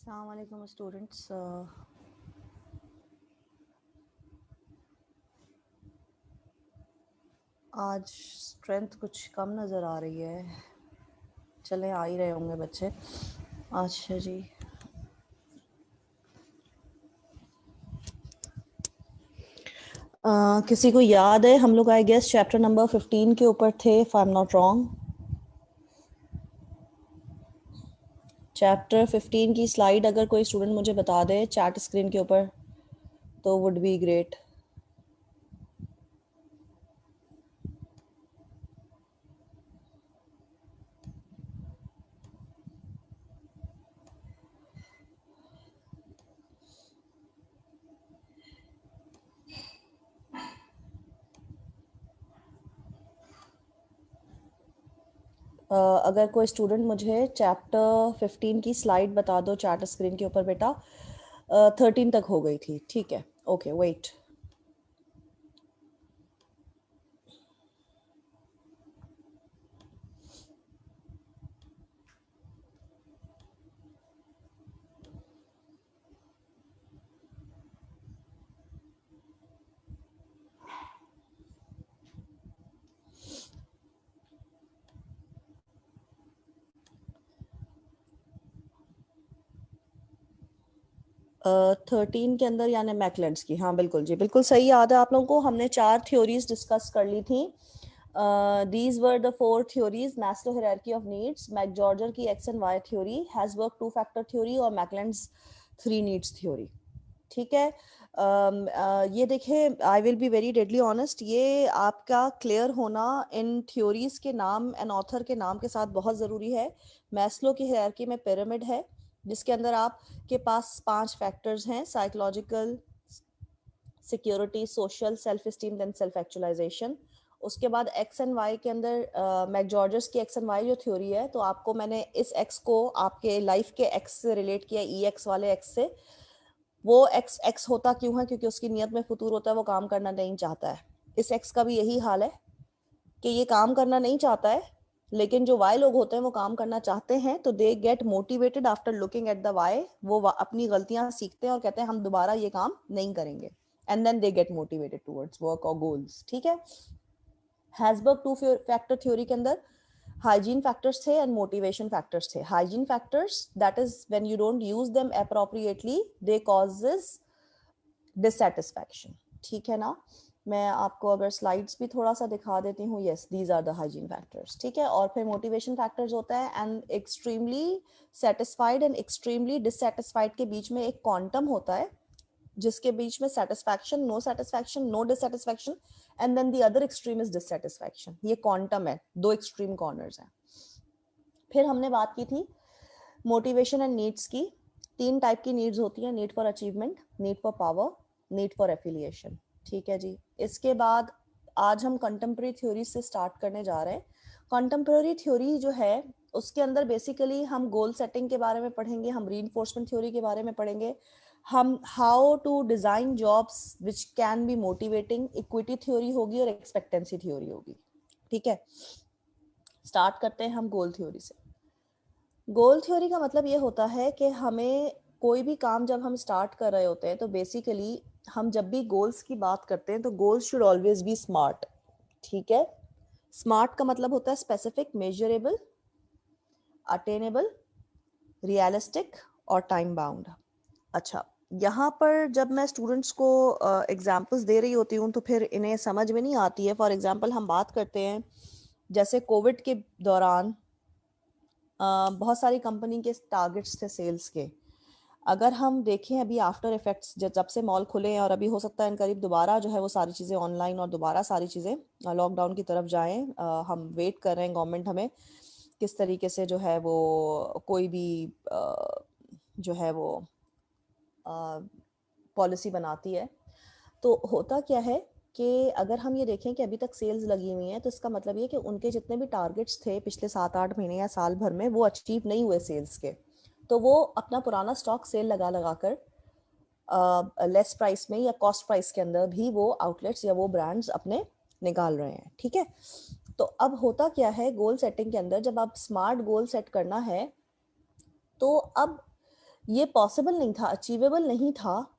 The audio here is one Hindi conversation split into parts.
अस्सलाम वालेकुम स्टूडेंट्स। आज स्ट्रेंथ कुछ कम नज़र आ रही है। चले आ ही रहे होंगे बच्चे। अच्छा जी, किसी को याद है हम लोग आई गेस चैप्टर नंबर 15 के ऊपर थे, if I am not wrong. Chapter 15 की स्लाइड अगर कोई स्टूडेंट मुझे बता दे चैट स्क्रीन के ऊपर तो वुड बी ग्रेट। अगर कोई स्टूडेंट मुझे चैप्टर 15 की स्लाइड बता दो चैट स्क्रीन के ऊपर बेटा। 13 तक हो गई थी, ठीक है, ओके वेट। 13 के अंदर यानी मैकलेंड्स की, हाँ बिल्कुल जी, बिल्कुल सही याद है आप लोगों को। हमने 4 थ्योरीज डिस्कस कर ली थी। These were the 4 theories: Maslow hierarchy of needs, McGregor की x and y theory, Herzberg 2 factor theory और मैकलेंड्स 3 नीड्स थ्योरी। ठीक है। ये देखें, I will be very deadly honest, ये आपका क्लियर होना इन थ्योरीज के नाम एंड ऑथर के नाम के साथ बहुत ज़रूरी है। मैस्लो की हायरार्की में पिरामिड है जिसके अंदर आपके पास 5 फैक्टर्स हैं: psychological, security, social, self esteem, then self actualisation. उसके बाद एक्स एंड वाई के अंदर मैकजॉर्जर्स की एक्स एंड वाई जो थ्योरी है, तो आपको मैंने इस एक्स को आपके लाइफ के एक्स से रिलेट किया, ई एक्स वाले एक्स से। वो एक्स एक्स होता क्यों है? क्योंकि उसकी नीयत में फतूर होता है, वो काम करना नहीं चाहता है। इस एक्स का भी यही हाल है कि ये काम करना नहीं चाहता है, लेकिन जो वाई लोग होते हैं वो काम करना चाहते हैं, तो they get motivated after looking at the Y. वो अपनी गलतियां सीखते हैं और कहते हैं हम दोबारा ये काम नहीं करेंगे, and then they get motivated towards work और गोल्स। ठीक है। हैसबर्ग 2 फैक्टर थ्योरी के अंदर हाइजीन फैक्टर्स थे एंड मोटिवेशन फैक्टर्स थे। Hygiene factors, that is when you don't use them appropriately, they causes dissatisfaction. ठीक है ना। मैं आपको अगर स्लाइड्स भी थोड़ा सा दिखा देती हूँ। Yes, these are the hygiene factors. ठीक है। और फिर मोटिवेशन फैक्टर्स होता है and extremely satisfied and extremely dissatisfied के बीच में एक क्वांटम होता है, जिसके बीच में satisfaction, no dissatisfaction, and then the other extreme is dissatisfaction. ये क्वांटम है, 2 एक्सट्रीम कॉर्नर्स हैं। फिर हमने बात की थी मोटिवेशन एंड नीड्स की। 3 टाइप की नीड्स होती हैं: need for achievement, need for power, need for affiliation. ठीक है जी। इसके बाद आज हम कंटेम्प्रेरी थ्योरी से स्टार्ट करने जा रहे हैं। कंटेम्प्रेरी थ्योरी जो है उसके अंदर बेसिकली हम गोल सेटिंग के बारे में पढ़ेंगे, हम रीइंफोर्समेंट थ्योरी के बारे में पढ़ेंगे, हम how to design jobs which can be motivating, equity theory होगी और एक्सपेक्टेंसी थ्योरी होगी। ठीक है। स्टार्ट करते हैं हम गोल थ्योरी से। गोल थ्योरी का मतलब ये होता है कि हमें कोई भी काम जब हम स्टार्ट कर रहे होते हैं तो बेसिकली हम जब भी गोल्स की बात करते हैं तो goals should always B smart. ठीक है। स्मार्ट का मतलब होता है स्पेसिफिक, मेजरेबल, अटेनेबल, रियलिस्टिक और टाइम बाउंड। अच्छा, यहाँ पर जब मैं स्टूडेंट्स को एग्जांपल्स दे रही होती हूँ तो फिर इन्हें समझ में नहीं आती है। फॉर एग्जांपल हम बात करते हैं जैसे कोविड के दौरान बहुत सारी कंपनी के टारगेट्स थे सेल्स के। अगर हम देखें अभी आफ्टर इफेक्ट्स, जब से मॉल खुले हैं और अभी हो सकता है इन करीब दोबारा जो है वो सारी चीज़ें ऑनलाइन और दोबारा सारी चीज़ें लॉकडाउन की तरफ जाएं, हम वेट कर रहे हैं गवर्नमेंट हमें किस तरीके से जो है वो कोई भी जो है वो पॉलिसी बनाती है। तो होता क्या है कि अगर हम ये देखें कि अभी तक सेल्स लगी हुई हैं तो इसका मतलब ये कि उनके जितने भी टारगेट्स थे पिछले 7-8 महीने या साल भर में वो अचीव नहीं हुए सेल्स के, तो वो अपना पुराना स्टॉक सेल लगा लगा कर लेस प्राइस में या कॉस्ट प्राइस के अंदर भी वो आउटलेट्स या वो ब्रांड्स अपने निकाल रहे हैं। ठीक है। तो अब होता क्या है गोल सेटिंग के अंदर, जब आप स्मार्ट गोल सेट करना है तो अब ये पॉसिबल नहीं था, अचीवेबल नहीं था।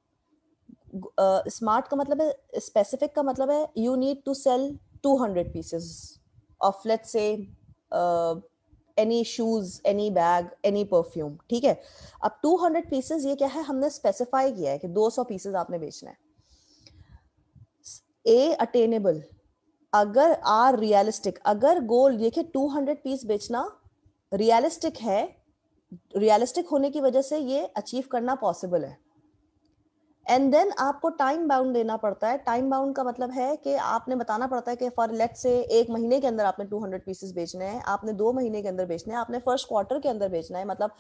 स्मार्ट का मतलब है, स्पेसिफिक का मतलब है you need to sell 200 pieces of let's say any shoes, any bag, any perfume, ठीक है। अब 200 पीसेस ये क्या है, हमने स्पेसिफाई किया है कि 200 पीसेस आपने बेचना है। ए अटेनेबल, अगर आर रियलिस्टिक, अगर गोल देखिए 200 पीस बेचना रियलिस्टिक है, रियलिस्टिक होने की वजह से ये अचीव करना पॉसिबल है। एंड देन आपको टाइम बाउंड देना पड़ता है। टाइम बाउंड का मतलब है कि आपने बताना पड़ता है कि फॉर लेट्स से 1 महीने के अंदर आपने 200 पीसेस बेचने हैं, आपने 2 महीने के अंदर बेचने हैं, आपने फर्स्ट क्वार्टर के अंदर बेचना है, मतलब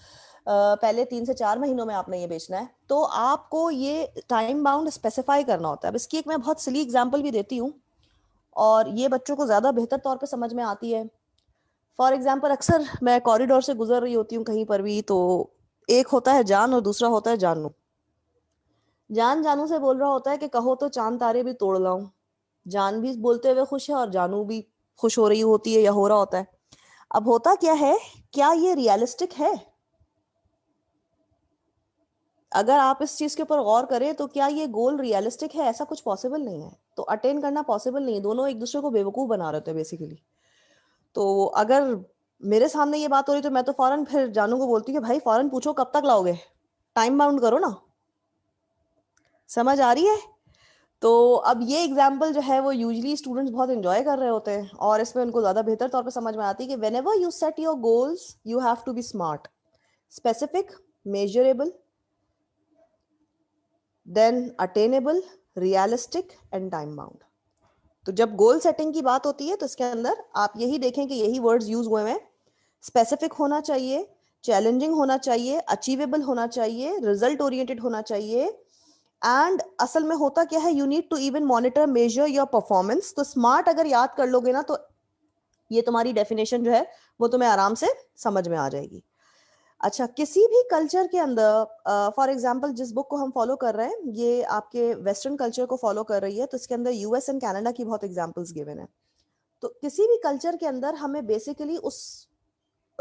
पहले 3 से 4 महीनों में आपने ये बेचना है। तो आपको ये टाइम बाउंड स्पेसिफाई करना होता है। अब इसकी एक मैं बहुत सिली एग्जाम्पल भी देती हूँ और ये बच्चों को ज्यादा बेहतर तौर पे समझ में आती है। फॉर एग्जाम्पल, अक्सर मैं कॉरिडोर से गुजर रही होती हूँ कहीं पर भी, तो एक होता है जान और दूसरा होता है जानू। जान जानू से बोल रहा होता है कि कहो तो चांद तारे भी तोड़ लाऊं। जान भी बोलते हुए खुश है और जानू भी खुश हो रही होती है या हो रहा होता है। अब होता क्या है, क्या ये रियलिस्टिक है? अगर आप इस चीज के ऊपर गौर करें तो क्या ये गोल रियलिस्टिक है? ऐसा कुछ पॉसिबल नहीं है। तो अटेन करना पॉसिबल नहीं है, दोनों एक दूसरे को बेवकूफ बना रहे थे बेसिकली। तो अगर मेरे सामने ये बात हो रही तो मैं तो फौरन फिर जानू को बोलती हूँ कि भाई फौरन पूछो कब तक लाओगे, टाइम बाउंड करो ना। समझ आ रही है? तो अब ये एग्जाम्पल जो है वो यूजली स्टूडेंट्स बहुत एंजॉय कर रहे होते हैं और इसमें उनको ज्यादा बेहतर तौर पे समझ में आती है कि whenever you set your goals you have to be smart, specific, measurable, then attainable, realistic and time bound. तो जब गोल सेटिंग की बात होती है तो इसके अंदर आप यही देखें कि यही वर्ड्स यूज हुए हैं। स्पेसिफिक होना चाहिए, चैलेंजिंग होना चाहिए, अचीवेबल होना चाहिए, रिजल्ट ओरिएंटेड होना चाहिए, एंड असल में होता क्या है, you need to even monitor measure your performance. तो स्मार्ट अगर याद कर लोगे ना तो ये तुम्हारी डेफिनेशन जो है वो तुम्हें आराम से समझ में आ जाएगी। अच्छा, किसी भी कल्चर के अंदर फॉर एग्जांपल जिस बुक को हम फॉलो कर रहे हैं ये आपके वेस्टर्न कल्चर को फॉलो कर रही है, तो इसके अंदर यूएस एंड कनाडा की बहुत एग्जांपल्स गिवन है। तो किसी भी कल्चर के अंदर हमें बेसिकली उस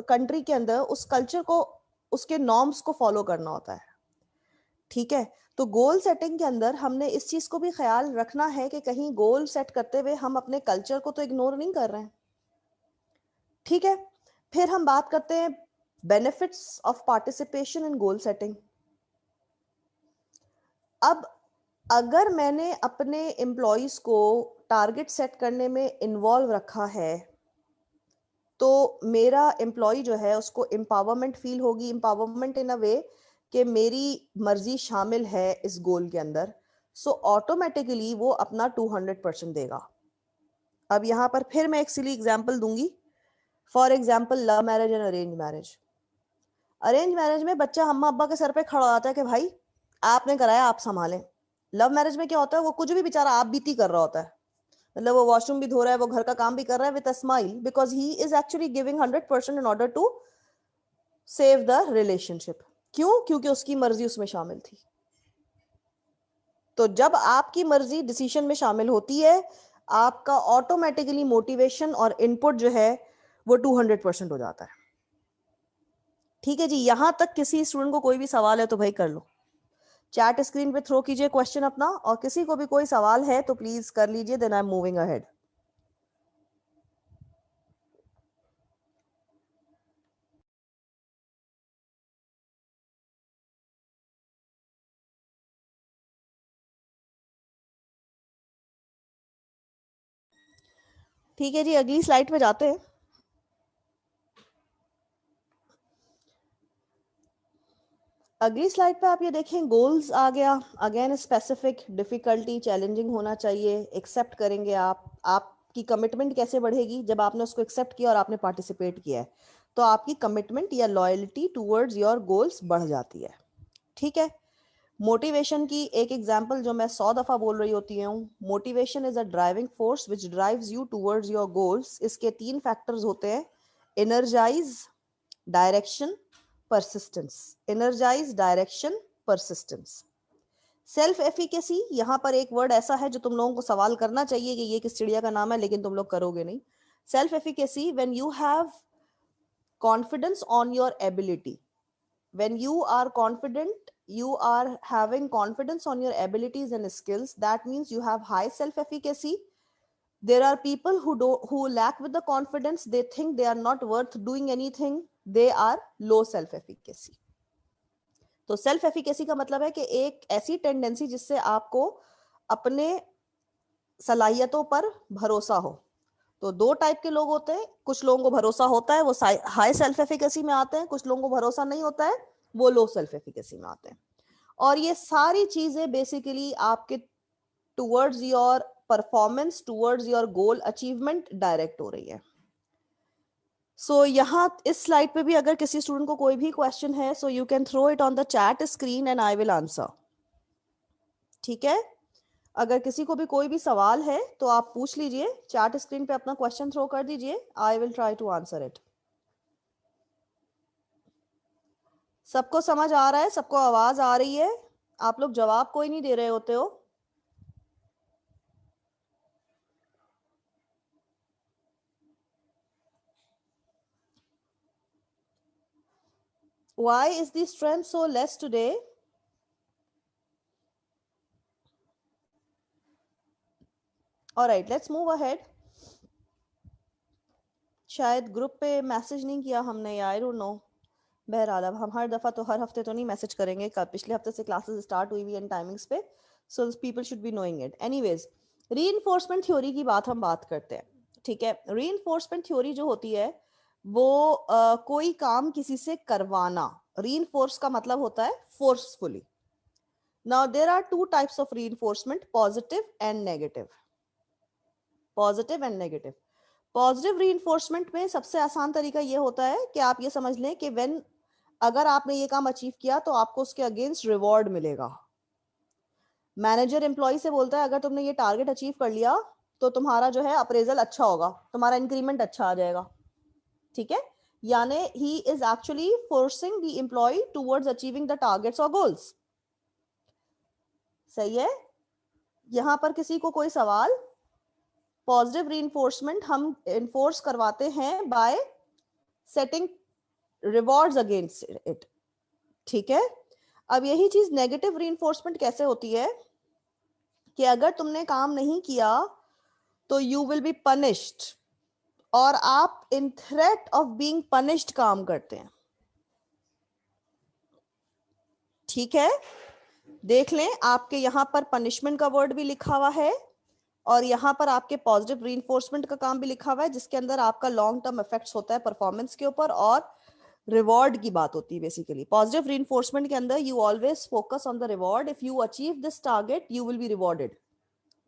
कंट्री के अंदर उस कल्चर को, उसके नॉर्म्स को फॉलो करना होता है, ठीक है। तो गोल सेटिंग के अंदर हमने इस चीज को भी ख्याल रखना है कि कहीं गोल सेट करते हुए हम अपने कल्चर को तो इग्नोर नहीं कर रहे हैं, ठीक है। फिर हम बात करते हैं benefits of participation in goal setting. अब अगर मैंने अपने एम्प्लॉयज को टारगेट सेट करने में इन्वॉल्व रखा है तो मेरा एम्प्लॉय जो है उसको एम्पावरमेंट फील होगी, एम्पावरमेंट इन अ वे कि मेरी मर्जी शामिल है इस गोल के अंदर, सो ऑटोमेटिकली वो अपना 200% देगा। अब यहाँ पर फिर मैं एक सिली एग्जांपल दूंगी। For example love marriage and arrange marriage. Arrange marriage में बच्चा अम्मा अब्बा के सर पे खड़ा होता है कि भाई आपने कराया आप संभालें। लव मैरिज में क्या होता है, वो कुछ भी बेचारा आप बीती कर रहा होता है, मतलब वो वॉशरूम भी धो रहा है, वो घर का काम भी कर रहा है with a smile, because he is actually giving 100% in order to save the relationship. क्यों? क्योंकि उसकी मर्जी उसमें शामिल थी। तो जब आपकी मर्जी डिसीजन में शामिल होती है आपका ऑटोमेटिकली मोटिवेशन और इनपुट जो है वो 200% हो जाता है, ठीक है जी। यहां तक किसी स्टूडेंट को कोई भी सवाल है तो भाई कर लो, चैट स्क्रीन पे थ्रो कीजिए क्वेश्चन अपना, और किसी को भी कोई सवाल है तो प्लीज कर लीजिए, then I am moving ahead. ठीक है जी, अगली स्लाइड पे जाते हैं। अगली स्लाइड पे आप ये देखें, गोल्स आ गया, अगेन स्पेसिफिक, डिफिकल्टी, चैलेंजिंग होना चाहिए, एक्सेप्ट करेंगे आप। आपकी कमिटमेंट कैसे बढ़ेगी? जब आपने उसको एक्सेप्ट किया और आपने पार्टिसिपेट किया है तो आपकी कमिटमेंट या लॉयल्टी टूवर्ड्स योर गोल्स बढ़ जाती है, ठीक है। मोटिवेशन की एक एग्जांपल जो मैं 100 दफा बोल रही होती हूँ, motivation is a driving force which drives you towards your goals. इसके 3 फैक्टर्स होते हैं, energise, direction, persistence. Energise, direction, persistence. Self efficacy, यहाँ पर एक वर्ड ऐसा है जो तुम लोगों को सवाल करना चाहिए कि ये किस चिड़िया का नाम है, लेकिन तुम लोग करोगे नहीं। Self efficacy, when you have confidence on your ability when you are confident, you are having confidence on your abilities and skills. That means you have high self efficacy. There are people who lack with the confidence. They think they are not worth doing anything. They are low self efficacy. तो सेल्फ एफिकेसी का मतलब है कि एक ऐसी टेंडेंसी जिससे आपको अपने सलाहियतों पर भरोसा हो. तो दो टाइप के लोग होते हैं. कुछ लोगों को भरोसा होता है, वो हाई सेल्फ एफिकेसी में आते हैं. कुछ लोगों को भरोसा नहीं होता है, वो लो सेल्फ एफिकेसी में आते हैं. और ये सारी चीजें बेसिकली आपके towards your performance, towards your goal achievement direct हो रही है. सो यहाँ इस स्लाइड पे भी अगर किसी स्टूडेंट को कोई भी क्वेश्चन है, so you can throw it on the chat screen and I will answer. ठीक है, अगर किसी को भी कोई भी सवाल है तो आप पूछ लीजिए, चैट स्क्रीन पे अपना क्वेश्चन थ्रो कर दीजिए. I will try to answer it. सबको समझ आ रहा है? सबको आवाज आ रही है? आप लोग जवाब कोई नहीं दे रहे होते हो. Why is the strength so less today? All right, let's move ahead. शायद ग्रुप पे मैसेज नहीं किया हमने, या आई डोंट नो. बहरहाल अब हम हर दफ़ा तो हर हफ्ते तो नहीं मैसेज करेंगे. पिछले हफ्ते से क्लासेस स्टार्ट हुई हुई एंड टाइमिंग्स पे, so people should be knowing it. Anyways, reinforcement theory की बात हम बात करते हैं. ठीक है, रीइंफोर्समेंट थ्योरी जो होती है वो कोई काम किसी से करवाना. रीइंफोर्स का मतलब होता है forcefully. Now there are two types of reinforcement, positive and negative. Positive and negative. Positive reinforcement में सबसे आसान तरीका ये होता है कि आप ये समझ लें कि व्हेन अगर आपने ये काम अचीव किया तो आपको उसके अगेंस्ट रिवॉर्ड मिलेगा. मैनेजर एम्प्लॉय से बोलता है अगर तुमने ये टारगेट अचीव कर लिया तो तुम्हारा जो है अप्रेजल अच्छा होगा, तुम्हारा इंक्रीमेंट अच्छा आ जाएगा. ठीक है, यानी he is actually forcing the employee towards achieving the targets और गोल्स. सही है. यहां पर किसी को कोई सवाल? पॉजिटिव रीइंफोर्समेंट हम इन्फोर्स करवाते हैं bye setting rewards against it. ठीक है, अब यही चीज नेगेटिव रीइंफोर्समेंट कैसे होती है कि अगर तुमने काम नहीं किया तो यू विल बी पनिश्ड, और आप इन थ्रेट ऑफ बीइंग पनिश्ड काम करते हैं. ठीक है, देख लें आपके यहां पर पनिशमेंट का वर्ड भी लिखा हुआ है और यहां पर आपके पॉजिटिव रीइंफोर्समेंट का काम भी लिखा हुआ है, जिसके अंदर आपका लॉन्ग टर्म इफेक्ट्स होता है परफॉर्मेंस के ऊपर और रिवॉर्ड की बात होती है. बेसिकली पॉजिटिव रीइंफोर्समेंट के अंदर you always focus on the reward. If you achieve this target you will be rewarded.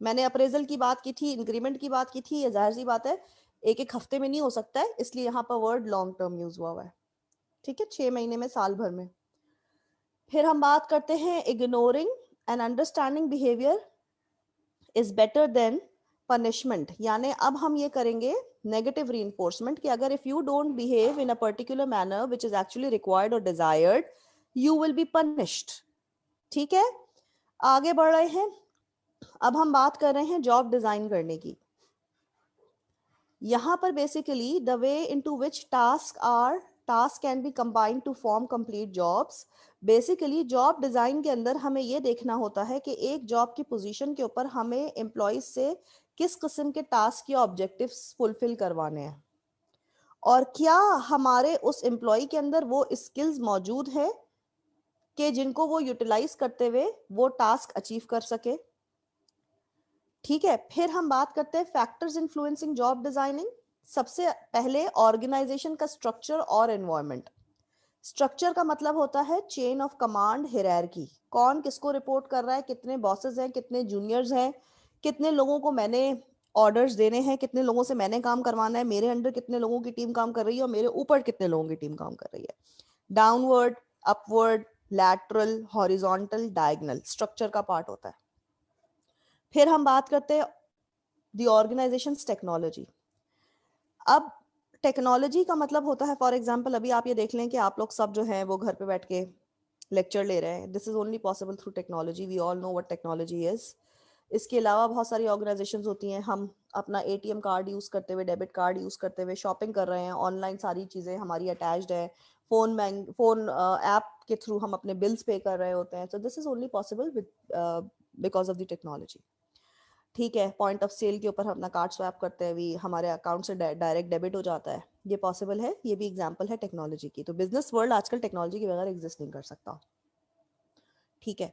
मैंने अप्रेजल की बात की थी, इंक्रीमेंट की बात की थी. ये जाहिर सी बात है एक एक हफ्ते में नहीं हो सकता है, इसलिए यहाँ पर वर्ड लॉन्ग टर्म यूज हुआ है. ठीक है, 6 महीने में, साल भर में. फिर हम बात करते हैं ignoring and understanding behaviour is better than punishment. यानी अब हम ये करेंगे नेगेटिव रीइंफोर्समेंट कि अगर if you don't behave in a particular manner which is actually required और desired, you will be punished. ठीक है, आगे बढ़ रहे हैं. अब हम बात कर रहे हैं जॉब डिजाइन करने की. यहां पर basically the way into which task can be combined to form complete jobs. Basically job design के अंदर हमें यह देखना होता है कि एक जॉब की पोजीशन के ऊपर हमें एम्प्लॉयज से किस किस्म के टास्क या ऑब्जेक्टिव्स फुलफिल करवाने हैं और क्या हमारे उस एम्प्लॉय के अंदर वो स्किल्स मौजूद है कि जिनको वो यूटिलाइज करते हुए वो टास्क अचीव कर सके. ठीक है, फिर हम बात करते हैं फैक्टर्स इन्फ्लुएंसिंग जॉब डिजाइनिंग. सबसे पहले ऑर्गेनाइजेशन का स्ट्रक्चर और एनवायरनमेंट. स्ट्रक्चर का मतलब होता है चेन ऑफ कमांड, हायरार्की. कौन किसको रिपोर्ट कर रहा है, कितने बॉसेस हैं, कितने जूनियर्स हैं, कितने लोगों को मैंने ऑर्डर्स देने हैं, कितने लोगों से मैंने काम करवाना है, मेरे अंडर कितने लोगों की टीम काम कर रही है और मेरे ऊपर कितने लोगों की टीम काम कर रही है. Downward, upward, lateral, horizontal, diagonal structure का पार्ट होता है. फिर हम बात करते हैं द ऑर्गेनाइजेशंस टेक्नोलॉजी. अब टेक्नोलॉजी का मतलब होता है, फॉर एग्जांपल अभी आप ये देख लें कि आप लोग सब जो हैं वो घर पे बैठ के लेक्चर ले रहे हैं. This is only possible through technology. We all know what technology is. इसके अलावा बहुत सारी ऑर्गेनाइजेशंस होती हैं. हम अपना एटीएम कार्ड यूज करते हुए, डेबिट कार्ड यूज करते हुए शॉपिंग कर रहे हैं ऑनलाइन. सारी चीजें हमारी अटैच्ड है. फोन ऐप के थ्रू हम अपने बिल्स पे कर रहे होते हैं. So this is only possible with because of the technology. ठीक है, पॉइंट ऑफ सेल के ऊपर हम अपना कार्ड स्वैप करते हैं, भी हमारे अकाउंट से डायरेक्ट डेबिट हो जाता है. ये पॉसिबल है, ये भी एग्जांपल है टेक्नोलॉजी की. तो बिजनेस वर्ल्ड आजकल टेक्नोलॉजी के बगैर एग्जिस्ट नहीं कर सकता. ठीक है.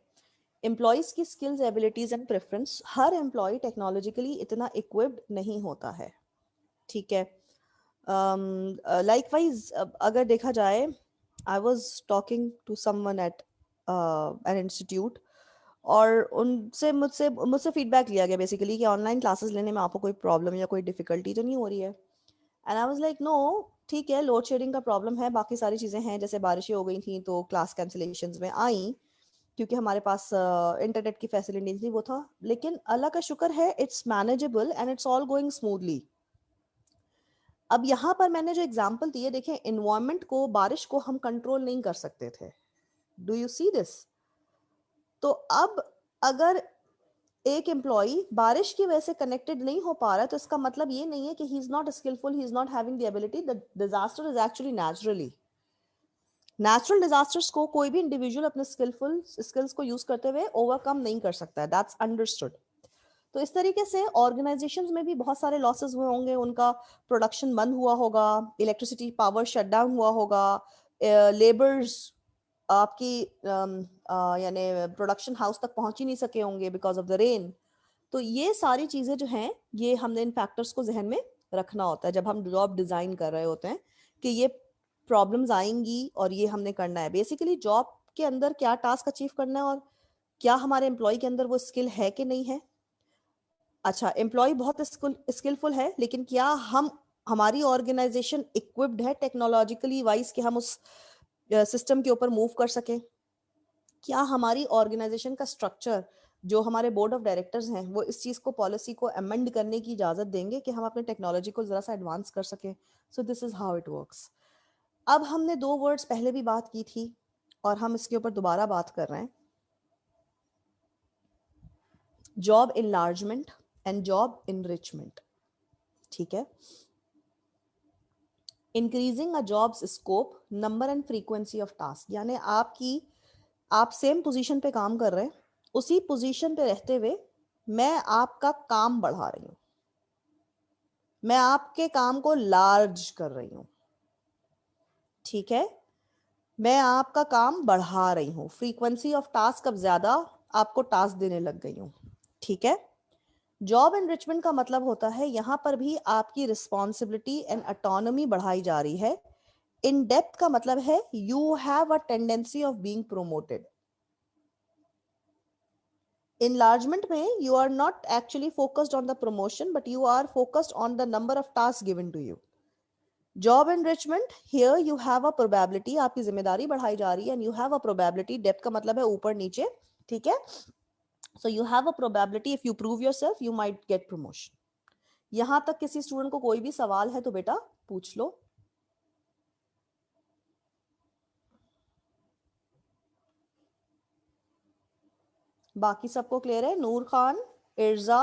एम्प्लॉयज़ की स्किल्स, एबिलिटीज एंड प्रेफरेंस. हर एम्प्लॉय टेक्नोलॉजिकली इतना इक्विप्ड नहीं होता है. ठीक है. लाइकवाइज अगर देखा जाए, I was talking to someone at an institute, और उनसे मुझसे मुझसे फीडबैक लिया गया बेसिकली कि ऑनलाइन क्लासेस लेने में आपको कोई प्रॉब्लम या कोई डिफिकल्टी तो नहीं हो रही है. And I was like no, ठीक है, लोड शेडिंग का प्रॉब्लम है, बाकी सारी चीज़ें हैं, जैसे बारिशें हो गई थी तो क्लास कैंसिलेशंस में आई क्योंकि हमारे पास इंटरनेट की फैसिलिटीज नहीं वो था. लेकिन अल्लाह का शुक्र है, it's manageable and it's all going smoothly. अब यहाँ पर मैंने जो एग्जांपल दिए, देखें, इन्वायरमेंट को, बारिश को हम कंट्रोल नहीं कर सकते थे. Do you see this? तो अब अगर एक एम्प्लॉय बारिश की वजह से कनेक्टेड नहीं हो पा रहा है, तो इसका मतलब ये नहीं है कि he is not skillful, he is not having the ability. The disaster is actually natural disasters को कोई भी इंडिविजुअल अपने स्किल्स को यूज करते हुए ओवरकम नहीं कर सकता है. That's understood. तो इस तरीके से ऑर्गेनाइजेशंस में भी बहुत सारे लॉसेस हुए होंगे, उनका प्रोडक्शन बंद हुआ होगा, इलेक्ट्रिसिटी पावर शटडाउन हुआ होगा, लेबर्स आपकी यानी प्रोडक्शन हाउस तक पहुंच ही नहीं सके होंगे बिकॉज ऑफ द रेन. तो ये सारी चीज़ें जो हैं, ये हमने इन फैक्टर्स को जहन में रखना होता है जब हम जॉब डिज़ाइन कर रहे होते हैं कि ये प्रॉब्लम्स आएंगी और ये हमने करना है. बेसिकली जॉब के अंदर क्या टास्क अचीव करना है और क्या हमारे एम्प्लॉय के अंदर वो स्किल है कि नहीं है. अच्छा, एम्प्लॉय बहुत स्किलफुल है, लेकिन क्या हमारी ऑर्गेनाइजेशन इक्विप्ड है टेक्नोलॉजिकली वाइज कि हम उस सिस्टम के ऊपर मूव कर सकें. क्या हमारी ऑर्गेनाइजेशन का स्ट्रक्चर, जो हमारे बोर्ड ऑफ डायरेक्टर्स हैं, वो इस चीज़ को, पॉलिसी को अमेंड करने की इजाज़त देंगे कि हम अपने टेक्नोलॉजी को ज़रा सा एडवांस कर सकें. So this is how it works. अब हमने दो वर्ड्स पहले भी बात की थी और हम इसके ऊपर दोबारा बात कर रहे हैं, job enlargement and job enrichment. ठीक है. Increasing a jobs scope, number and frequency of task. यानी आप सेम पोजीशन पे काम कर रहे हैं, उसी पोजीशन पे रहते हुए मैं आपका काम बढ़ा रही हूँ, मैं आपके काम को लार्ज कर रही हूँ. ठीक है. मैं आपका काम बढ़ा रही हूँ, फ्रीक्वेंसी ऑफ टास्क अब ज्यादा आपको टास्क देने लग गई हूँ. ठीक है. जॉब एनरिचमेंट का मतलब होता है यहां पर भी आपकी रिस्पॉन्सिबिलिटी एंड ऑटोनॉमी बढ़ाई जा रही है. इन डेप्थ का मतलब है you have a tendency of being promoted. Enlargement में you are not actually focused on the promotion, but you are focused on the number of tasks given to you. Job enrichment, here you have a probability, आपकी जिम्मेदारी बढ़ाई जा रही है, and you have a probability. Depth का मतलब है ऊपर नीचे. ठीक है. So you have a probability, if you prove yourself, you might get promotion. यहां तक किसी स्टूडेंट को कोई भी सवाल है तो बेटा पूछ लो. बाकी सबको क्लियर है? नूर खान, इर्जा,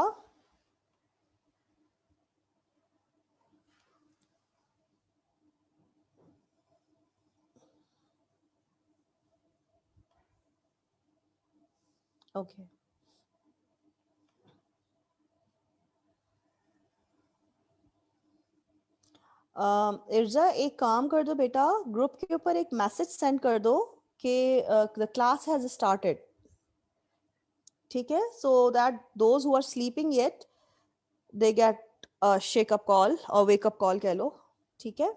ओके. इर्जा, एक काम कर दो बेटा, ग्रुप के ऊपर एक मैसेज सेंड कर दो कि द क्लास हैज स्टार्टेड. ठीक है. So that those who are sleeping yet they get shake up call और वेक अप कॉल कह लो. ठीक है.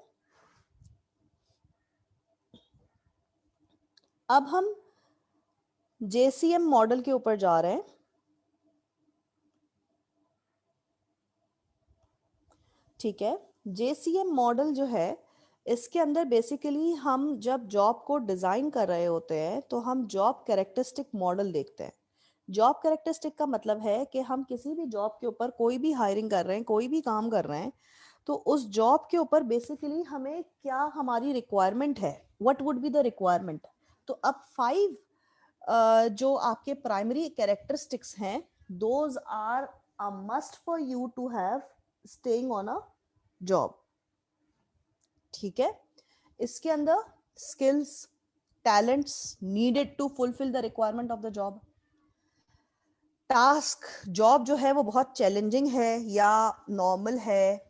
अब हम JCM मॉडल के ऊपर जा रहे हैं. ठीक है. JCM मॉडल जो है, इसके अंदर बेसिकली हम जब जॉब को डिज़ाइन कर रहे होते हैं तो हम जॉब कैरेक्टरिस्टिक मॉडल देखते हैं. जॉब कैरेक्टरिस्टिक का मतलब है कि हम किसी भी जॉब के ऊपर कोई भी हायरिंग कर रहे हैं, कोई भी काम कर रहे हैं, तो उस जॉब के ऊपर बेसिकली हमें क्या हमारी रिक्वायरमेंट है, what would be the requirement. तो अब 5 जो आपके प्राइमरी कैरेक्टरिस्टिक्स हैं, those are a must for you to have staying on a job. ठीक है. इसके अंदर skills, talents needed to fulfill the requirement of the job. Task, job जो है वो बहुत चैलेंजिंग है या नॉर्मल है,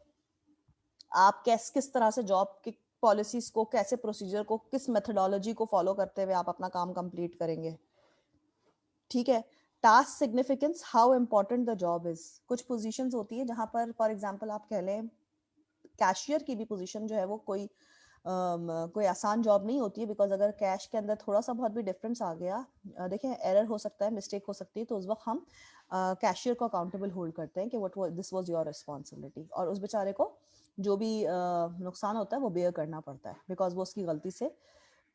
आप किस तरह से जॉब की पॉलिसीज को, कैसे प्रोसीजर को, किस मेथोडोलॉजी को फॉलो करते हुए आप अपना काम कंप्लीट करेंगे. ठीक है. Task significance, how important the job is. कुछ पोजीशंस होती है जहां पर फॉर एग्जांपल आप कह लें कैशियर की भी पोजीशन जो है वो कोई आसान जॉब नहीं होती है, बिकॉज अगर कैश के अंदर थोड़ा सा बहुत भी डिफरेंस आ गया, देखें एरर हो सकता है, मिस्टेक हो सकती है, तो उस वक्त हम कैशियर को अकाउंटेबल होल्ड करते हैं कि what this was your responsibility, और उस बेचारे को जो भी नुकसान होता है वो बेयर करना पड़ता है, बिकॉज वो उसकी गलती से,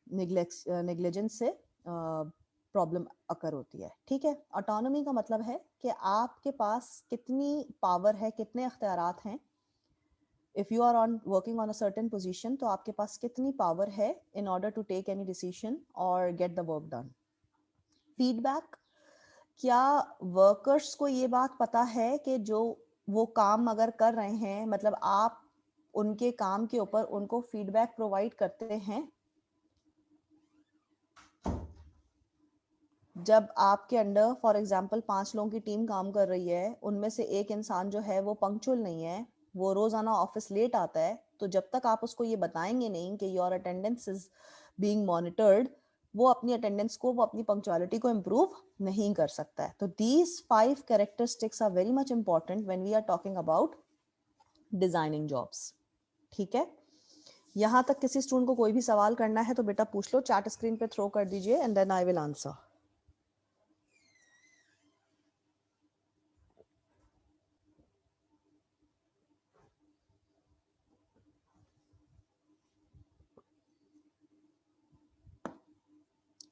नेग्लिजेंस से प्रॉब्लम अकर होती है. ठीक है. ऑटोनॉमी का मतलब है कि आपके पास कितनी पावर है, कितने अख्तियारात हैं. If you are working on a certain position, तो आपके पास कितनी पावर है in order to take any decision or get the work done. Feedback, क्या वर्कर्स को ये बात पता है कि जो वो काम अगर कर रहे हैं, मतलब आप उनके काम के ऊपर उनको फीडबैक प्रोवाइड करते हैं. जब आपके अंडर फॉर एग्जांपल 5 लोगों की टीम काम कर रही है, उनमें से एक इंसान जो है वो पंक्चुअल नहीं है, वो रोजाना ऑफिस लेट आता है, तो जब तक आप उसको ये बताएंगे नहीं कि your attendance is being monitored, वो अपनी अटेंडेंस को, वो अपनी पंक्चुअलिटी को इम्प्रूव नहीं कर सकता है. तो these 5 characteristics are very much important when we are talking about designing jobs. ठीक है. यहाँ तक किसी स्टूडेंट को कोई भी सवाल करना है तो बेटा पूछ लो, चैट स्क्रीन पे थ्रो कर दीजिए and then I will answer.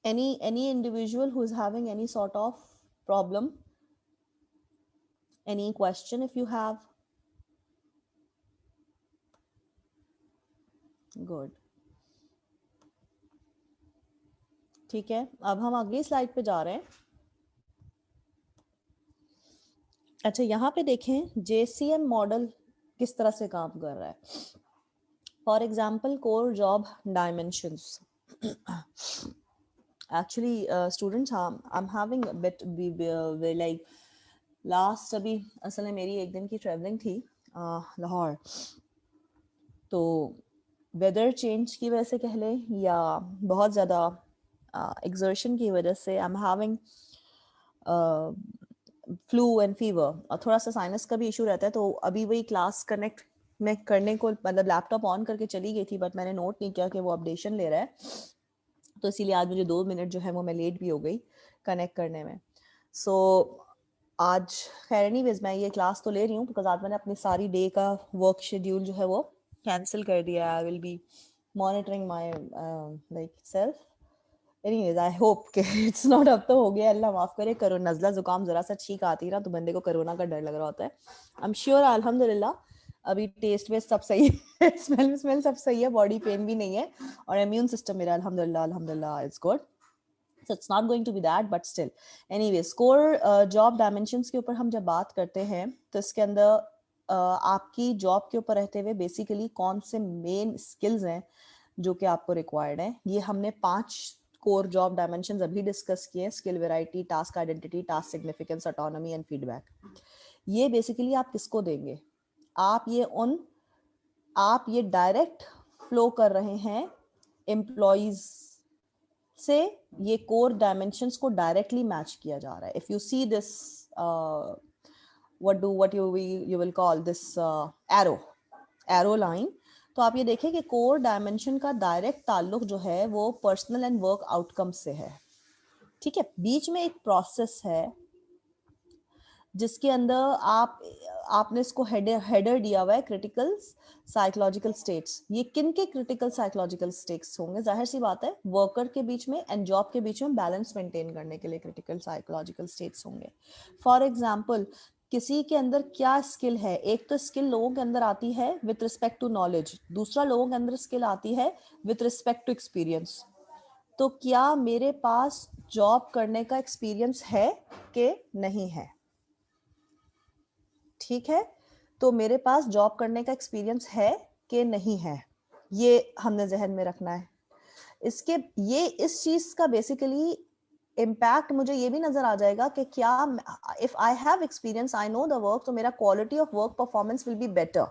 any individual who is having any sort of problem, any question if you have? Good. ठीक है. अब हम अगली स्लाइड पे जा रहे हैं. अच्छा, यहाँ पे देखें JCM मॉडल किस तरह से काम कर रहा है. For example core job dimensions. Actually students, I am having bit like last, अभी असल में मेरी एक दिन की ट्रैवलिंग थी लाहौर, तो वेदर चेंज की वजह से कह लें या बहुत ज़्यादा एक्सर्शन की वजह से I am having flu and fever, और थोड़ा सा साइनस का भी इशू रहता है. तो अभी वही क्लास कनेक्ट में करने को, मतलब लैपटॉप ऑन करके चली गई थी, बट मैंने नोट नहीं किया कि वो अपडेशन ले रहा है, तो इसीलिए आज मुझे 2 मिनट जो है वो मैं लेट भी हो गई कनेक्ट करने में. सो आज खैर एनीवेज मैं ये क्लास तो ले रही हूँ, बिकॉज आज मैंने अपनी सारी डे का वर्क शेड्यूल जो है वो कैंसिल कर दिया. आई will B monitoring my like self. Anyways I hope कि इट्स नॉट, अब तो हो गया, अल्लाह माफ करे. करो नज़ला जुकाम जरा सा छींक आती है ना, तो बंदे को कोरोना का डर लग रहा होता है. आई एम श्योर अल्हम्दुलिल्लाह अभी टेस्ट वेस्ट सब सही है, स्मेल सब सही है, बॉडी पेन भी नहीं है, और इम्यून सिस्टम मेरा अल्हम्दुलिल्लाह it's good. So it's not going to be that, but still. Anyways, core job dimensions के ऊपर हम जब बात करते हैं, तो इसके अंदर आपकी जॉब के ऊपर रहते हुए बेसिकली कौन से मेन स्किल्स हैं जो कि आपको रिक्वायर्ड हैं. ये हमने 5 कोर जॉब डायमेंशंस अभी डिस्कस किए. Skill variety, task identity, task significance, autonomy and feedback. ये बेसिकली आप किसको देंगे? आप ये डायरेक्ट फ्लो कर रहे हैं एम्प्लॉइज से, ये कोर डायमेंशंस को डायरेक्टली मैच किया जा रहा है. If you see this what you will call this arrow line, तो आप ये देखिए कि कोर डायमेंशन का डायरेक्ट ताल्लुक जो है वो पर्सनल एंड वर्क आउटकम से है. ठीक है. बीच में एक प्रोसेस है जिसके अंदर आपने इसको हेडर दिया हुआ है, क्रिटिकल साइकोलॉजिकल स्टेट्स. ये किन के क्रिटिकल साइकोलॉजिकल स्टेट्स होंगे? जाहिर सी बात है वर्कर के बीच में एंड जॉब के बीच में बैलेंस मेंटेन करने के लिए क्रिटिकल साइकोलॉजिकल स्टेट्स होंगे. फॉर एग्जांपल किसी के अंदर क्या स्किल है? एक तो स्किल लोगों के अंदर आती है विथ रिस्पेक्ट टू नॉलेज, दूसरा लोगों के अंदर स्किल आती है विथ रिस्पेक्ट टू एक्सपीरियंस. तो क्या मेरे पास जॉब करने का एक्सपीरियंस है कि नहीं है? ठीक है. तो मेरे पास जॉब करने का एक्सपीरियंस है कि नहीं है, ये हमने जहन में रखना है. इसके ये इस चीज का बेसिकली इम्पैक्ट मुझे ये भी नजर आ जाएगा कि क्या if I have experience, I know the work, तो मेरा quality of work performance will be better.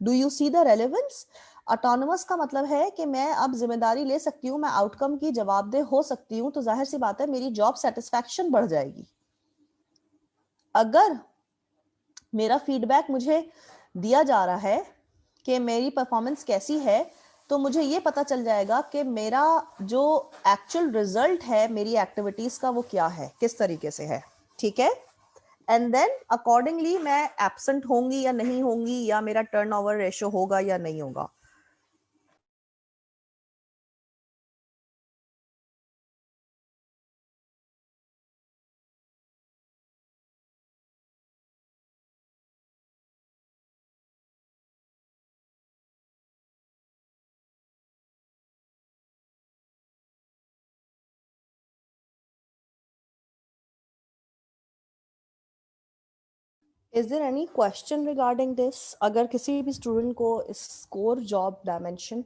Do you see the relevance? Autonomous का मतलब है कि मैं अब जिम्मेदारी ले सकती हूँ, मैं आउटकम की जवाबदेह हो सकती हूँ, तो जाहिर सी बात है मेरी जॉब सेटिस्फैक्शन बढ़ जाएगी. अगर मेरा फीडबैक मुझे दिया जा रहा है कि मेरी परफॉर्मेंस कैसी है, तो मुझे ये पता चल जाएगा कि मेरा जो एक्चुअल रिजल्ट है मेरी एक्टिविटीज का वो क्या है, किस तरीके से है. ठीक है. एंड देन अकॉर्डिंगली मैं एब्सेंट होंगी या नहीं होंगी, या मेरा टर्नओवर रेशियो होगा या नहीं होगा. Is there any question regarding this? अगर किसी भी स्टूडेंट को इस core job dimension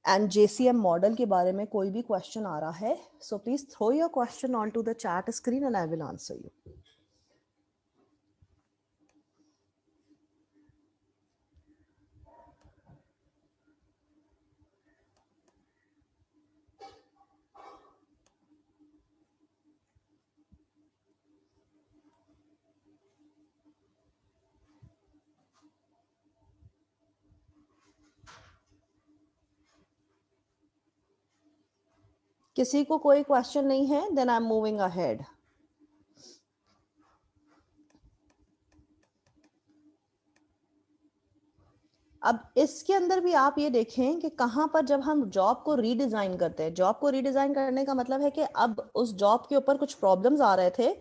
and JCM model के बारे में कोई भी क्वेश्चन आ रहा है, so please throw your question on to the chat screen and I will answer you. किसी को कोई क्वेश्चन नहीं है, then I am moving ahead. अब इसके अंदर भी आप ये देखें कि कहाँ पर जब हम जॉब को रीडिजाइन करते हैं, जॉब को रीडिजाइन करने का मतलब है कि अब उस जॉब के ऊपर कुछ प्रॉब्लम्स आ रहे थे,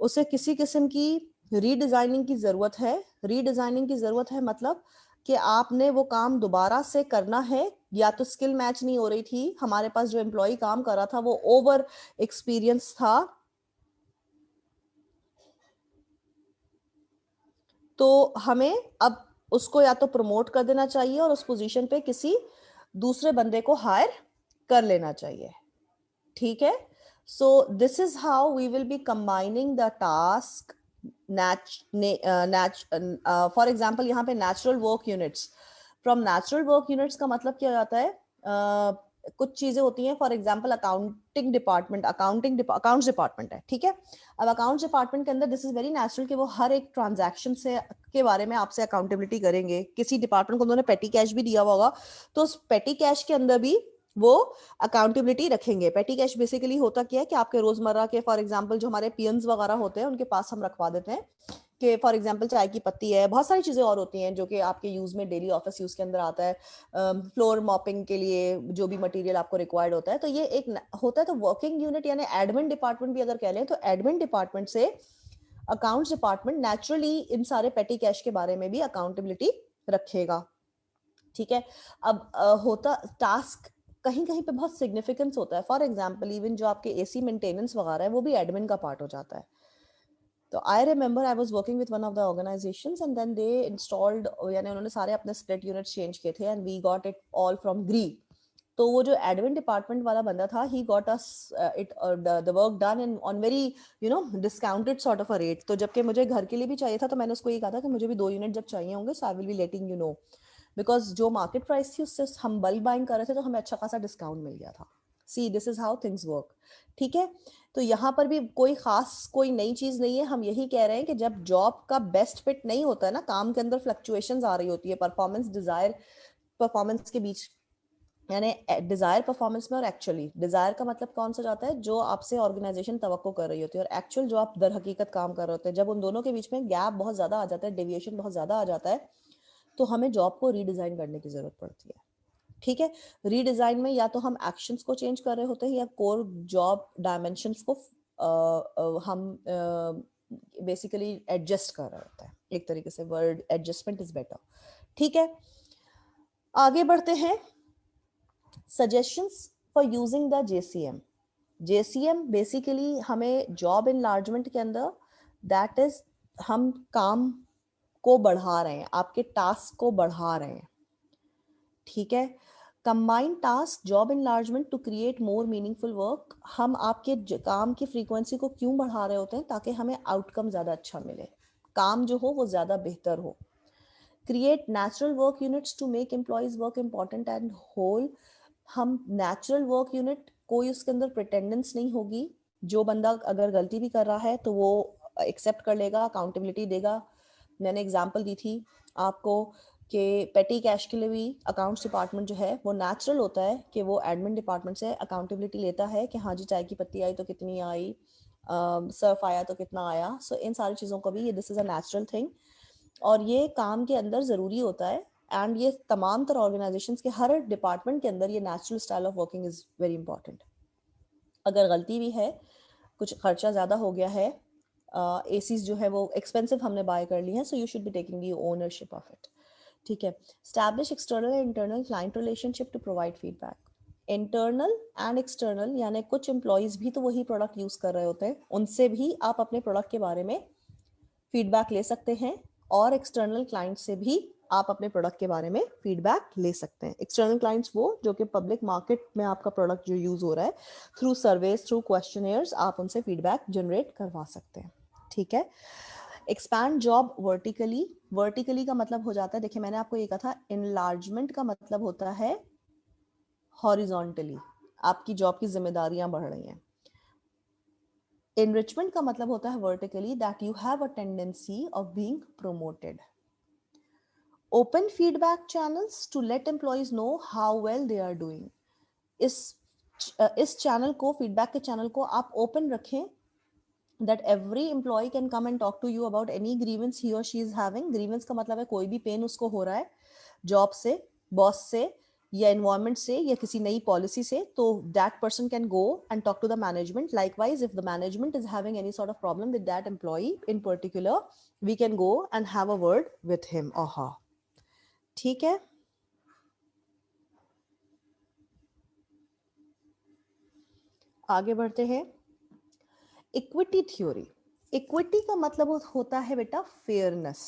उसे किसी किस्म की रीडिजाइनिंग की जरूरत है. रीडिजाइनिंग की जरूरत है मतलब कि आपने वो काम दोबारा से करना है, या तो स्किल मैच नहीं हो रही थी, हमारे पास जो एम्प्लॉय काम कर रहा था वो ओवर एक्सपीरियंस था, तो हमें अब उसको या तो प्रमोट कर देना चाहिए और उस पोजीशन पे किसी दूसरे बंदे को हायर कर लेना चाहिए. ठीक है. So this is how we will be combining the task. For example यहाँ पे natural work units. From natural work units का मतलब क्या जाता है? कुछ चीजें होती हैं, for example accounting department, accounts department है. ठीक है. अब अकाउंट्स डिपार्टमेंट के अंदर दिस इज वेरी नेचुरल कि वो हर एक ट्रांजैक्शन से के बारे में आपसे अकाउंटेबिलिटी करेंगे. किसी डिपार्टमेंट को उन्होंने पेटी कैश भी दिया होगा, तो उस पेटी कैश के अंदर भी वो अकाउंटेबिलिटी रखेंगे. पेटी कैश बेसिकली होता क्या है कि आपके रोजमर्रा के, फॉर एग्जांपल जो हमारे पीएन्स वगैरह होते हैं उनके पास हम रखवा देते हैं कि फॉर एग्जांपल चाय की पत्ती है, बहुत सारी चीजें और होती हैं जो कि आपके यूज में, डेली ऑफिस यूज के अंदर आता है. फ्लोर मॉपिंग के लिए जो भी मटेरियल आपको रिक्वायर्ड होता है, तो ये एक होता है. तो वर्किंग यूनिट यानी एडमिन डिपार्टमेंट भी अगर कह लें, तो एडमिन डिपार्टमेंट से अकाउंट्स डिपार्टमेंट नेचुरली इन सारे पेटी कैश के बारे में भी अकाउंटेबिलिटी रखेगा. ठीक है. अब होता टास्क कहीं कहीं पे बहुत सिग्निफिकेंस होता है. फॉर एग्जांपल इवन जो आपके एसी मेंटेनेंस वगैरह है वो भी एडमिन का पार्ट हो जाता है. तो I remember I was working with one of the organisations and then they installed, यानी उन्होंने सारे अपने स्प्लिट यूनिट्स चेंज किए थे and we got it all from Gree. तो वो जो एडमिन डिपार्टमेंट वाला बंदा था, he got us it the work done in on very discounted sort of a rate. तो जबकि मुझे घर के लिए भी चाहिए था, तो मैंने उसको ये कहा था कि मुझे भी 2 यूनिट जब चाहिए होंगे, so I will be letting you know, because जो मार्केट प्राइस थी उससे हम बल्क बाइंग कर रहे थे, तो हमें अच्छा खासा डिस्काउंट मिल गया था. सी this is how things work. ठीक है. तो यहाँ पर भी कोई खास कोई नई चीज नहीं है. हम यही कह रहे हैं कि जब जॉब का बेस्ट फिट नहीं होता है ना, काम के अंदर फ्लक्चुएशंस आ रही होती है परफॉर्मेंस डिजायर परफॉर्मेंस के बीच, यानी डिजायर परफॉर्मेंस में और एक्चुअली. डिजायर का मतलब कौन सा जाता है? जो आपसे ऑर्गेनाइजेशन तवक्को कर रही होती है, और एक्चुअल जो आप दर हकीकत काम कर रहे होते हैं. जब उन दोनों के बीच में गैप बहुत ज्यादा आ जाता है, डेविएशन बहुत ज्यादा आ जाता है, तो हमें जॉब को रीडिजाइन करने की जरूरत पड़ती है. ठीक है. रीडिजाइन में या तो हम एक्शंस को चेंज कर रहे होते हैं, या कोर जॉब डायमेंशंस को हम बेसिकली एडजस्ट कर रहे होते हैं. एक तरीके से वर्ड एडजस्टमेंट इज बेटर. ठीक है. आगे बढ़ते हैं. Suggestions for using the JCM. JCM basically हमें जॉब इनलार्जमेंट के अंदर, दैट इज हम काम को बढ़ा रहे हैं, आपके टास्क को बढ़ा रहे हैं. ठीक है. Combined task job enlargement to create more meaningful work, हम आपके काम की फ्रीक्वेंसी को क्यों बढ़ा रहे होते हैं? ताकि हमें आउटकम ज़्यादा अच्छा मिले, काम जो हो वो ज़्यादा बेहतर हो। Create natural work units to make employees work important and whole, हम नेचुरल वर्क यूनिट, कोई उसके अंदर प्रिटेंडेंस नहीं होगी, जो बंदा अगर गलती भी कर रहा है तो वो एक्सेप्ट कर लेगा, अकाउंटेबिलिटी देगा। मैंने एग्जांपल दी थी आपको कि पेटी कैश के लिए भी अकाउंट्स डिपार्टमेंट जो है वो नेचुरल होता है कि वो एडमिन डिपार्टमेंट से अकाउंटेबिलिटी लेता है कि हाँ जी चाय की पत्ती आई तो कितनी आई, सर्फ आया तो कितना आया। सो इन सारी चीज़ों को भी ये this is a natural thing, और ये काम के अंदर ज़रूरी होता है। एंड ये तमाम तरह ऑर्गेनाइजेशंस के हर डिपार्टमेंट के अंदर ये natural style of working is very important. अगर गलती भी है, कुछ खर्चा ज़्यादा हो गया है, एसीज जो है वो एक्सपेंसिव हमने बाय कर ली है, so you should be taking the ownership of it. ठीक है। Establish external and internal client relationship to provide feedback. Internal and external यानी कुछ एम्प्लॉयज भी तो वही प्रोडक्ट यूज कर रहे होते हैं, उनसे भी आप अपने प्रोडक्ट के बारे में फीडबैक ले सकते हैं, और एक्सटर्नल क्लाइंट से भी आप अपने प्रोडक्ट के बारे में फीडबैक ले सकते हैं। एक्सटर्नल क्लाइंट्स वो जो कि पब्लिक मार्केट में आपका प्रोडक्ट जो यूज हो रहा है, थ्रू सर्वेस, थ्रू क्वेश्चनियर्स आप उनसे फीडबैक जनरेट करवा सकते हैं। ठीक है। एक्सपैंड जॉब वर्टिकली, वर्टिकली का मतलब हो जाता है, देखिए मैंने आपको ये कहा था, इनलार्जमेंट का मतलब होता है हॉरिजॉन्टली, आपकी जॉब की जिम्मेदारियां बढ़ रही हैं। Enrichment का मतलब होता है vertically, that you have a tendency of being promoted. Open feedback channels to let employees know how well they are doing. इस चैनल को, फीडबैक के चैनल को आप ओपन रखें, that every employee can come and talk to you about any grievance he or she is having. Grievance का मतलब है कोई भी पेन उसको हो रहा है जॉब से, बॉस से, या एनवायरमेंट से, या किसी नई पॉलिसी से, तो that person can go and talk to the management. Likewise if the management is having any sort of problem with that employee in particular, we can go and have a word with him और हर. ठीक है। आगे बढ़ते हैं। Equity theory. इक्विटी का मतलब होता है बेटा फेयरनेस।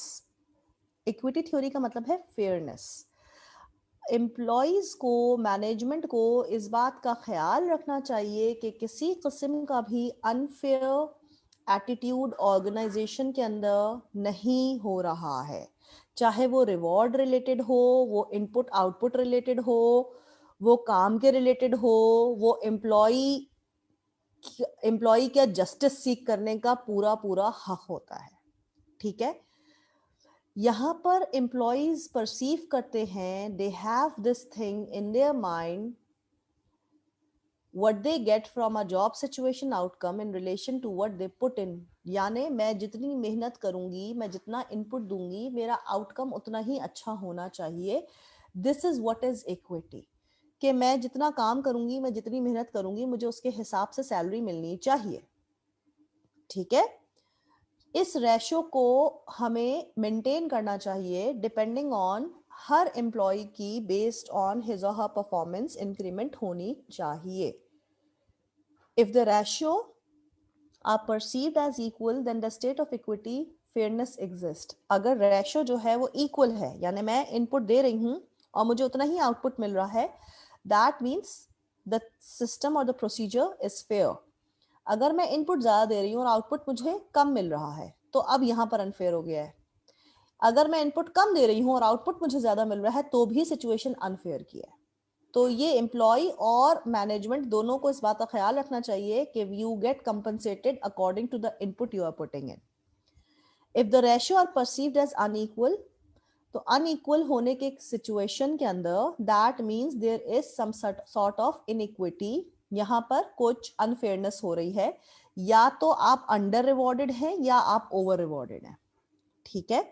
इक्विटी थ्योरी का मतलब है फेयरनेस। एम्प्लॉयज को, मैनेजमेंट को इस बात का ख्याल रखना चाहिए कि किसी किस्म का भी अनफेयर एटीट्यूड ऑर्गेनाइजेशन के अंदर नहीं हो रहा है, चाहे वो रिवॉर्ड रिलेटेड हो, वो इनपुट आउटपुट रिलेटेड हो, वो काम के रिलेटेड हो, वो एम्प्लॉय का जस्टिस सीख करने का पूरा पूरा हक होता है। ठीक है। यहाँ पर एम्प्लॉयज परसीव करते हैं, they have this thing in their mind, what they get from a job situation outcome in relation to what they put in. यानी मैं जितनी मेहनत करूंगी, मैं जितना इनपुट दूंगी, मेरा आउटकम उतना ही अच्छा होना चाहिए. This is what is equity, कि मैं जितना काम करूंगी, मैं जितनी मेहनत करूंगी, मुझे उसके हिसाब से सैलरी मिलनी चाहिए. ठीक है। इस रेशो को हमें मेंटेन करना चाहिए डिपेंडिंग ऑन हर एम्प्लॉय की, बेस्ड ऑन हिज और हर परफॉर्मेंस इंक्रीमेंट होनी चाहिए. If the ratio are perceived as equal, then the state of equity fairness exists. अगर रेशो जो है वो इक्वल है, यानी मैं इनपुट दे रही हूँ और मुझे उतना ही आउटपुट मिल रहा है, that means the system or the procedure is fair. अगर मैं इनपुट ज्यादा दे रही हूँ और आउटपुट मुझे कम मिल रहा है, तो अब यहाँ पर अनफेयर हो गया है. अगर मैं इनपुट कम दे रही हूँ और आउटपुट मुझे ज्यादा मिल रहा है, तो भी सिचुएशन अनफेयर की है. तो ये एम्प्लॉय और मैनेजमेंट दोनों को इस बात का ख्याल रखना चाहिए कि you get compensated according to the input you are putting in. If the ratio are perceived as unequal, तो अनइक्वल होने के सिचुएशन के अंदर that means there is some sort of inequity. यहाँ पर कुछ अनफेयरनेस हो रही है, या तो आप अंडर रिवॉर्डेड हैं या आप ओवर रिवॉर्डेड हैं. ठीक है.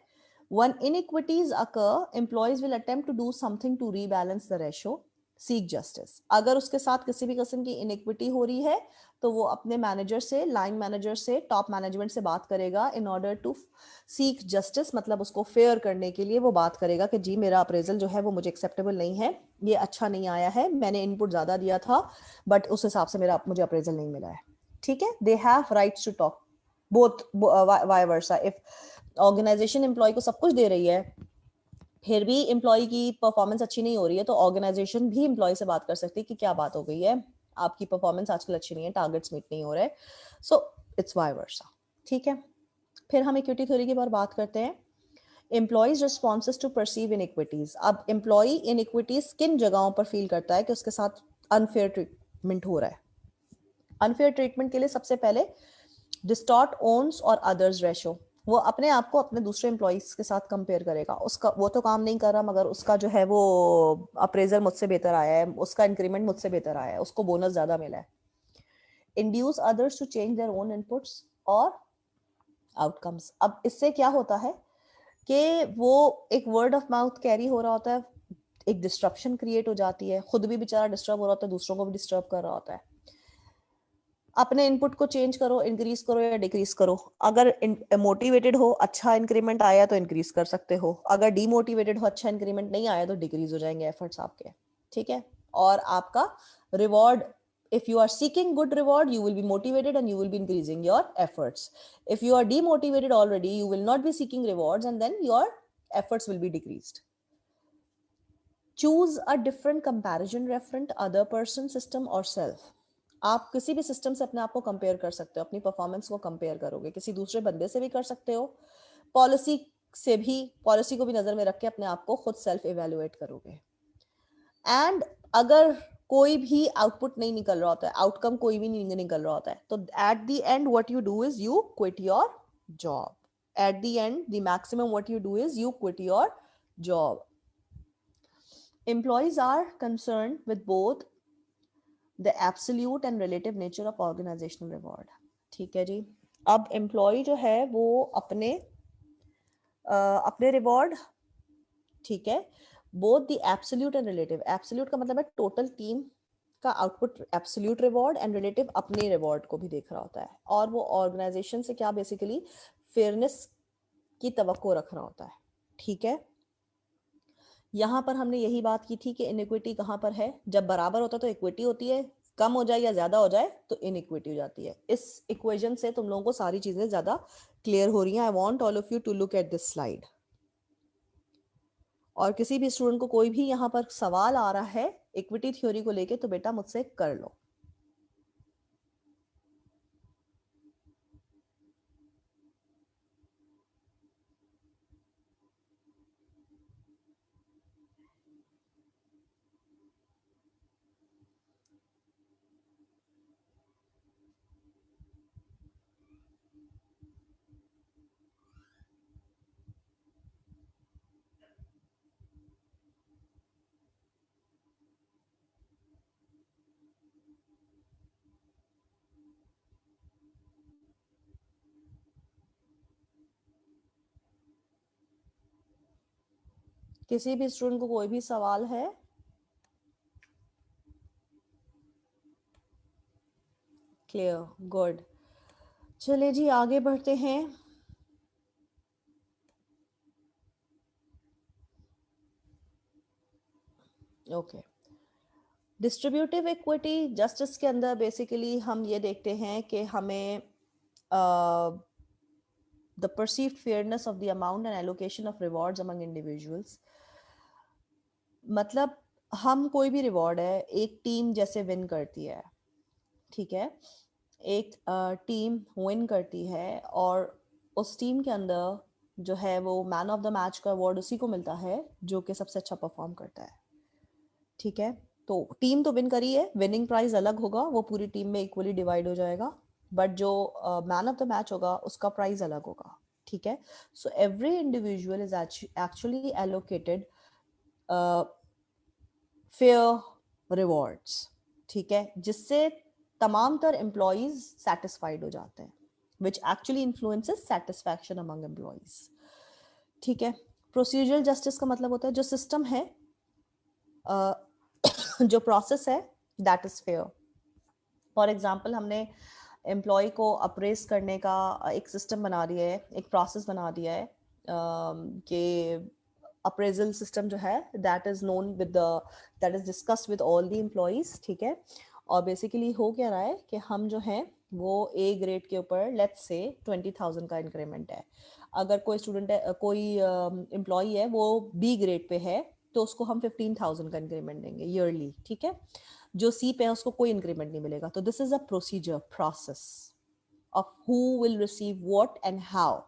When inequities occur, employees will attempt to do something to rebalance the ratio. Seek justice. अगर उसके साथ किसी भी किस्म की इनइक्विटी हो रही है, तो वो अपने मैनेजर से, लाइन मैनेजर से, टॉप मैनेजमेंट से बात करेगा in order to seek justice. मतलब उसको फेयर करने के लिए वो बात करेगा कि जी मेरा अप्रेजल जो है वो मुझे एक्सेप्टेबल नहीं है, ये अच्छा नहीं आया है, मैंने इनपुट ज्यादा दिया था बट उस हिसाब से मुझे अप्रेजल नहीं मिला है. ठीक है. They have rights to talk both vice versa. If organization employee को सब कुछ दे रही है, फिर भी एम्प्लॉय की परफॉर्मेंस अच्छी नहीं हो रही है तो ऑर्गेनाइजेशन भी एम्प्लॉय से बात कर सकती है कि क्या बात हो गई है, आपकी परफॉर्मेंस आजकल अच्छी नहीं है, टारगेट्स मीट नहीं हो रहे, सो इट्स वाई वर्सा। ठीक है, फिर हम इक्विटी थ्योरी की बात करते हैं। Employees responses to perceive inequities. अब एम्प्लॉय इनइक्विटीज किन जगहों पर फील करता है कि उसके साथ अनफेयर ट्रीटमेंट हो रहा है। अनफेयर ट्रीटमेंट के लिए सबसे पहले डिस्टॉर्ट ओन्स और अदर्स रेशो, वो अपने आप को अपने दूसरे एम्प्लॉइज के साथ कंपेयर करेगा, उसका वो तो काम नहीं कर रहा मगर उसका जो है वो अप्रेजर मुझसे बेहतर आया है, उसका इंक्रीमेंट मुझसे बेहतर आया है, उसको बोनस ज्यादा मिला है। Induce others to change their own inputs और आउटकम्स। अब इससे क्या होता है कि वो एक वर्ड ऑफ माउथ कैरी हो रहा होता है, एक डिस्ट्रप्शन क्रिएट हो जाती है, खुद भी बेचारा डिस्टर्ब हो रहा होता है, दूसरों को भी डिस्टर्ब कर रहा होता है। अपने इनपुट को चेंज करो, इंक्रीज करो या डिक्रीज करो। अगर मोटिवेटेड हो, अच्छा इंक्रीमेंट आया तो इंक्रीज कर सकते हो, अगर डीमोटिवेटेड हो, अच्छा इंक्रीमेंट नहीं आया तो डिक्रीज हो जाएंगे एफर्ट्स आपके। ठीक है, और आपका reward, if you are seeking good reward you will be motivated and you will be increasing your efforts. If you are demotivated already you will not be seeking rewards and then your efforts will be decreased. Choose a different comparison referent, other person, system or self. आप किसी भी सिस्टम से अपने आप को कंपेयर कर सकते हो, अपनी परफॉर्मेंस को कंपेयर करोगे, किसी दूसरे बंदे से भी कर सकते हो, पॉलिसी से भी, पॉलिसी को भी नजर में रख के अपने आप को खुद सेल्फ इवेल्युएट करोगे। एंड अगर कोई भी आउटपुट नहीं निकल रहा होता है, आउटकम कोई भी नहीं निकल रहा होता है, तो at the end what you do is you quit your job. At the end the maximum what you do is you quit your job. Employees are concerned with both the absolute and relative nature of organizational reward. ठीक है जी, अब एम्प्लॉय जो है वो अपने रिवॉर्ड, ठीक है, both the absolute and relative. Absolute का मतलब है टोटल टीम का output absolute reward, and relative अपने रिवॉर्ड को भी देख रहा होता है, और वो ऑर्गेनाइजेशन से क्या बेसिकली फेयरनेस की तवक्को रख रहा होता है। ठीक है, यहाँ पर हमने यही बात की थी कि इनइक्विटी कहाँ पर है, जब बराबर होता है तो इक्विटी होती है, कम हो जाए या ज्यादा हो जाए तो इनइक्विटी हो जाती है। इस इक्वेशन से तुम लोगों को सारी चीजें ज्यादा क्लियर हो रही हैं। I want all of you to look at this slide. और किसी भी स्टूडेंट को कोई भी यहाँ पर सवाल आ रहा है इक्विटी थ्योरी को लेके तो बेटा मुझसे कर लो। किसी भी स्टूडेंट को कोई भी सवाल है? Clear, good. चलिए जी आगे बढ़ते हैं। ओके, डिस्ट्रीब्यूटिव इक्विटी जस्टिस के अंदर बेसिकली हम ये देखते हैं कि हमें the perceived fairness of the amount and allocation of rewards among individuals। मतलब हम कोई भी रिवॉर्ड है, एक टीम जैसे विन करती है, ठीक है, एक टीम विन करती है और उस टीम के अंदर जो है वो मैन ऑफ द मैच का अवार्ड उसी को मिलता है जो कि सबसे अच्छा परफॉर्म करता है। ठीक है, तो टीम तो विन करी है, विनिंग प्राइज अलग होगा, वो पूरी टीम में इक्वली डिवाइड हो जाएगा, बट जो मैन ऑफ द मैच होगा उसका प्राइज अलग होगा। ठीक है, so every individual is actually allocated fair rewards. ठीक है, जिससे तमाम तर एम्प्लॉयज सेटिस्फाइड हो जाते हैं, which actually influences satisfaction among employees. ठीक है, प्रोसीजरल जस्टिस का मतलब होता है जो सिस्टम है, जो प्रोसेस है, that is fair. For example हमने एम्प्लॉय को अप्रेस करने का एक सिस्टम बना दिया है, एक प्रोसेस बना दिया है कि अप्रेजल सिस्टम जो है that is known with the, that is discussed with all the employees. ठीक है, और बेसिकली हो क्या रहा है कि हम जो है वो ए ग्रेड के ऊपर लेट्स से 20,000 का इंक्रीमेंट है। अगर कोई स्टूडेंट है, कोई एम्प्लॉई है, वो बी ग्रेड पे है, तो उसको हम 15,000 का इंक्रीमेंट देंगे ईयरली, ठीक है। जो सी पे है उसको कोई इंक्रीमेंट नहीं मिलेगा। तो this is a procedure process of who will receive what and how,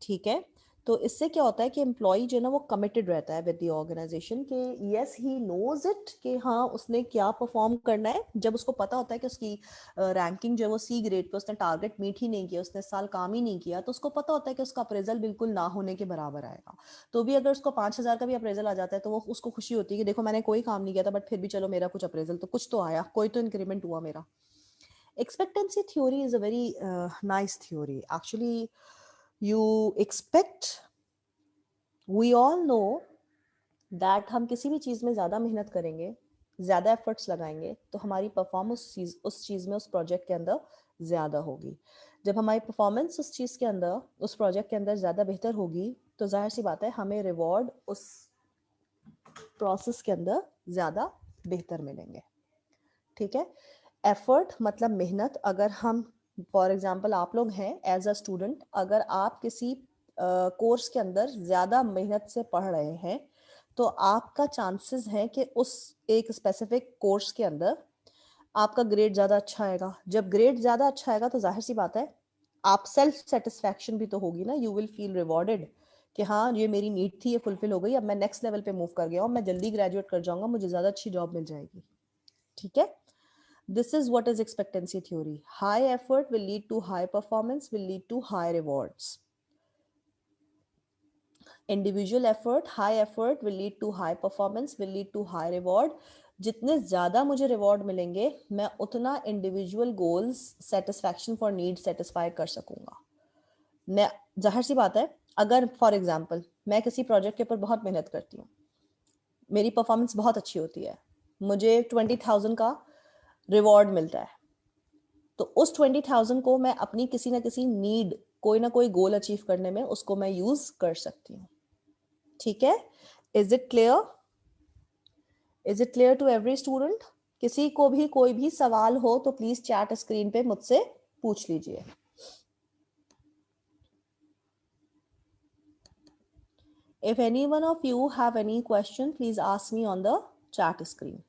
ठीक है। तो इससे क्या होता है कि एम्प्लॉय जो है ना वो कमिटेड रहता है विद द ऑर्गेनाइजेशन कि यस ही नोज इट कि हाँ उसने क्या परफॉर्म करना है। जब उसको पता होता है कि उसकी रैंकिंग जो है वो सी ग्रेड पे, उसने टारगेट मीट ही नहीं किया, उसने साल काम ही नहीं किया, तो उसको पता होता है कि उसका अप्रेजल बिल्कुल ना होने के बराबर आएगा। तो भी अगर उसको 5,000 का भी अप्रेजल आ जाता है तो वो उसको खुशी होती है कि देखो मैंने कोई काम नहीं किया था बट फिर भी चलो मेरा कुछ अप्रेजल तो कुछ तो आया, कोई तो इंक्रीमेंट हुआ मेरा। Expectancy theory is a very nice theory. Actually, you expect, we all know that हम किसी भी चीज़ में ज़्यादा मेहनत करेंगे, ज़्यादा एफर्ट्स लगाएंगे, तो हमारी परफॉर्मेंस उस चीज़ में, उस प्रोजेक्ट के अंदर ज़्यादा होगी। जब हमारी परफॉर्मेंस उस चीज़ के अंदर, उस प्रोजेक्ट के अंदर ज़्यादा बेहतर होगी, तो जाहिर सी बात है हमें रिवॉर्ड उस प्रोसेस के अंदर ज़्यादा बेहतर मिलेंगे, ठीक है। एफर्ट मतलब मेहनत। अगर हम फॉर एग्जांपल आप लोग हैं एज अ स्टूडेंट, अगर आप किसी कोर्स के अंदर ज़्यादा मेहनत से पढ़ रहे हैं तो आपका चांसेस है कि उस एक स्पेसिफिक कोर्स के अंदर आपका ग्रेड ज़्यादा अच्छा आएगा। जब ग्रेड ज़्यादा अच्छा आएगा तो जाहिर सी बात है आप सेल्फ सेटिस्फैक्शन भी तो होगी ना, यू विल फील रिवॉर्डेड कि हाँ ये मेरी नीड थी, ये फुलफिल हो गई, अब मैं नेक्स्ट लेवल पे मूव कर गया हूँ, मैं जल्दी ग्रेजुएट कर जाऊंगा, मुझे ज़्यादा अच्छी जॉब मिल जाएगी, ठीक है। This is what is expectancy theory. High effort will lead to high performance, will lead to high rewards. Individual effort, high effort will lead to high performance, will lead to high reward. जितने ज़्यादा मुझे रिवॉर्ड मिलेंगे मैं उतना individual goals satisfaction for need satisfy कर सकूंगा। मैं जाहिर सी बात है अगर फॉर एग्जांपल मैं किसी प्रोजेक्ट के ऊपर बहुत मेहनत करती हूँ, मेरी परफॉर्मेंस बहुत अच्छी होती है, मुझे 20,000 का रिवॉर्ड मिलता है, तो उस 20,000 को मैं अपनी किसी ना किसी नीड, कोई ना कोई गोल अचीव करने में उसको मैं यूज कर सकती हूँ, ठीक है। Is it clear? Is it clear to every student? किसी को भी कोई भी सवाल हो तो प्लीज चैट स्क्रीन पे मुझसे पूछ लीजिए। If any one of you have any question, please ask me on the chat screen.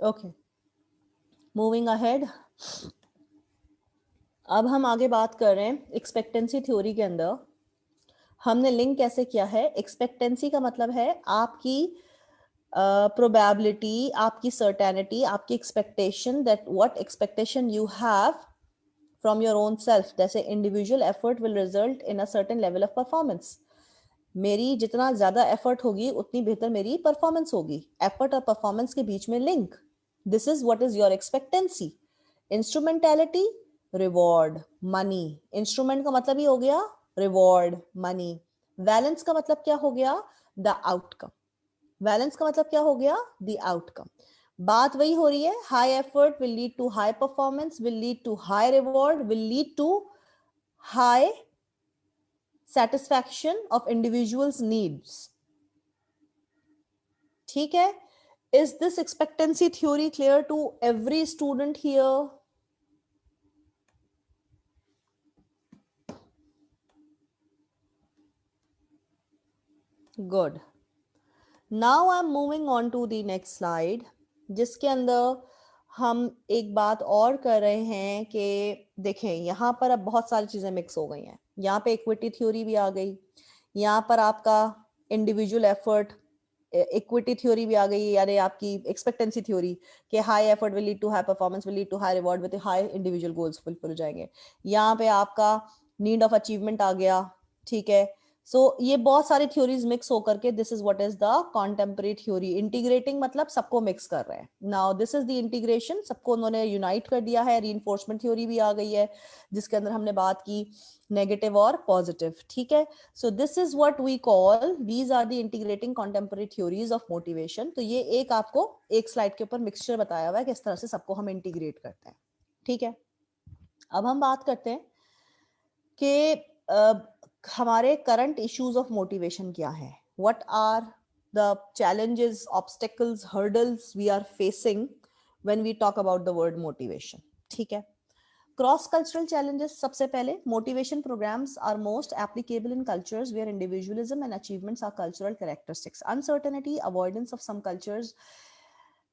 Okay, moving ahead. अब हम आगे बात कर रहे हैं एक्सपेक्टेंसी थ्योरी के अंदर हमने लिंक कैसे किया है। एक्सपेक्टेंसी का मतलब है आपकी प्रोबेबिलिटी, आपकी सर्टेनिटी, आपकी expectation, that what expectation you have from your own self, जैसे individual effort will result in a certain level of performance. मेरी जितना ज्यादा एफर्ट होगी उतनी बेहतर मेरी परफॉर्मेंस होगी। एफर्ट और परफॉर्मेंस के बीच में link, this is what is your expectancy. Instrumentality, reward, money. Instrument का मतलब ही हो गया रिवॉर्ड, मनी। वैलेंस का मतलब क्या हो गया? The outcome. वैलेंस का मतलब क्या हो गया? The outcome. बात वही हो रही है, high effort will lead to high performance, will lead to high reward, will lead to high satisfaction of individuals needs, ठीक है। is this expectancy theory clear to every student here? good, now I'm moving on to the next slide, जिसके अंदर हम एक बात और कर रहे हैं कि देखें यहाँ पर अब बहुत सारी चीजें मिक्स हो गई हैं। यहाँ पे इक्विटी थ्योरी भी आ गई, यहाँ पर आपका इंडिविजुअल एफर्ट, इक्विटी थ्योरी भी आ गई, यानी आपकी एक्सपेक्टेंसी थ्योरी कि high effort will lead to high performance, will lead to high reward with high individual goals fulfil हो जाएंगे। यहाँ पे आपका नीड ऑफ अचीवमेंट आ गया, ठीक है। सो ये बहुत सारे थ्योरीज मिक्स होकर के this is what is the contemporary theory. Integrating मतलब सबको मिक्स कर रहे हैं. Now this is the integration, सबको उन्होंने यूनाइट कर दिया है. रीइंफोर्समेंट थ्योरी भी आ गई है जिसके अंदर हमने बात की नेगेटिव और पॉजिटिव. ठीक है, so this is what we call, these are the integrating contemporary theories of motivation. तो ये एक आपको एक स्लाइड के ऊपर मिक्सचर बताया हुआ है किस तरह से सबको हम इंटीग्रेट करते हैं. ठीक है, अब हम बात करते हैं कि हमारे करंट इश्यूज ऑफ मोटिवेशन क्या है. What are the challenges, obstacles, hurdles we are facing when we talk about the word motivation. ठीक है, क्रॉस कल्चरल चैलेंजेस. सबसे पहले, motivation programs are most applicable in cultures where individualism and achievements are cultural characteristics. Uncertainty, avoidance of some cultures,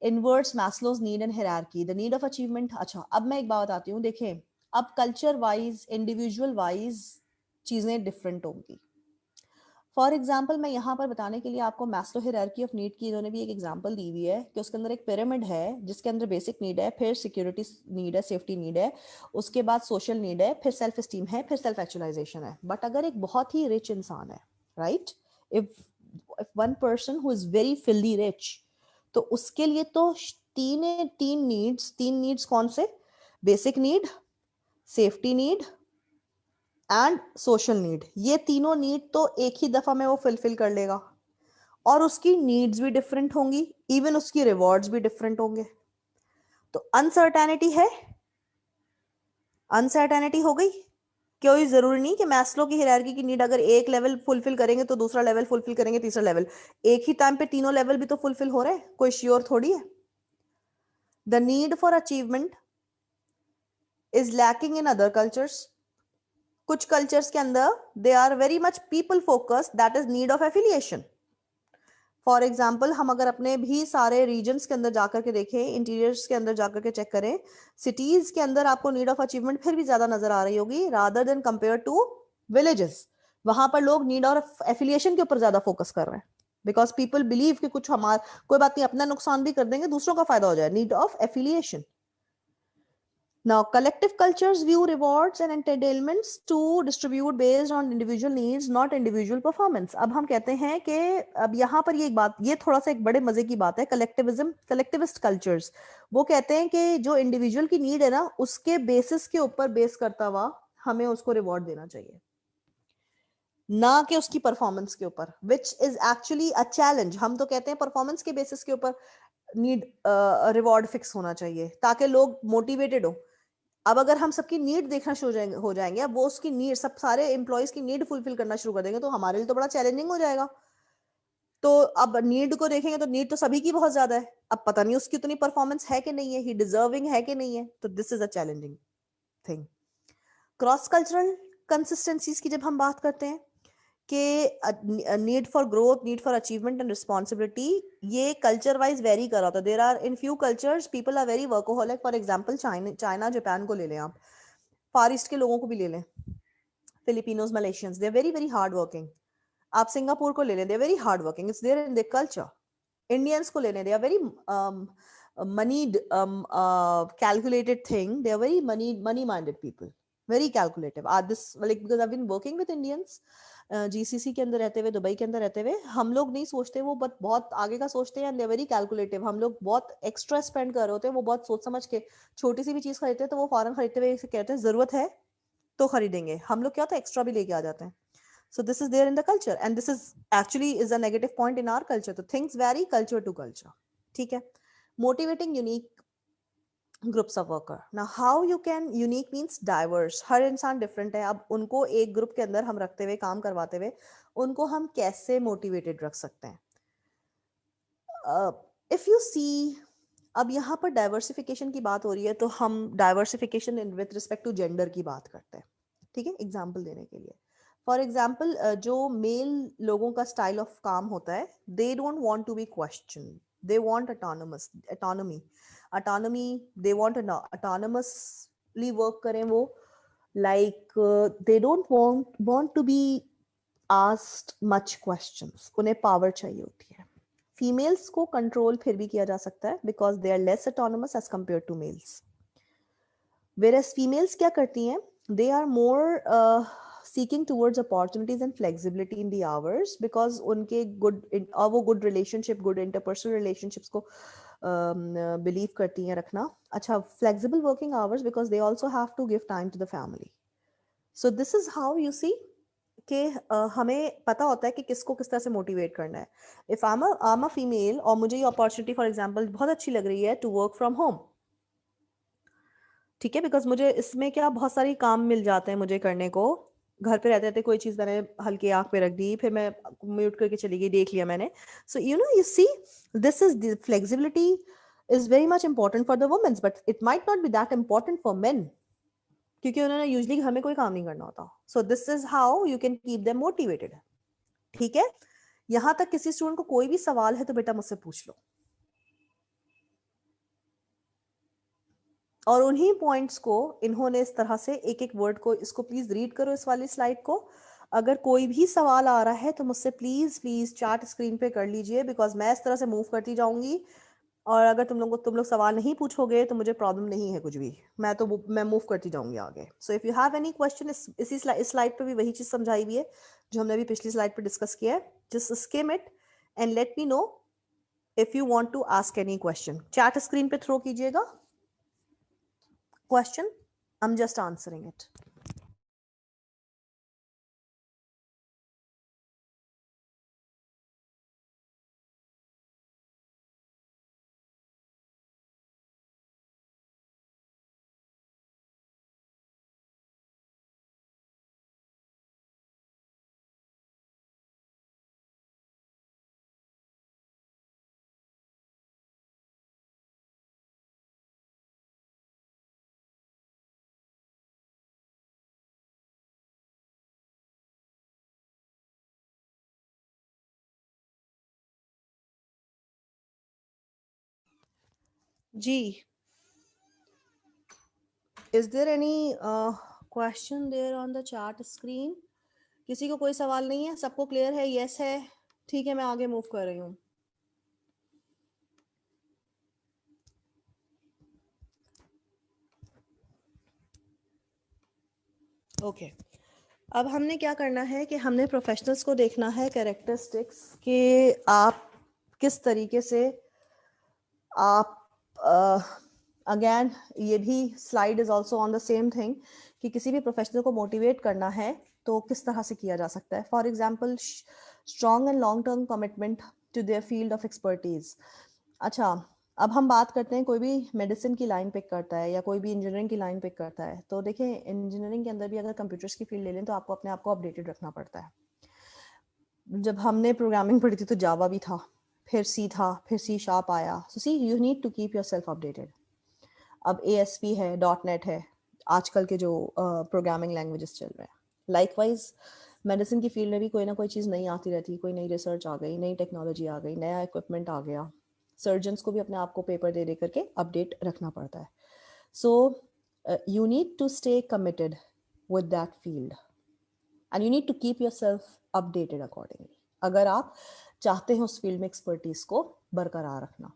inverts Maslow's need and hierarchy, the need of achievement. अच्छा, अब मैं एक बात आती हूँ. देखें, अब कल्चर वाइज, इंडिविजुअल वाइज चीजें डिफरेंट होंगी. फॉर एग्जाम्पल, मैं यहाँ पर बताने के लिए आपको मैस्लो हायरार्की ऑफ नीड की इन्होंने भी एक एग्जाम्पल दी हुई है कि उसके अंदर एक पिरामिड है जिसके अंदर बेसिक नीड है, फिर सिक्योरिटी नीड है, सेफ्टी नीड है, उसके बाद सोशल नीड है, फिर सेल्फ एस्टीम है, फिर सेल्फ एक्चुअलाइजेशन है. बट अगर एक बहुत ही रिच इंसान है, right, if one person who is very filthy rich, तो उसके लिए तो तीन नीड्स कौन से? Basic need, safety need and social need. ये तीनों नीड तो एक ही दफा में वो फुलफिल कर लेगा, और उसकी नीड्स भी डिफरेंट होंगी, इवन उसकी रिवॉर्ड्स भी डिफरेंट होंगे. तो अनसर्टेनिटी है, अनसर्टेनिटी हो गई. कोई जरूरी नहीं कि मैस्लो की हायरार्की की नीड अगर एक लेवल फुलफिल करेंगे तो दूसरा लेवल फुलफिल करेंगे, तीसरा लेवल. एक ही टाइम पे तीनों लेवल भी तो फुलफिल हो रहे हैं, कोई श्योर थोड़ी है. The need for achievement is lacking in other cultures. कुछ कल्चर्स के अंदर they are very much people focused, that is need of affiliation. For example, हम अगर अपने भी सारे रीजन्स के अंदर जाकर के देखें, इंटीरियर्स के अंदर जाकर के चेक करें, सिटीज के अंदर आपको नीड ऑफ अचीवमेंट फिर भी ज्यादा नजर आ रही होगी rather than compare to villages. वहां पर लोग नीड और एफिलिएशन के ऊपर ज्यादा फोकस कर रहे हैं, बिकॉज पीपल बिलीव कि कुछ हमारा कोई बात नहीं, अपना नुकसान भी कर देंगे, दूसरों का फायदा हो जाए. Need of affiliation. Now, collective cultures view rewards and entitlements to distribute based on individual needs, not individual performance. अब हम कहते हैं कि अब यहाँ पर ये एक बात, ये थोड़ा सा एक बड़े मजे की बात है. कलेक्टिविज्म, कलेक्टिविस्ट कल्चर्स, वो कहते हैं कि जो इंडिविजुअल की नीड है ना, उसके बेसिस के ऊपर बेस करता हुआ हमें उसको रिवॉर्ड देना चाहिए, ना कि उसकी परफॉर्मेंस के ऊपर, which is actually a challenge. हम तो कहते हैं परफॉर्मेंस के बेसिस के ऊपर नीड रिवॉर्ड फिक्स होना चाहिए ताकि लोग मोटिवेटेड हो. अब अगर हम सबकी नीड देखना शुरू हो जाएंगे, अब वो उसकी नीड, सब सारे एम्प्लॉयज की नीड फुलफिल करना शुरू कर देंगे, तो हमारे लिए तो बड़ा चैलेंजिंग हो जाएगा. तो अब नीड को देखेंगे तो नीड तो सभी की बहुत ज्यादा है, अब पता नहीं उसकी उतनी परफॉर्मेंस है कि नहीं है, ही डिजर्विंग है कि नहीं है. तो this is a challenging thing. Cross cultural consistencies की जब हम बात करते हैं कि need for growth, need for achievement and responsibility, ये कल्चर वाइज वेरी कर रहा था. There are in few cultures people are very workaholic. For example, China, Japan को ले लें आप, फार ईस्ट के लोगों को भी ले लें, Filipinos, Malaysians, they are very very hard working. आप सिंगापुर को ले लें, they are very hard working, it's there in their culture. Indians को ले लें, they are very moneyed, calculated thing. They are very money minded people, very calculative. This like because I've been working with Indians, GCC के अंदर रहते हुए, दुबई के अंदर रहते हुए, हम लोग नहीं सोचते, वो बहुत आगे का सोचते हैं. They very calculative. हम लोग बहुत एक्स्ट्रा स्पेंड कर रहे होते हैं, वो बहुत सोच समझ के छोटी सी भी चीज खरीदते हैं तो वो फौरन खरीदते हुए कहते हैं जरूरत है तो खरीदेंगे. हम लोग क्या होता है, एक्स्ट्रा भी लेके आ जाते हैं. So this is there in the culture, and this is actually is a negative point in our culture. So things vary culture to culture. ठीक है. Motivating unique groups of worker. Now how you can, unique means diverse. हर इंसान different है. अब उनको एक ग्रुप के अंदर हम रखते हुए, काम करवाते हुए, उनको हम कैसे मोटिवेटेड रख सकते हैं? If you see, अब यहाँ पर डाइवर्सिफिकेशन की बात हो रही है, तो हम diversification with respect to gender की बात करते हैं. ठीक है, एग्जाम्पल देने के लिए. फॉर एग्जाम्पल, जो मेल लोगों का स्टाइल ऑफ काम होता है, they don't want to be question, they want autonomy. They want autonomously work करें वो, like they don't want to be asked much questions. उन्हें पावर चाहिए होती है. फीमेल्स को कंट्रोल फिर भी किया जा सकता है because they are less autonomous as compare to males. Whereas females क्या करती हैं, they are more seeking towards opportunities and flexibility in the hours, because उनके वो good relationship, good interpersonal relationships को बिलीव करती हैं रखना. अच्छा, flexible working hours because they also have to give time to the family. So this is how you see कि हमें पता होता है कि किसको किस तरह से मोटिवेट करना है. If I am a female और मुझे ये अपॉर्चुनिटी फॉर एग्जांपल बहुत अच्छी लग रही है टू वर्क फ्रॉम होम, ठीक है, बिकॉज मुझे इसमें क्या बहुत सारी काम मिल जाते हैं मुझे करने को. घर पे रहते रहते कोई चीज़ मैंने हल्की आंख पे रख दी, फिर मैं म्यूट करके चली गई, देख लिया मैंने. So you see this is the flexibility is very much important for the womens, but it might not be that important for men, क्योंकि उन्होंने यूजली घर में कोई काम नहीं करना होता. सो this is how you can keep them motivated. ठीक है, यहां तक किसी स्टूडेंट को कोई भी सवाल है तो बेटा मुझसे पूछ लो. और उन्हीं पॉइंट्स को इन्होंने इस तरह से एक एक वर्ड को, इसको प्लीज रीड करो इस वाली स्लाइड को. अगर कोई भी सवाल आ रहा है तो मुझसे प्लीज प्लीज चार्ट स्क्रीन पे कर लीजिए, बिकॉज मैं इस तरह से मूव करती जाऊंगी. और अगर तुम लोग सवाल नहीं पूछोगे तो मुझे प्रॉब्लम नहीं है कुछ भी, मैं मूव करती जाऊंगी आगे. So if you have any question, इस स्लाइड पे भी वही चीज समझाई हुई है जो हमने अभी पिछली स्लाइड पे डिस्कस किया है. Just skim it and let me know if you want to ask any question. Chat screen पे थ्रो कीजिएगा question. I'm just answering it. जी, is there any question there on the chart screen? किसी को कोई सवाल नहीं है? सबको क्लियर है? यस है? ठीक है, मैं आगे मूव कर रही हूँ. ओके, अब हमने क्या करना है कि हमने प्रोफेशनल्स को देखना है, कैरेक्टरिस्टिक्स कि आप किस तरीके से आप अगेन ये भी slide is also on the same thing कि किसी भी प्रोफेशनल को मोटिवेट करना है तो किस तरह से किया जा सकता है. For example, strong and long term commitment to their field of expertise. अच्छा, अब हम बात करते हैं, कोई भी मेडिसिन की लाइन पिक करता है या कोई भी इंजीनियरिंग की लाइन पिक करता है, तो देखिए इंजीनियरिंग के अंदर भी अगर कंप्यूटर्स की फील्ड ले लें तो आपको अपने आप को अपडेटेड रखना पड़ता है. जब हमने प्रोग्रामिंग पढ़ी थी तो जावा भी था, फिर सी था, फिर सी शार्प आया. So see you need to keep yourself updated. अब ASP है, .NET है, आजकल के जो प्रोग्रामिंग लैंग्वेजेस चल रहे हैं. लाइकवाइज मेडिसिन की फील्ड में भी कोई ना कोई चीज़ नई आती रहती है, कोई नई रिसर्च आ गई, नई टेक्नोलॉजी आ गई, नया इक्विपमेंट आ गया. सर्जन्स को भी अपने आप को पेपर दे दे करके अपडेट रखना पड़ता है. So you need to stay committed with that field and you need to keep yourself updated accordingly, अगर आप चाहते हैं उस फील्ड में एक्सपर्टीज को बरकरार रखना.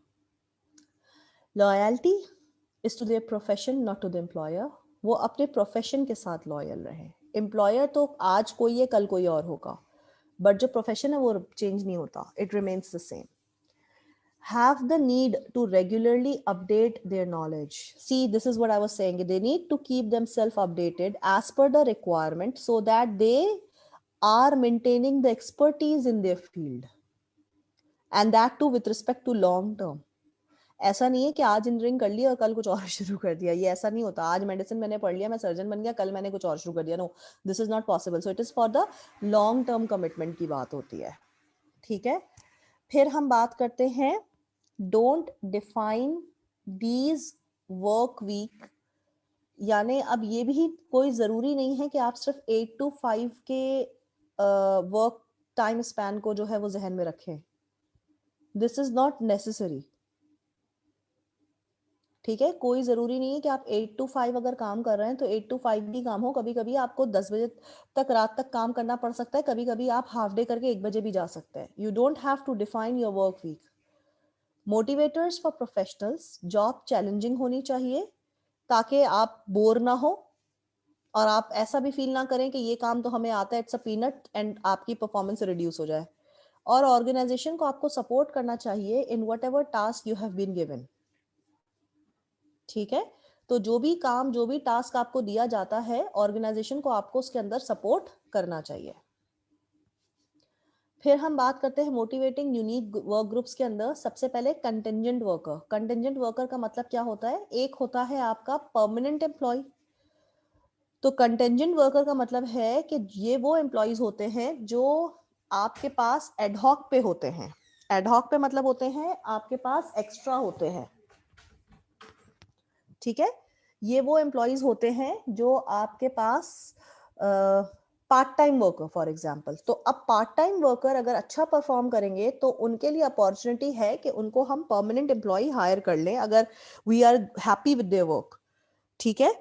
Loyalty is to their profession, not to the employer. वो अपने प्रोफेशन के साथ लॉयल रहे. एम्प्लॉयर तो आज कोई है, कल कोई और होगा, बट जो प्रोफेशन है वो चेंज नहीं होता, it remains the same. Have the need to regularly update their knowledge. See, this is what I was saying. They need to keep themselves updated as per the requirement so that they are maintaining the expertise in their field. And that too with respect to long term. ऐसा नहीं है कि आज इंजीनियरिंग कर लिया और कल कुछ और शुरू कर दिया. ये ऐसा नहीं होता. आज मेडिसिन मैंने पढ़ लिया, मैं सर्जन बन गया, कल मैंने कुछ और शुरू कर दिया. No, this is not possible. So it is for the long term commitment की बात होती है. ठीक है, फिर हम बात करते हैं don't define these work week. यानी अब ये भी कोई ज़रूरी नहीं है कि आप सिर्फ 8 to 5 के वर्क टाइम स्पैन को जो है वो जहन में रखें. This is not necessary. ठीक है, कोई ज़रूरी नहीं है कि आप 8 to 5 अगर काम कर रहे हैं तो 8 to 5 ही काम हो. कभी कभी आपको 10 बजे तक, रात तक काम करना पड़ सकता है. कभी कभी आप हाफ डे करके 1 बजे भी जा सकते हैं. You don't have to define your work week. Motivators for professionals, job challenging होनी चाहिए ताकि आप बोर ना हो. और आप ऐसा भी फील ना करें कि ये काम तो हमें आता है, इट्स अ पीनट, एंड आपकी परफॉर्मेंस रिड्यूस हो जाए। और ऑर्गेनाइजेशन को आपको सपोर्ट करना चाहिए in whatever task you have been given. ठीक है, तो जो भी काम, जो भी टास्क आपको दिया जाता है, ऑर्गेनाइजेशन को आपको उसके अंदर सपोर्ट करना चाहिए। फिर हम बात करते हैं मोटिवेटिंग यूनिक वर्क ग्रुप्स के अंदर। सबसे पहले कंटिजेंट वर्कर। कंटिजेंट वर्कर का मतलब क्या होता है? एक होता है आपका परमानेंट एम्प्लॉय। तो कंटिजेंट वर्कर का मतलब है कि ये वो एम्प्लॉयज होते हैं जो आपके पास एडहॉक पे होते हैं। एडहॉक पे मतलब होते हैं आपके पास एक्स्ट्रा होते हैं। ठीक है, ये वो एम्प्लॉयज होते हैं जो आपके पास part time worker for example. तो अब पार्ट टाइम वर्कर अगर अच्छा परफॉर्म करेंगे तो उनके लिए अपॉर्चुनिटी है कि उनको हम परमानेंट एम्प्लॉय हायर कर लें अगर we are happy with their work. ठीक है,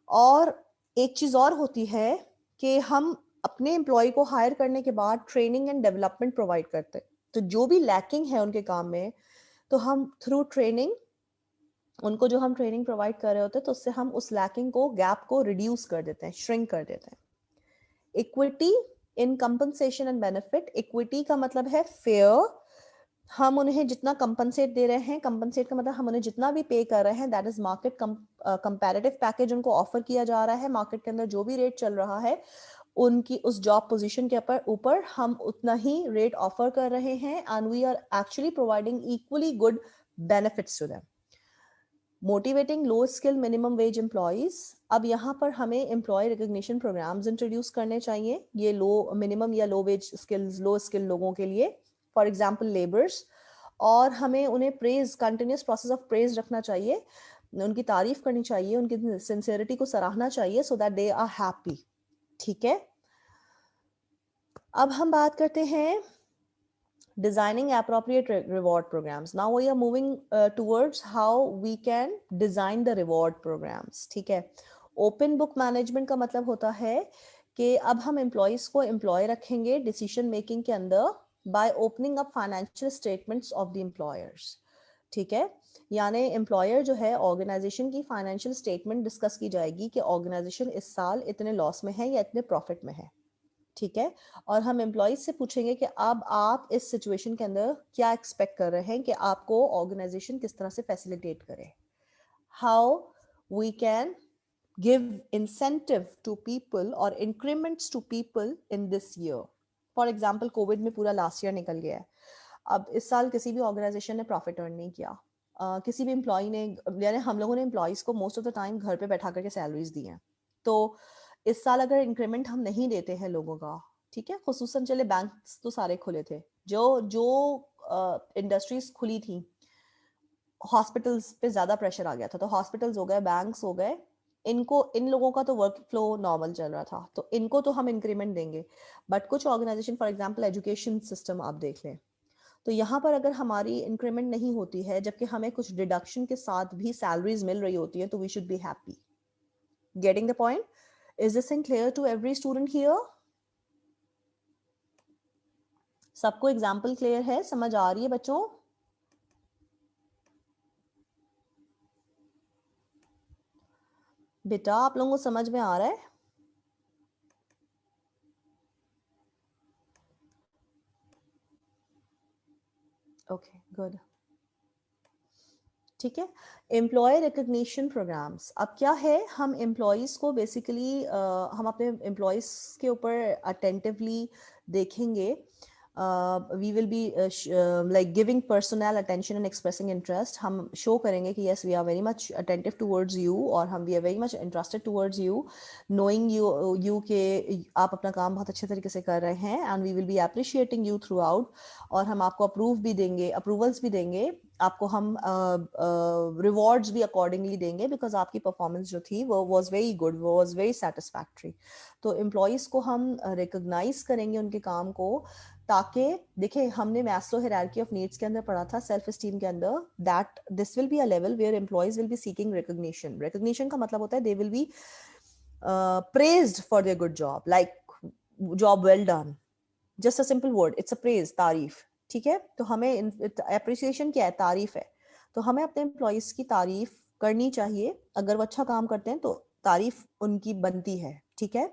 और एक चीज और होती है कि हम अपने एम्प्लॉय को हायर करने के बाद ट्रेनिंग एंड डेवलपमेंट प्रोवाइड करते हैं। तो जो भी लैकिंग है उनके काम में, तो हम थ्रू ट्रेनिंग, उनको जो हम ट्रेनिंग प्रोवाइड कर रहे होते हैं, तो उससे हम उस लैकिंग को, गैप को रिड्यूस कर देते हैं, श्रिंक कर देते हैं। Equity in compensation and benefit. Equity का मतलब है फेयर। हम उन्हें जितना कंपनसेट दे रहे हैं, कंपनसेट का मतलब हम उन्हें जितना भी पे कर रहे हैं, that is market comparative package उनको ऑफर किया जा रहा है। मार्केट के अंदर जो भी रेट चल रहा है, उनकी उस जॉब पोजीशन के ऊपर हम उतना ही रेट ऑफर कर रहे हैं, and we are actually providing equally good benefits to them. Motivating low skill minimum wage employees. अब यहाँ पर हमें एम्प्लॉय रिकग्निशन प्रोग्राम्स इंट्रोड्यूस करने चाहिए, ये लो मिनिमम या लो वेज स्किल्स, लो स्किल लोगों के लिए, फॉर एग्जाम्पल लेबर्स। और हमें उन्हें praise, continuous process of praise रखना चाहिए, उनकी तारीफ करनी चाहिए, उनकी सिंसियरिटी को सराहना चाहिए, so that they are happy. ठीक है, अब हम बात करते हैं designing appropriate reward programs. Now we are moving towards how we can design the reward programs. ठीक है, ओपन बुक मैनेजमेंट का मतलब होता है कि अब हम एम्प्लॉयज को एम्प्लॉय रखेंगे डिसीजन मेकिंग के अंदर by opening up financial statements of the employers. ठीक है, यानी एम्प्लॉयर जो है, ऑर्गेनाइजेशन की फाइनेंशियल स्टेटमेंट डिस्कस की जाएगी कि ऑर्गेनाइजेशन इस साल इतने लॉस में है या इतने प्रॉफिट में है। ठीक है, और हम एम्प्लॉयज से पूछेंगे कि अब आप इस सिचुएशन के अंदर क्या एक्सपेक्ट कर रहे हैं कि आपको ऑर्गेनाइजेशन किस तरह से फैसिलिटेट करे। How we can give incentive to people और increments to people in this year. For example, COVID में पूरा लास्ट ईयर निकल गया है। अब इस साल किसी भी ऑर्गेनाइजेशन ने प्रॉफिट अर्न नहीं किया, किसी भी एम्प्लॉय ने, यानी हम लोगों ने एम्प्लॉयज को मोस्ट ऑफ द टाइम घर पे बैठा करके सैलरीज दी हैं। तो इस साल अगर इंक्रीमेंट हम नहीं देते हैं लोगों का, ठीक है, खुसूसन चले बैंक तो सारे खुले थे, जो जो इंडस्ट्रीज खुली थी, हॉस्पिटल्स पे ज्यादा प्रेशर आ गया था, तो हॉस्पिटल्स हो गए, बैंक्स हो गए, इनको, इन लोगों का तो वर्क फ्लो नॉर्मल चल रहा था, तो इनको तो हम इंक्रीमेंट देंगे। बट कुछ organization, for example education system आप देख लें, तो यहाँ पर अगर हमारी इंक्रीमेंट नहीं होती है, जबकि हमें कुछ डिडक्शन के साथ भी सैलरीज मिल रही होती है, तो we should be happy. Getting the point? Is this thing clear to every student here? सबको एग्जाम्पल क्लियर है, समझ आ रही है बच्चों? बेटा आप लोगों को समझ में आ रहा है? Okay, good. ठीक है, एम्प्लॉय रिकग्निशन प्रोग्राम्स। अब क्या है, हम एम्प्लॉयज़ को बेसिकली हम अपने एम्प्लॉयज़ के ऊपर अटेंटिवली देखेंगे। We will be like giving personal attention and expressing interest. हम शो करेंगे कि yes, we are very much attentive towards you, और हम we are very much interested towards you, knowing you के आप अपना काम बहुत अच्छे तरीके से कर रहे हैं, and we will be appreciating you throughout. और हम आपको अप्रूव भी देंगे, अप्रूवल्स भी देंगे, आपको हम रिवॉर्ड्स भी अकॉर्डिंगली देंगे, बिकॉज आपकी परफॉर्मेंस जो थी वो वाज वेरी गुड, वो वाज वेरी सेटिस्फैक्ट्री। तो एम्प्लॉयज़ को हम रिकॉग्नाइज करेंगे उनके काम को, ताकि देखिए, हमने मैस्लो हायरार्की ऑफ नीड्स के अंदर पढ़ा था, सेल्फ एस्टीम के अंदर, that this will be a level where employees will be seeking recognition. Recognition का मतलब होता है they will be praised for their good job, like job well done, just a simple word, it's a praise, तारीफ। ठीक है, तो हमें अप्रिसिएशन क्या है? तारीफ है। तो हमें अपने एम्प्लॉयज की तारीफ करनी चाहिए, अगर वो अच्छा काम करते हैं तो तारीफ उनकी बनती है, ठीक है।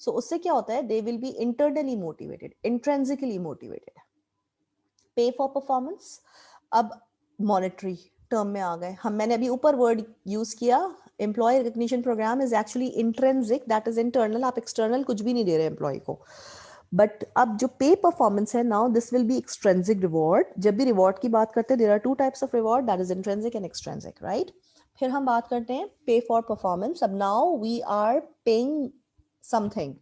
सो उससे क्या होता है, they will be internally motivated, intrinsically motivated. Pay for performance, अब मॉनेटरी टर्म में आ गए हम, मैंने अभी ऊपर वर्ड यूज किया, employee recognition program is actually intrinsic, that is internal, आप एक्सटर्नल कुछ भी नहीं दे रहे एम्प्लॉय को। बट अब जो पे परफॉर्मेंस है, now this will be extrinsic reward. जब भी रिवॉर्ड की बात करते हैं, there are two types of reward, that is intrinsic and extrinsic, right. फिर हम बात करते हैं पे फॉर परफॉर्मेंस। अब now we are paying something,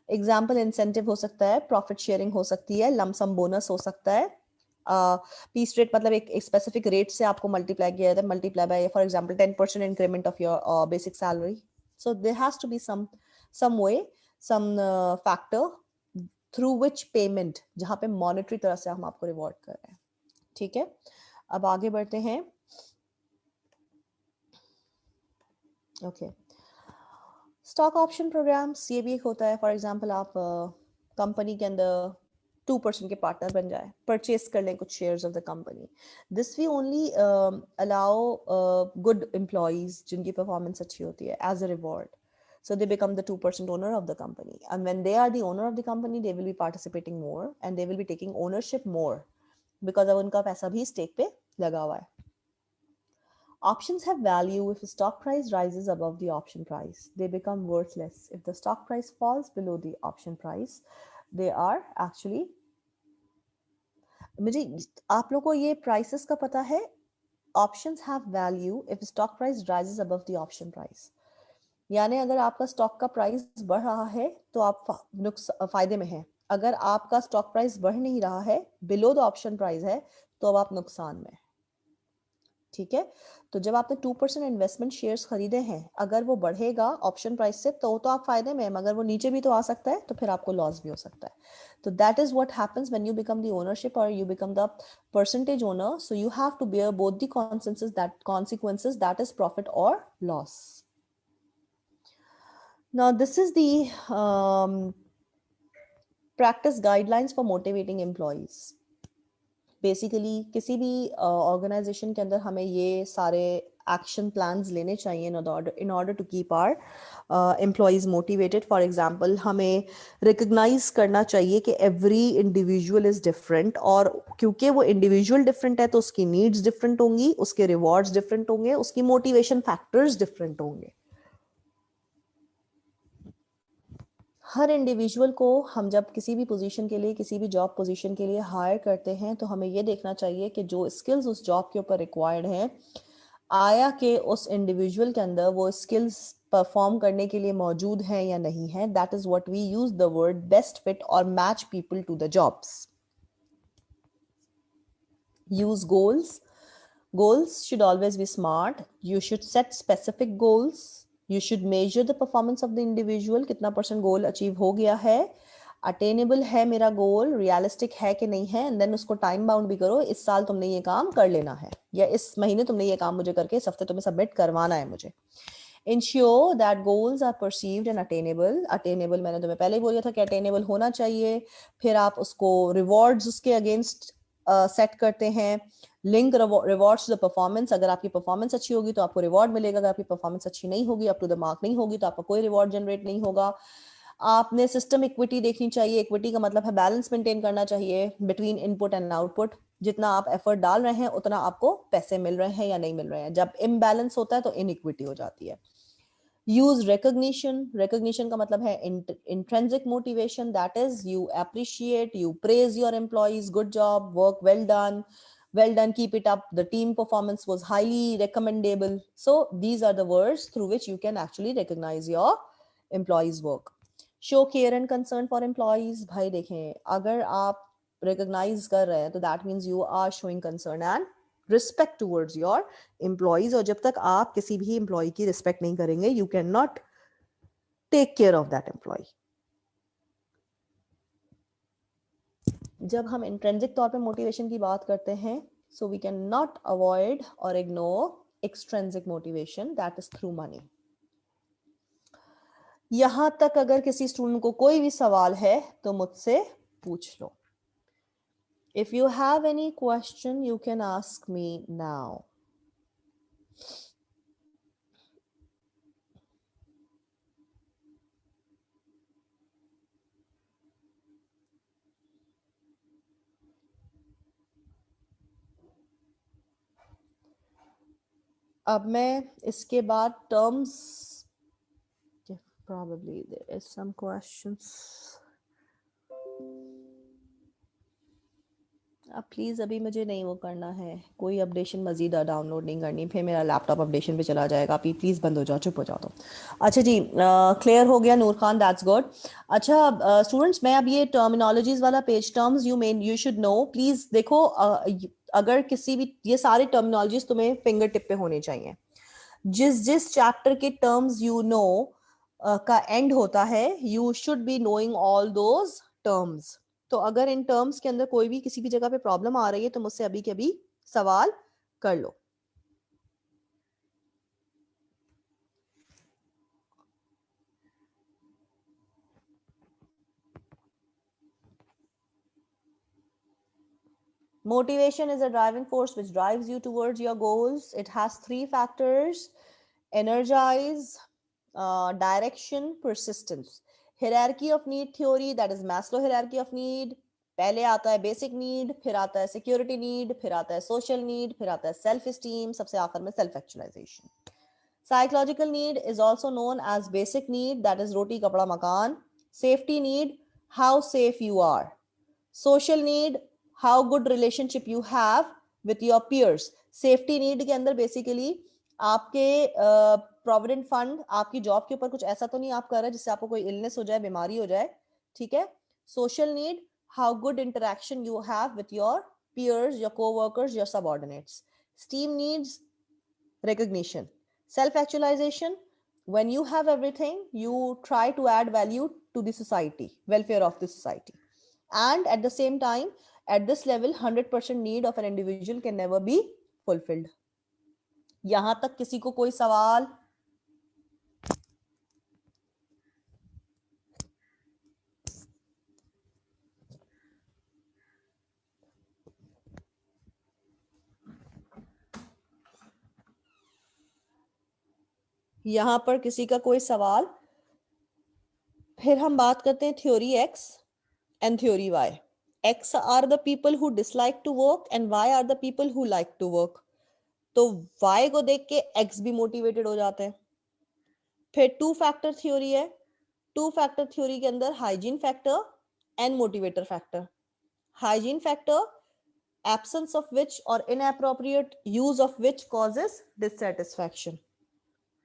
example incentive हो सकता है, प्रॉफिट शेयरिंग हो सकती है, लमसम बोनस हो सकता है, पीस रेट मतलब एक स्पेसिफिक रेट से आपको मल्टीप्लाई किया जाता है, multiply by for example 10% increment of your basic salary. So there has to be some way, some factor through which payment, जहां पे मॉनेटरी तरह से हम आपको रिवॉर्ड कर रहे हैं, ठीक है। अब आगे बढ़ते हैं, ओके। स्टॉक ऑप्शन प्रोग्राम्स, ये भी एक होता है, फॉर एग्जांपल आप कंपनी के अंदर 2% के पार्टनर बन जाए, परचेज कर लें कुछ shares of the company. This we only allow good employees जिनकी परफॉर्मेंस अच्छी होती है as a reward, so they become the 2% owner of the company, and when they are the owner of the company they will be participating more and they will be taking ownership more because अब उनका पैसा भी स्टेक पे लगा हुआ है। Options have value if the stock price rises above the option price. They become worthless if the stock price falls below the option price. They are actually, मुझे आप लोगों को ये प्राइसेस का पता है, options have value if stock price rises above the option price, यानी अगर आपका स्टॉक का प्राइस बढ़ रहा है तो आप फायदे में हैं, अगर आपका स्टॉक प्राइस बढ़ नहीं रहा है, बिलो द ऑप्शन प्राइस है, तो अब आप नुकसान में, ठीक है। तो जब आपने 2% इन्वेस्टमेंट शेयर्स खरीदे हैं, अगर वो बढ़ेगा ऑप्शन प्राइस से तो आप फायदे में हैं, मगर वो नीचे भी तो आ सकता है, तो फिर आपको लॉस भी हो सकता है। तो that is what happens when you become the ownership और you become the percentage owner, so you have to bear both the consequences, that is profit or loss. Now this is the practice guidelines for motivating employees. Basically किसी भी ऑर्गेनाइजेशन के अंदर हमें ये सारे एक्शन प्लान्स लेने चाहिए in order to keep our employees motivated. For example, हमें रिकग्नाइज करना चाहिए कि एवरी इंडिविजुअल इज डिफरेंट, और क्योंकि वो इंडिविजुअल डिफरेंट है तो उसकी नीड्स डिफरेंट होंगी, उसके रिवॉर्ड्स डिफरेंट होंगे, उसकी मोटिवेशन फैक्टर्स डिफरेंट होंगे। हर इंडिविजुअल को हम जब किसी भी पोजीशन के लिए, किसी भी जॉब पोजीशन के लिए हायर करते हैं, तो हमें ये देखना चाहिए कि जो स्किल्स उस जॉब के ऊपर रिक्वायर्ड हैं, आया कि उस इंडिविजुअल के अंदर वो स्किल्स परफॉर्म करने के लिए मौजूद हैं या नहीं है। That is what we use the word best fit और match people to the jobs. Use goals, goals should always be smart. You should set specific goals. You should measure the performance of the individual, कितना परसेंट गोल अचीव हो गया है, अटेनेबल है मेरा गोल, रियलिस्टिक है कि नहीं है, एंड देन उसको टाइम बाउंड भी करो, इस साल तुमने ये काम कर लेना है, या इस महीने तुमने ये काम मुझे करके इस हफ्ते तुम्हें सबमिट करवाना है मुझे। Ensure that goals are perceived and attainable. Attainable मैंने तुम्हें पहले ही बोला था कि अटेनेबल होना चाहिए। फिर आप उसको रिवॉर्ड्स उसके अगेंस्ट सेट करते हैं, link rewards to the performance. अगर आपकी परफॉर्मेंस अच्छी होगी तो आपको रिवॉर्ड मिलेगा, अगर आपकी परफॉर्मेंस अच्छी नहीं होगी, अप टू द मार्क नहीं होगी, तो आपका कोई रिवॉर्ड जनरेट नहीं होगा। आपने सिस्टम इक्विटी देखनी चाहिए। इक्विटी का मतलब है बैलेंस मेंटेन करना चाहिए बिटवीन इनपुट एंड आउटपुट। जितना आप एफर्ट डाल रहे हैं उतना आपको पैसे मिल रहे हैं या नहीं मिल रहे हैं। जब इम्बैलेंस होता है तो इनइक्विटी हो जाती है। Use recognition. रिकग्निशन का मतलब है intrinsic motivation, that is you appreciate, you praise your employees, good job, work well done, well done, keep it up, the team performance was highly recommendable. So these are the words through which you can actually recognize your employees work. Show care and concern for employees. भाई देखें, अगर आप recognize कर रहे हैं तो that means you are showing concern and respect towards your employees, और जब तक आप किसी भी employee की respect नहीं करेंगे, you cannot take care of that employee. जब हम इंट्रिंसिक तौर पे मोटिवेशन की बात करते हैं, so we cannot avoid or ignore extrinsic motivation, that is through money. यहां तक अगर किसी स्टूडेंट को कोई भी सवाल है तो मुझसे पूछ लो। If you have any question, you can ask me now. अब मैं इसके बाद terms, probably there is some questions. अब प्लीज़ अभी मुझे नहीं वो करना है, कोई अपडेशन मजीद डाउनलोड नहीं करनी, फिर मेरा लैपटॉप अपडेशन पे चला जाएगा। आप प्लीज़ बंद हो जाओ, चुप हो जाओ। तो अच्छा जी, क्लियर हो गया नूर खान, दैट्स गुड। अच्छा स्टूडेंट्स, मैं अब ये टर्मिनोलॉजीज वाला page, terms you should no, please देखो, अगर किसी भी, ये सारे टर्मिनोलॉजीज तुम्हें फिंगर टिप पे होने चाहिए। जिस जिस चैप्टर के टर्म्स यू नो का एंड होता है, you should be knowing all those terms. तो अगर इन टर्म्स के अंदर कोई भी किसी भी जगह पे प्रॉब्लम आ रही है तो मुझसे अभी के अभी सवाल कर लो। Motivation is a driving force which drives you towards your goals. It has three factors: energize, direction, persistence. Hierarchy of need theory, that is Maslow hierarchy of need. पहले आता है बेसिक नीड, फिर आता है सिक्योरिटी नीड, फिर आता है सोशल नीड, फिर आता है सेल्फ एस्टीम, सबसे आखिर में self actualization. Psychological need is also known as basic need, that is roti kapda makan. Safety need, how safe you are. Social need, how good relationship you have with your peers. Safety need के अंदर बेसिकली आपके प्रोविडेंट फंड, आपकी जॉब के ऊपर कुछ ऐसा तो नहीं आप कर रहे जिससे आपको कोई इलनेस हो जाए, बीमारी हो जाए, ठीक है। Social need, how good interaction you have with your peers, your co-workers, your subordinates. Esteem needs, recognition. Self-actualization, when you have everything, you try to add value to the society, welfare of the society. And at the same time, at this level, 100% need of an individual can never be fulfilled. यहां तक किसी को कोई सवाल? यहां पर किसी का कोई सवाल? फिर हम बात करते हैं theory X and theory Y. X are the people who dislike to work and Y are the people who like to work. तो वाई को देख के एक्स भी मोटिवेटेड हो जाते हैं। फिर टू फैक्टर थ्योरी है। टू फैक्टर थ्योरी के अंदर hygiene factor and motivator factor. Hygiene factor, absence of which or inappropriate use of which causes dissatisfaction.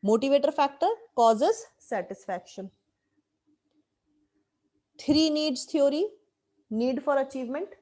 Motivator factor causes satisfaction. Three needs theory, need for achievement.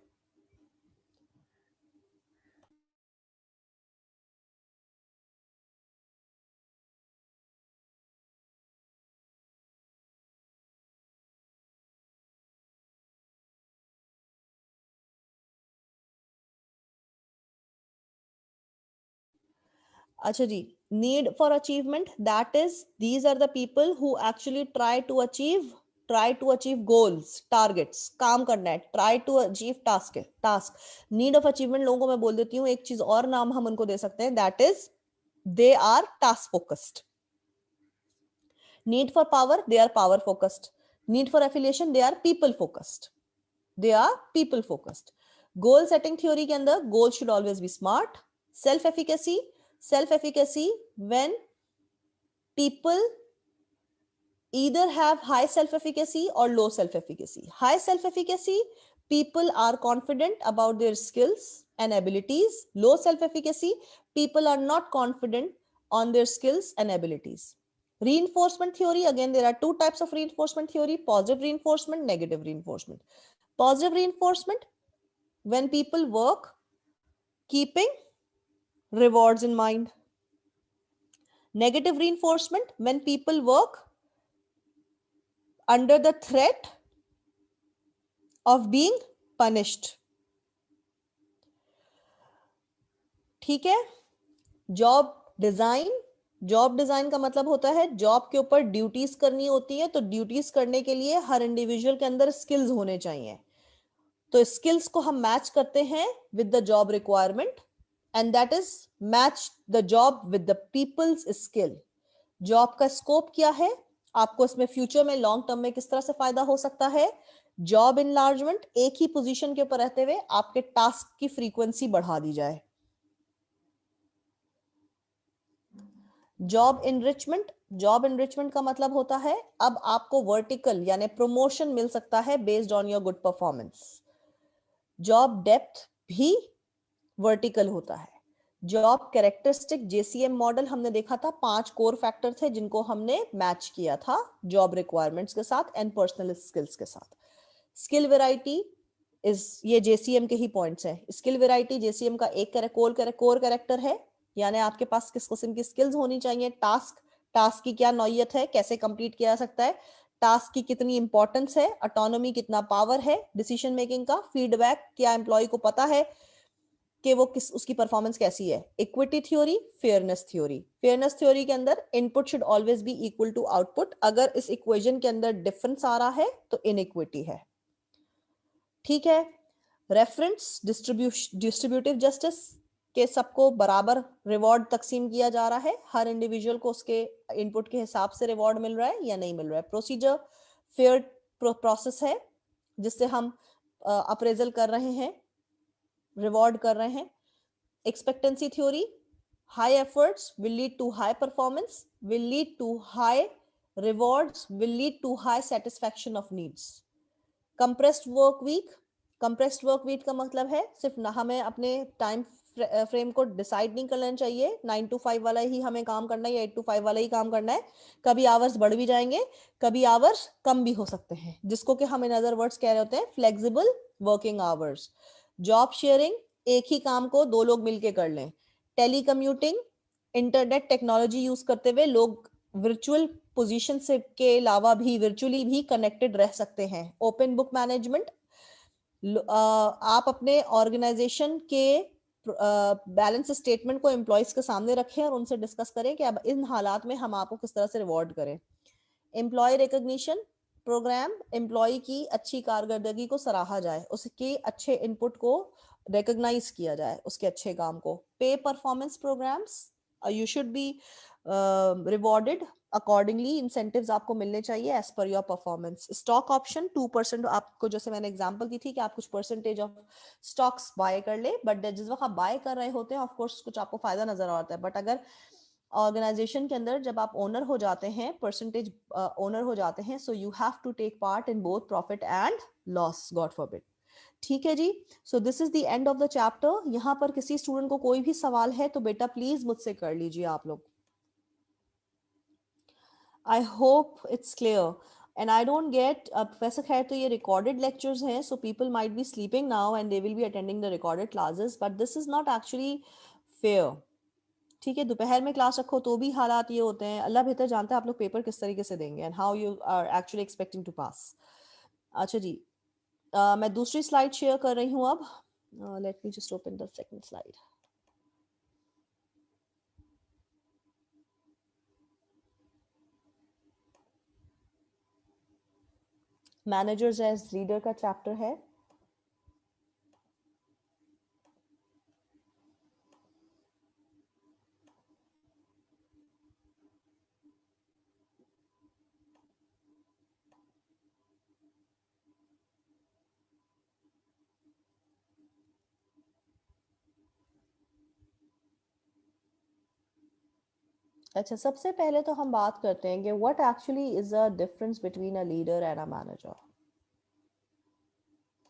Acha ji, need for achievement, that is, these are the people who actually try to achieve goals, targets, काम करना है, try to achieve task. Need of achievement लोगों को मैं बोल देती हूँ, एक चीज और नाम हम उनको दे सकते हैं, that is, they are task focused. Need for power, they are power focused. Need for affiliation, they are people focused. They are people focused. Goal setting theory के अंदर goal should always be smart. Self efficacy when people either have high self efficacy or low self efficacy. High self efficacy, people are confident about their skills and abilities. Low self efficacy, people are not confident on their skills and abilities. Reinforcement theory, again there are two types of reinforcement theory: positive reinforcement, negative reinforcement. Positive reinforcement, when people work keeping rewards in mind. Negative reinforcement, when people work under the threat of being punished. ठीक है। जॉब डिजाइन का मतलब होता है जॉब के ऊपर ड्यूटीज करनी होती है, तो ड्यूटीज करने के लिए हर इंडिविजुअल के अंदर स्किल्स होने चाहिए। तो स्किल्स को हम मैच करते हैं with the job requirement, and that is match the job with the people's skill. Job का स्कोप क्या है, आपको इसमें फ्यूचर में लॉन्ग टर्म में किस तरह से फायदा हो सकता है। जॉब इनलार्जमेंट, एक ही पोजीशन के ऊपर रहते हुए आपके टास्क की फ्रीक्वेंसी बढ़ा दी जाए। जॉब इनरिचमेंट, जॉब इनरिचमेंट का मतलब होता है अब आपको वर्टिकल यानी प्रमोशन मिल सकता है based on your good performance. Job depth भी वर्टिकल होता है। जॉब कैरेक्टरिस्टिक जेसीएम मॉडल हमने देखा था, 5 कोर फैक्टर थे जिनको हमने मैच किया था जॉब रिक्वायरमेंट्स के साथ एंड पर्सनल स्किल्स के साथ। स्किल वेराइटी इस ये जेसीएम के ही पॉइंट्स हैं। स्किल वेराइटी जेसीएम का एक कोर कैरेक्टर है, यानी आपके पास किस किस्म की स्किल्स होनी चाहिए। टास्क, टास्क की क्या नौयत है, कैसे कंप्लीट किया जा सकता है, टास्क की कितनी इंपॉर्टेंस है, ऑटोनॉमी कितना पावर है डिसीजन मेकिंग का, फीडबैक क्या एम्प्लॉय को पता है कि वो किस उसकी परफॉर्मेंस कैसी है। Equity theory, fairness theory. Fairness theory के अंदर input should always be equal to output. अगर इस इक्वेशन के अंदर डिफरेंस आ रहा है तो इनइक्विटी है। ठीक है। रेफरेंस डिस्ट्रीब्यूटिव जस्टिस के सबको बराबर रिवॉर्ड तकसीम किया जा रहा है, हर इंडिविजुअल को उसके इनपुट के हिसाब से रिवॉर्ड मिल रहा है या नहीं मिल रहा है। प्रोसीजर फेयर प्रोसेस है जिससे हम अप्रेजल कर रहे हैं, रिवॉर्ड कर रहे हैं। Expectancy theory, high efforts will lead to high performance, will lead to high rewards, will lead to high satisfaction of needs. Compressed work week, compressed work week का मतलब है सिर्फ ना हमें अपने टाइम फ्रेम को डिसाइड नहीं करना चाहिए 9 to 5 वाला ही हमें काम करना है या 8 to 5 वाला ही काम करना है। कभी आवर्स बढ़ भी जाएंगे, कभी आवर्स कम भी हो सकते हैं, जिसको कि हम इन अदर वर्ड्स कह रहे होते हैं flexible working hours. Job sharing, एक ही काम को 2 लोग मिलके कर लें। Telecommuting, internet technology use करते हुए लोग वर्चुअल पोजीशन से के अलावा भी वर्चुअली भी कनेक्टेड रह सकते हैं। ओपन बुक मैनेजमेंट, आप अपने ऑर्गेनाइजेशन के बैलेंस स्टेटमेंट को एम्प्लॉयज के सामने रखें और उनसे डिस्कस करें कि अब इन हालात में हम आपको किस तरह से रिवॉर्ड करें। एम्प्लॉय रिकॉग्निशन प्रोग्राम, एम्प्लॉय की अच्छी कारकर्दगी को सराहा जाए, उसके अच्छे इनपुट को रिकॉग्नाइज किया जाए, उसके अच्छे काम को। Pay performance programs, you should be rewarded accordingly, incentives आपको मिलने चाहिए as per your performance. Stock option 2% आपको, जैसे मैंने एग्जांपल दी थी कि आप कुछ परसेंटेज ऑफ स्टॉक्स बाय कर ले, बट जिस वक्त आप बाय कर रहे होते हैं ऑफ कोर्स कुछ आपको फायदा नजर आता है, बट अगर ऑर्गेनाइजेशन के अंदर जब आप ओनर हो जाते हैं, परसेंटेज ओनर हो जाते हैं, so you have to take part in both profit and loss, god forbid. ठीक है जी। So this is the end of the chapter. यहाँ पर किसी स्टूडेंट को कोई भी सवाल है तो बेटा प्लीज मुझसे कर लीजिए आप लोग। I hope it's clear and I don't get, वैसे खैर तो ये रिकॉर्डेड लेक्चर्स हैं, so people might be sleeping now and they will be attending the recorded classes, but this is not actually fair. ठीक है, दोपहर में क्लास रखो तो भी हालात ये होते हैं, अल्लाह बेहतर जानता है आप लोग पेपर किस तरीके से देंगे and how you are actually expecting to pass. अच्छा जी, मैं दूसरी स्लाइड शेयर कर रही हूँ अब। Let me just open the second slide. Managers as leader का चैप्टर है। अच्छा, सबसे पहले तो हम बात करते हैं कि what actually is a difference between a leader and a manager.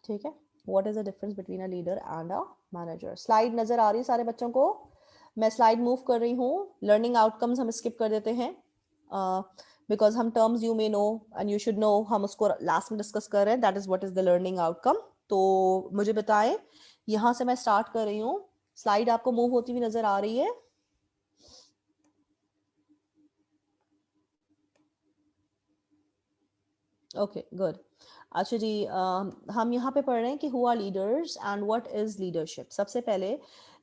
ठीक है, what is the difference between a leader and a manager. Slide नजर आ रही है सारे बच्चों को? मैं स्लाइड मूव कर रही हूँ। लर्निंग आउटकम्स हम स्किप कर देते हैं बिकॉज हम terms you may know and you should know, हम उसको लास्ट में डिस्कस कर रहे हैं, that is what is the learning outcome. तो मुझे बताएं, यहाँ से मैं स्टार्ट कर रही हूँ। स्लाइड आपको मूव होती हुई नजर आ रही है? Okay good. अच्छा जी, हम यहाँ पे पढ़ रहे हैं कि who are leaders and what is leadership. सबसे पहले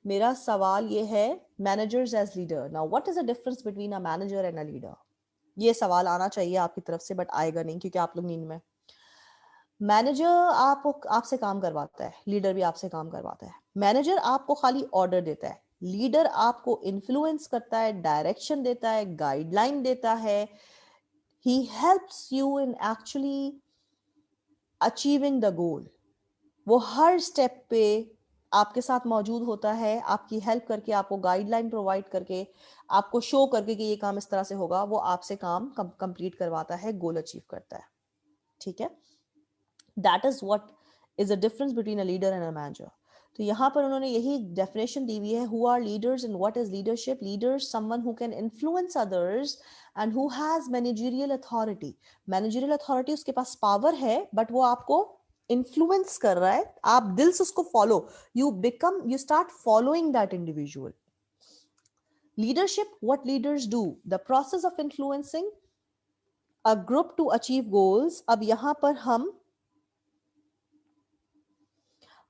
मेरा सवाल ये है, managers as leader, now what is the difference between a manager and a leader. ये सवाल आना चाहिए आपकी तरफ से, बट आएगा नहीं क्योंकि आप लोग नींद में। मैनेजर आपसे काम करवाता है, लीडर भी आपसे काम करवाता है। मैनेजर आपको खाली ऑर्डर देता है, लीडर आपको इन्फ्लुएंस करता है, डायरेक्शन देता है, गाइडलाइन देता है। He helps you in actually achieving the goal. वो हर स्टेप पे आपके साथ मौजूद होता है, आपकी हेल्प करके, आपको गाइडलाइन प्रोवाइड करके, आपको शो करके कि ये काम इस तरह से होगा, वो आपसे काम कंप्लीट करवाता है, गोल अचीव करता है, ठीक है। That is what is the difference between a leader and a manager. तो यहाँ पर उन्होंने यही डेफिनेशन दी हुई है, who are leaders and what is leadership. Leaders someone who can influence others and who has managerial authority. Managerial authority, उसके पास पावर है बट वो आपको इन्फ्लुएंस कर रहा है, आप दिल से उसको follow, you start following that individual. Leadership, what leaders do, the process of influencing a group to achieve goals. अब यहां पर हम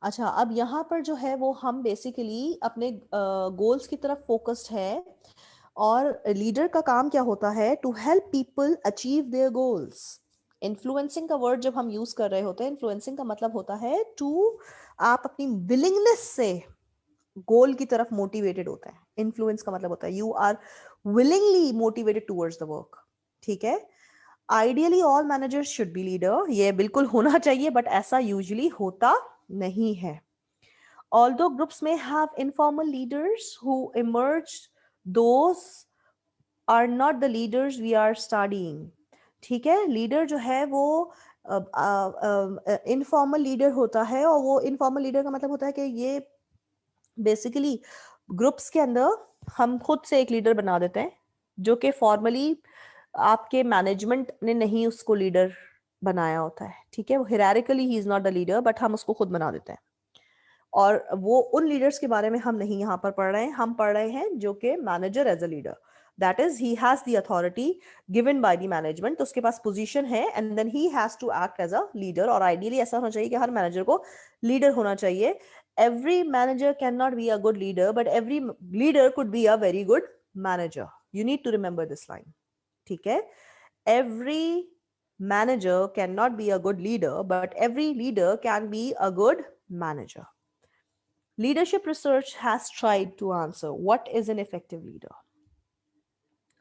अच्छा, अब यहाँ पर जो है वो हम बेसिकली अपने गोल्स की तरफ फोकस्ड है, और लीडर का काम क्या होता है, to help people achieve their goals. Influencing का वर्ड जब हम यूज कर रहे होते हैं, इन्फ्लुएंसिंग का मतलब होता है टू, आप अपनी विलिंगनेस से गोल की तरफ मोटिवेटेड होता है। इन्फ्लुएंस का मतलब होता है you are willingly motivated towards the work, ठीक है। Ideally all managers should be leader, ये बिल्कुल होना चाहिए, बट ऐसा यूजुअली होता नहीं है। Although groups may have informal leaders who emerge, those are not the leaders we are studying. ठीक है, लीडर जो है वो इनफॉर्मल लीडर होता है, और वो इनफॉर्मल लीडर का मतलब होता है कि ये बेसिकली ग्रुप्स के अंदर हम खुद से एक लीडर बना देते हैं, जो कि फॉर्मली आपके मैनेजमेंट ने नहीं उसको लीडर बनाया होता है, ठीक है। वो hierarchically he is not the leader, but हम उसको खुद बना देते हैं। और वो उन लीडर्स के बारे में हम नहीं यहाँ पर पढ़ रहे हैं, हम पढ़ रहे हैं जो कि manager as a leader, that is he has the authority given by the management, तो उसके पास पोजीशन है and then he has to act as a leader. और आइडियली ऐसा होना चाहिए कि हर मैनेजर को लीडर होना चाहिए। Every manager can not be a good leader, but every leader could be a very good manager. You need to remember this line, ठीक है। Every manager cannot be a good leader, but every leader can be a good manager. Leadership research has tried to answer what is an effective leader.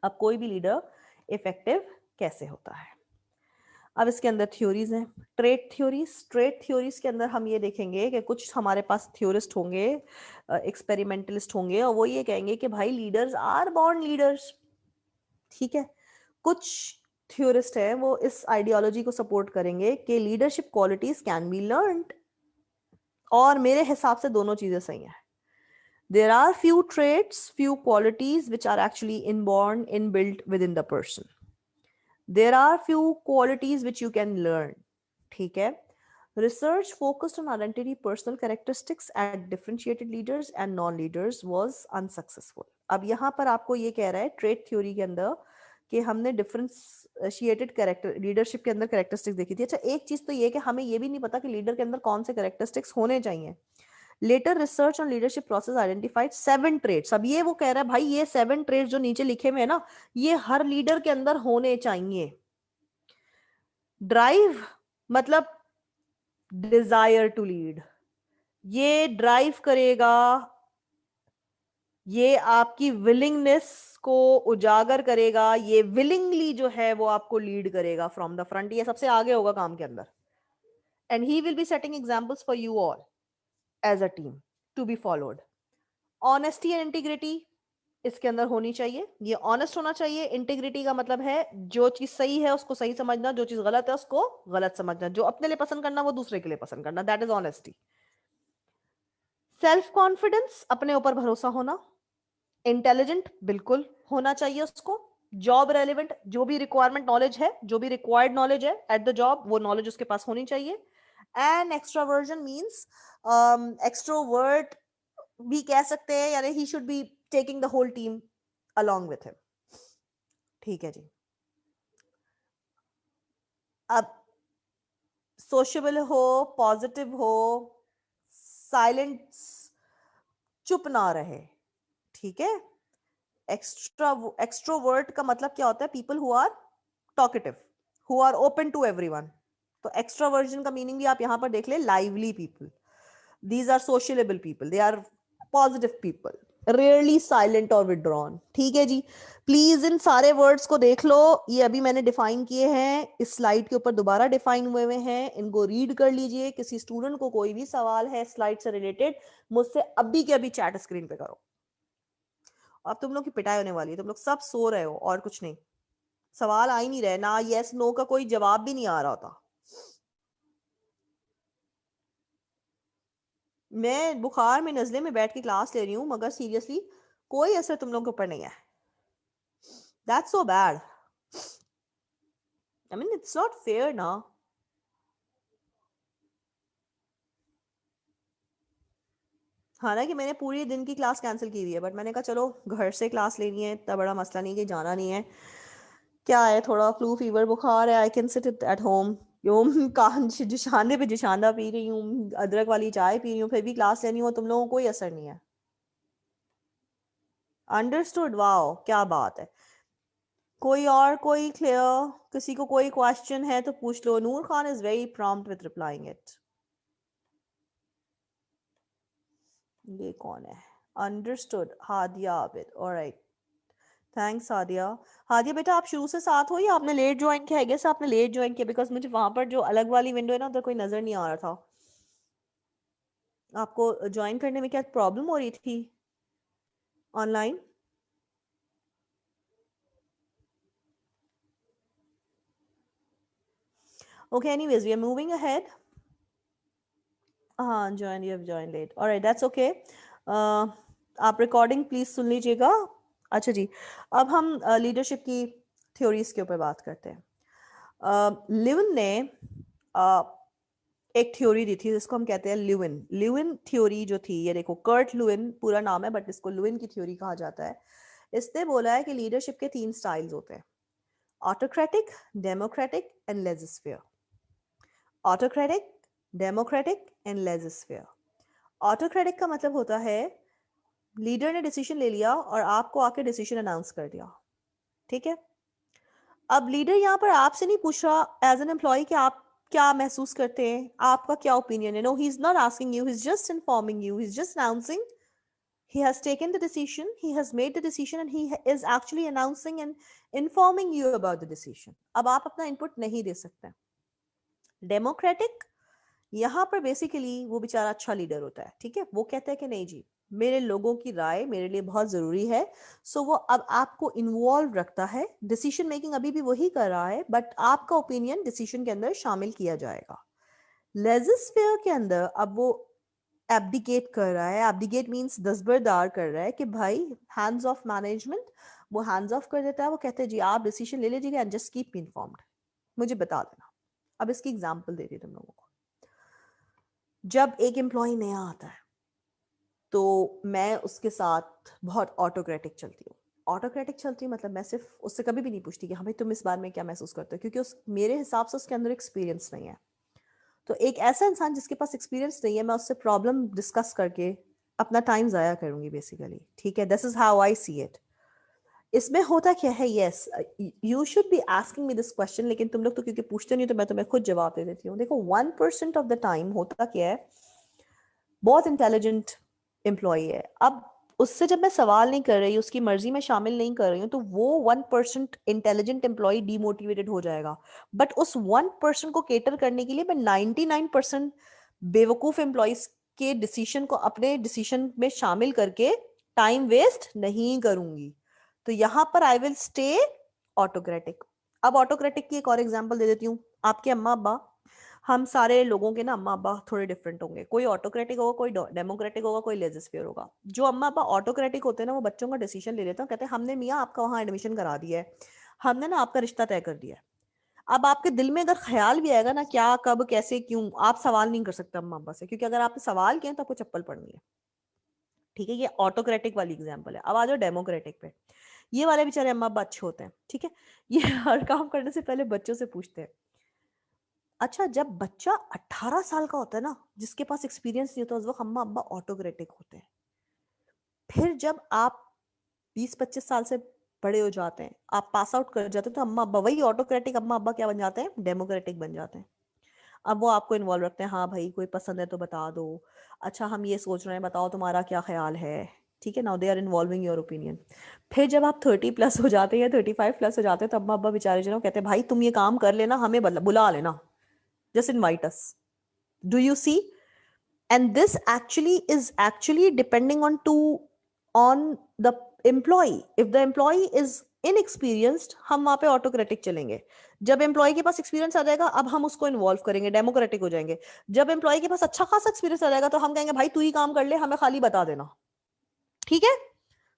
अब कोई भी लीडर इफेक्टिव कैसे होता है। अब इसके अंदर थ्योरीज हैं, ट्रेट थ्योरीज। ट्रेट थ्योरीज के अंदर हम ये देखेंगे कि कुछ हमारे पास थ्योरिस्ट होंगे, एक्सपेरिमेंटलिस्ट होंगे, और वो ये कहेंगे कि भाई लीडर्स आर बॉर्न लीडर्स, ठीक है। कुछ थ्योरिस्ट है वो इस आइडियोलॉजी को सपोर्ट करेंगे कि leadership qualities can be learned, और मेरे हिसाब से दोनों चीजें सही हैं। There are few traits, few qualities which are actually inborn, inbuilt within the person. There are few qualities which you can learn. ठीक है. Research focused on identity personal characteristics at differentiated leaders and non-leaders was unsuccessful. अब यहाँ पर आपको ये कह रहा है ट्रेट थ्योरी के अंदर कि हमने डिफरेंशिएटेड कैरेक्टर लीडरशिप के अंदर कैरेक्टरिस्टिक्स देखी थी। अच्छा, एक चीज तो ये कि हमें ये भी नहीं पता कि लीडर के अंदर कौन से कैरेक्टरिस्टिक्स होने चाहिए। Later research on leadership process identified 7 traits. अब ये वो कह रहा है भाई ये 7 traits जो नीचे लिखे हुए हैं ना, ये हर लीडर के अंदर होने चाहिए। ड्राइव मतलब डिजायर टू लीड, ये ड्राइव करेगा, ये आपकी विलिंगनेस को उजागर करेगा, ये विलिंगली जो है वो आपको लीड करेगा फ्रॉम द फ्रंट, ये सबसे आगे होगा काम के अंदर। And he will be setting examples for you all as a team to be followed. Honesty and integrity इसके अंदर होनी चाहिए, ये ऑनेस्ट होना चाहिए। इंटीग्रिटी का मतलब है जो चीज सही है उसको सही समझना, जो चीज गलत है उसको गलत समझना, जो अपने लिए पसंद करना वो दूसरे के लिए पसंद करना, that is honesty. Self confidence, अपने ऊपर भरोसा होना। इंटेलिजेंट बिल्कुल होना चाहिए उसको। जॉब रेलिवेंट, जो भी रिक्वायरमेंट नॉलेज है, जो भी रिक्वायर्ड नॉलेज है एट द जॉब, वो नॉलेज उसके पास होनी चाहिए। एंड एक्स्ट्रावर्जन मींस एक्सट्रोवर्ट भी कह सकते हैं, यानी he should be taking the whole team along with him, ठीक है जी। अब सोशल हो, पॉजिटिव हो, साइलेंट, चुप ना रहे, ठीक है। एक्सट्रोवर्ट का मतलब क्या होता है, people who are talkative, who are open to everyone. तो एक्स्ट्रावर्जन का मीनिंग भी आप यहां पर देख ले, lively people, these are sociable people, they are positive people, rarely silent और विड्रॉन, ठीक है जी। प्लीज इन सारे वर्ड्स को देख लो, ये अभी मैंने डिफाइन किए हैं, इस स्लाइड के ऊपर दोबारा डिफाइन हुए हुए हैं, इनको रीड कर लीजिए। किसी स्टूडेंट को कोई भी सवाल है स्लाइड से रिलेटेड, मुझसे अभी के अभी चैट स्क्रीन पे करो। अब तुम लोग की पिटाई होने वाली है, तुम लोग सब सो रहे हो और कुछ नहीं, सवाल आ ही नहीं रहे, ना यस नो का कोई जवाब भी नहीं आ रहा था। मैं बुखार में नजले में बैठ के क्लास ले रही हूँ, मगर सीरियसली कोई असर तुम लोगों के ऊपर नहीं है। That's so bad, I mean it's not fair ना। हालांकि मैंने पूरी दिन की क्लास कैंसिल की हुई है, बट मैंने कहा चलो घर से क्लास लेनी है, इतना बड़ा मसला नहीं कि जाना नहीं है। क्या है, थोड़ा फ्लू फीवर बुखार है, I can sit at home, यूं कान जिशाने पे जिशाना पी रही हूँ, अदरक वाली चाय पी रही हूँ, फिर भी क्लास लेनी हो, तुम लोगों को कोई असर नहीं है। अंडरस्टूड, वाओ क्या बात है। कोई और, कोई क्लियर, किसी को कोई क्वेश्चन है तो पूछ लो। Noor Khan is very prompt with replying it. ये कौन है? Understood, Hadiya Abid, alright, thanks Hadiya. Hadiya बेटा आप शुरू से साथ हो या आपने लेट ज्वाइन किया? है गेस आपने लेट ज्वाइन किया, बिकॉज मुझे वहां पर जो अलग वाली विंडो है ना, उधर कोई नजर नहीं आ रहा था। आपको ज्वाइन करने में क्या प्रॉब्लम हो रही थी online? Okay, anyways we are moving ahead. हाँ join, you have join late, alright that's okay. आप रिकॉर्डिंग प्लीज सुन लीजिएगा। अच्छा जी, अब हम लीडरशिप की थ्योरीज के ऊपर बात करते हैं। लिवन ने एक थ्योरी दी थी जिसको हम कहते हैं ल्यूइन। ल्यूइन थ्योरी जो थी, ये देखो कर्ट लुइन पूरा नाम है, बट इसको लुइन की थ्योरी कहा जाता है। इसने बोला है कि लीडरशिप के 3 स्टाइल्स होते हैं, autocratic, democratic and laissez faire. Autocratic, democratic and laissez faire. Autocratic का मतलब होता है लीडर ने डिसीजन ले लिया और आपको आके डिसीजन अनाउंस कर दिया, ठीक है। अब लीडर यहाँ पर आपसे नहीं पूछ रहा एज एन एम्प्लॉय कि आप क्या महसूस करते हैं, आपका क्या ओपिनियन है। No, he is not asking you, he is just informing you, he is just announcing he has taken the decision, he has made the decision, and he is actually announcing and informing you about the decision. अब आप अपना इनपुट नहीं दे सकते। डेमोक्रेटिक, यहाँ पर बेसिकली वो बेचारा अच्छा लीडर होता है, ठीक है, वो कहता है कि नहीं जी, मेरे लोगों की राय मेरे लिए बहुत जरूरी है, सो वो अब आपको इन्वॉल्व रखता है। डिसीजन मेकिंग अभी भी वही कर रहा है, बट आपका ओपिनियन डिसीजन के अंदर शामिल किया जाएगा। लेजिस्फेयर के अंदर अब वो एब्डिकेट कर रहा है। एब्डिकेट मीन्स दस्तबरदार कर रहा है कि भाई हैंड्स ऑफ मैनेजमेंट, वो हैंड्स ऑफ कर देता है। वो कहते हैं जी आप डिसीजन ले लीजिएगा and just keep me informed, मुझे बता देना। अब इसकी एग्जांपल दे रही तुम लोगों को। जब एक एम्प्लॉय नया आता है तो मैं उसके साथ बहुत ऑटोक्रेटिक चलती हूँ। ऑटोक्रेटिक चलती मतलब मैं सिर्फ उससे कभी भी नहीं पूछती कि हाँ भाई तुम इस बारे में क्या महसूस करते हो, क्योंकि उस मेरे हिसाब से उसके अंदर एक्सपीरियंस नहीं है। तो एक ऐसा इंसान जिसके पास एक्सपीरियंस नहीं है, मैं उससे प्रॉब्लम डिस्कस करके अपना टाइम ज़ाया करूंगी बेसिकली, ठीक है। This is how I see it. इसमें होता क्या है, yes you should be asking me this question, लेकिन तुम लोग तो क्योंकि पूछते नहीं तो मैं तुम्हें खुद जवाब दे देती हूँ। देखो 1% ऑफ द टाइम होता क्या है, बहुत इंटेलिजेंट एम्प्लॉय है, अब उससे जब मैं सवाल नहीं कर रही, उसकी मर्जी में शामिल नहीं कर रही हूँ, तो वो 1% इंटेलिजेंट एम्प्लॉय डीमोटिवेटेड हो जाएगा। बट उस 1% को केटर करने के लिए मैं 99% बेवकूफ एम्प्लॉयज के डिसीजन को अपने डिसीजन में शामिल करके टाइम वेस्ट नहीं करूंगी। तो यहां पर आई विल स्टे ऑटोक्रेटिक। अब ऑटोक्रेटिक की एक और एग्जांपल दे देती हूँ। आपके अम्मा अब्बा, हम सारे लोगों के ना अम्मा अब्बा थोड़े डिफरेंट होंगे, कोई ऑटोक्रेटिक होगा, कोई डेमोक्रेटिक होगा, कोई लेजिस्फेयर होगा। जो अम्मा अब्बा ऑटोक्रेटिक होते हैं ना, वो बच्चों का डिसीजन ले लेते हैं, कहते हैं हमने मियाँ आपका वहाँ एडमिशन करा दिया है, हमने ना आपका रिश्ता तय कर दिया है। अब आपके दिल में अगर ख्याल भी आएगा ना क्या कब कैसे क्यों, आप सवाल नहीं कर सकते अम्मा अब्बा से, क्योंकि अगर आपने सवाल किए तो आपको चप्पल पड़नी है, ठीक है। ये ऑटोक्रेटिक वाली एग्जाम्पल है। अब आ जाओ डेमोक्रेटिक पे। ये वाले बेचारे अम्मा अब्बा अच्छे होते हैं, ठीक है, ये हर काम करने से पहले बच्चों से पूछते हैं। अच्छा, जब बच्चा 18 साल का होता है ना, जिसके पास एक्सपीरियंस नहीं होता, उस वक्त अम्मा अब्बा ऑटोक्रेटिक होते हैं। फिर जब आप 20-25 साल से बड़े हो जाते हैं, आप पास आउट कर जाते हैं, तो अम्मा अब्बा वही ऑटोक्रेटिक अम्मा अब्बा क्या बन जाते हैं, डेमोक्रेटिक बन जाते हैं। अब वो आपको इन्वॉल्व रखते हैं, हाँ भाई कोई पसंद है तो बता दो, अच्छा हम ये सोच रहे हैं बताओ तुम्हारा क्या ख्याल है, ठीक है। Now they are involving your opinion. फिर जब आप 30+ हो जाते हैं या 35+ हो जाते हैं, तो अम्मा अब्बा बेचारे जो कहते हैं भाई तुम ये काम कर लेना, हमें बुला लेना, just invite us. Do you see? And this actually is actually depending on the employee, if the employee is inexperienced, हम वहां पे ऑटोक्रेटिक चलेंगे। जब एम्प्लॉय के पास एक्सपीरियंस आ जाएगा, अब हम उसको इन्वॉल्व करेंगे, डेमोक्रेटिक हो जाएंगे। जब एम्प्लॉय के पास अच्छा खासा एक्सपीरियंस आ जाएगा, तो हम कहेंगे भाई तू ही काम कर ले, हमें खाली बता देना। ठीक है?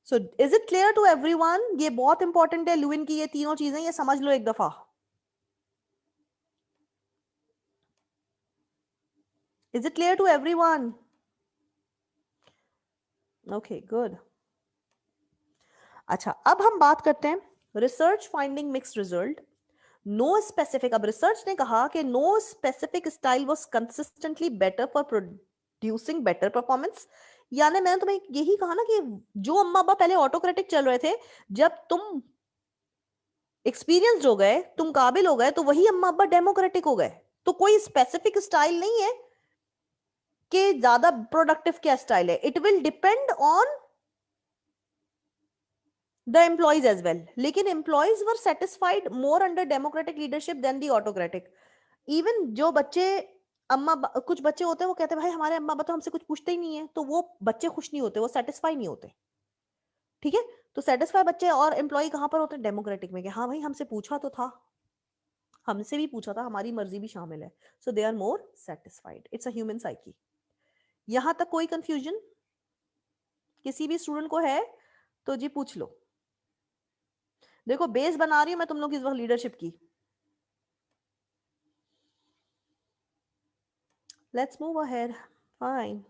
So is it clear to everyone? ये बहुत इंपॉर्टेंट है ल्यूइन की ये तीनों चीजें, ये समझ लो एक दफा। Is it clear to everyone? Okay, good. अच्छा, अब हम बात करते हैं research finding mixed result. No specific, अब रिसर्च ने कहा कि no specific style was consistently better for producing better performance. यानी मैंने तुम्हें यही कहा ना कि जो अम्मा अब्बा पहले ऑटोक्रेटिक चल रहे थे, जब तुम एक्सपीरियंस्ड हो गए, तुम काबिल हो गए, तो वही अम्मा अब्बा डेमोक्रेटिक हो गए। तो कोई स्पेसिफिक स्टाइल नहीं है कि ज्यादा प्रोडक्टिव क्या स्टाइल है, it will depend on the employees as well. लेकिन employees were satisfied more under democratic leadership than the autocratic. Even जो बच्चे कुछ बच्चे होते हैं वो कहते हैं भाई हमारे अम्मा तो हमसे कुछ पूछते ही नहीं है, तो वो बच्चे खुश नहीं होते, वो सेटिस्फाई नहीं होते। ठीक है? तो सेटिस्फाई बच्चे और एम्प्लॉय कहां पर होते हैं? डेमोक्रेटिक में, कि हाँ भाई हमसे पूछा तो था, हमसे भी पूछा था, हमारी मर्जी भी शामिल है। So they are more satisfied. It's a human psyche. यहां तक कोई कंफ्यूजन किसी भी स्टूडेंट को है तो जी पूछ लो। देखो बेस बना रही हूं मैं तुम लोग इस वक्त लीडरशिप की। Let's move ahead. फाइन।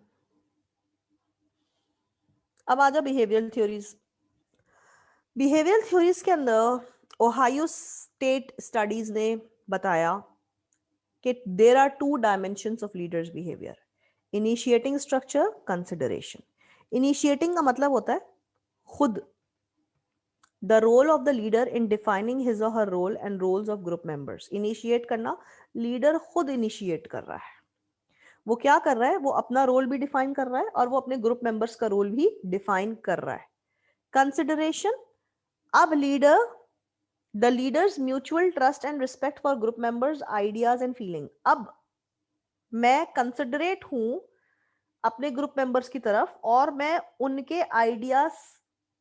अब आ जाओ बिहेवियरल थ्योरीज। बिहेवियरल थ्योरीज के अंदर ओहायो स्टेट स्टडीज ने बताया कि there are two dimensions of leaders behaviour, initiating structure, consideration. Initiating का मतलब होता है खुद, the role of the leader in defining his और her role and roles of group members. Initiate करना, लीडर खुद इनिशिएट कर रहा है। वो क्या कर रहा है? वो अपना रोल भी डिफाइन कर रहा है और वो अपने ग्रुप मेंबर्स का रोल भी डिफाइन कर रहा है। कंसिडरेशन, अब the leaders mutual trust and respect for group members ideas and feeling. अब मैं कंसिडरेट हूं अपने ग्रुप मेंबर्स की तरफ, और मैं उनके आइडियाज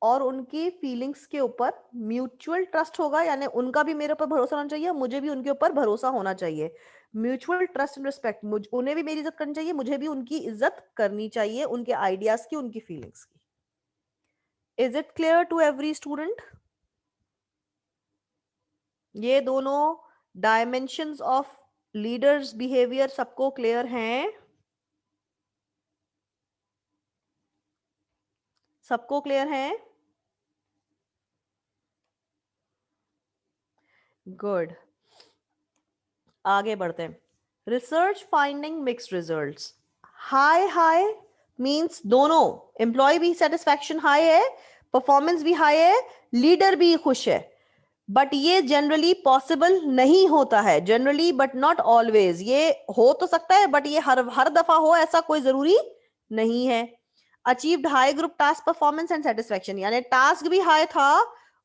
और उनकी फीलिंग्स के ऊपर म्यूचुअल ट्रस्ट होगा, यानी उनका भी मेरे ऊपर भरोसा होना चाहिए, मुझे भी उनके ऊपर भरोसा होना चाहिए। म्यूचुअल ट्रस्ट एंड रिस्पेक्ट, उन्हें भी मेरी इज्जत करनी चाहिए, मुझे भी उनकी इज्जत करनी चाहिए, उनके आइडियाज की, उनकी फीलिंग्स की। Is it clear to every student? ये दोनों डायमेंशंस ऑफ लीडर्स बिहेवियर सबको क्लियर हैं? सबको क्लियर हैं? गुड। आगे बढ़ते हैं। Research finding mixed results. High high means दोनों, एम्प्लॉय भी सेटिस्फैक्शन हाई है, परफॉर्मेंस भी हाई है, लीडर भी खुश है। बट ये जनरली पॉसिबल नहीं होता है, जनरली बट नॉट ऑलवेज। ये हो तो सकता है बट ये हर दफा हो ऐसा कोई जरूरी नहीं है। Achieved high group task performance and satisfaction, यानी टास्क भी हाई था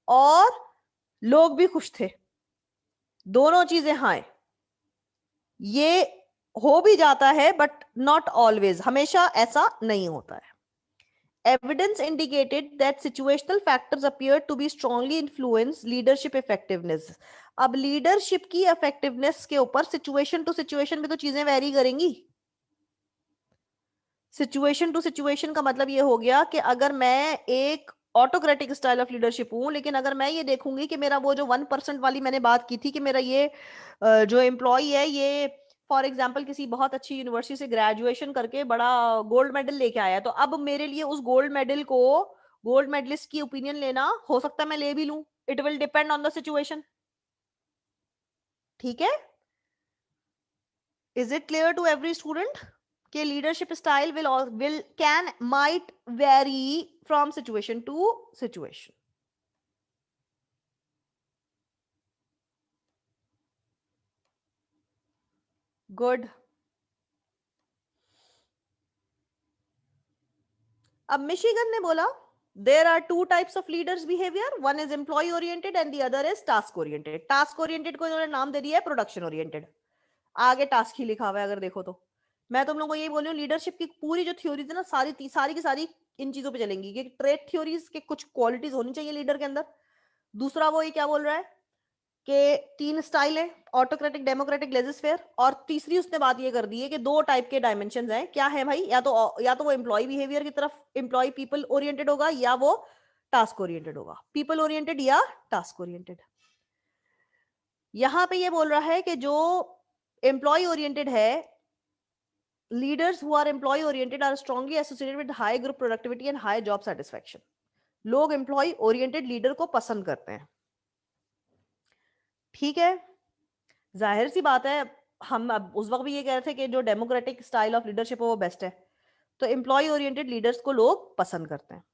और लोग भी खुश थे, दोनों चीजें हाई। ये हो भी जाता है बट नॉट ऑलवेज, हमेशा ऐसा नहीं होता है। Evidence indicated that situational factors appear to be strongly influence leadership effectiveness. अब लीडरशिप की इफेक्टिवनेस के ऊपर सिचुएशन टू सिचुएशन में तो चीजें वेरी करेंगी। सिचुएशन टू सिचुएशन का मतलब ये हो गया कि अगर मैं एक ऑटोक्रेटिक स्टाइल ऑफ लीडरशिप हूं, लेकिन अगर मैं ये देखूंगी कि मेरा वो जो 1% वाली मैंने बात की थी कि मेरा ये जो एम्प्लॉय है ये फॉर एग्जाम्पल किसी बहुत अच्छी यूनिवर्सिटी से ग्रेजुएशन करके बड़ा गोल्ड मेडल लेके आया है, तो अब मेरे लिए उस गोल्ड मेडल को, गोल्ड मेडलिस्ट की ओपिनियन लेना हो सकता है मैं ले भी लूं, it will depend on the situation. ठीक है? Is it clear to every student कि leadership style will can might vary from situation to situation? Good. अब मिशिगन ने बोला there are two types of leaders behavior, one is employee oriented and the other is task oriented. task oriented को इन्होंने नाम दे दिया है प्रोडक्शन ओरिएंटेड, आगे टास्क ही लिखा हुआ है अगर देखो तो। मैं तुम लोगों को यही बोल रही हूँ, लीडरशिप की पूरी जो थ्योरीज है ना, सारी की सारी इन चीजों पे चलेंगी कि ट्रेट थ्योरीज के कुछ क्वालिटीज होनी चाहिए लीडर के अंदर। दूसरा वो ये क्या बोल रहा है कि 3 स्टाइल है, ऑटोक्रेटिक, डेमोक्रेटिक, लेजिस्फेयर। और तीसरी उसने बात ये कर दी है कि 2 टाइप के डायमेंशन हैं। क्या है भाई? या तो वो एम्प्लॉय बिहेवियर की तरफ, एम्प्लॉय पीपल ओरिएंटेड होगा, या वो टास्क ओरिएंटेड होगा। पीपल ओरिएंटेड या टास्क ओरिएंटेड। यहां पे ये बोल रहा है कि जो एम्प्लॉय ओरिएंटेड है, leaders who are employee oriented are strongly associated with high group productivity and high job satisfaction. लोग एम्प्लॉय ओरिएंटेड लीडर को पसंद करते हैं। ठीक है, जाहिर सी बात है, हम अब उस वक्त भी ये कह रहे थे कि जो डेमोक्रेटिक स्टाइल ऑफ लीडरशिप है वो बेस्ट है, तो एम्प्लॉय ओरिएंटेड लीडर्स को लोग पसंद करते हैं।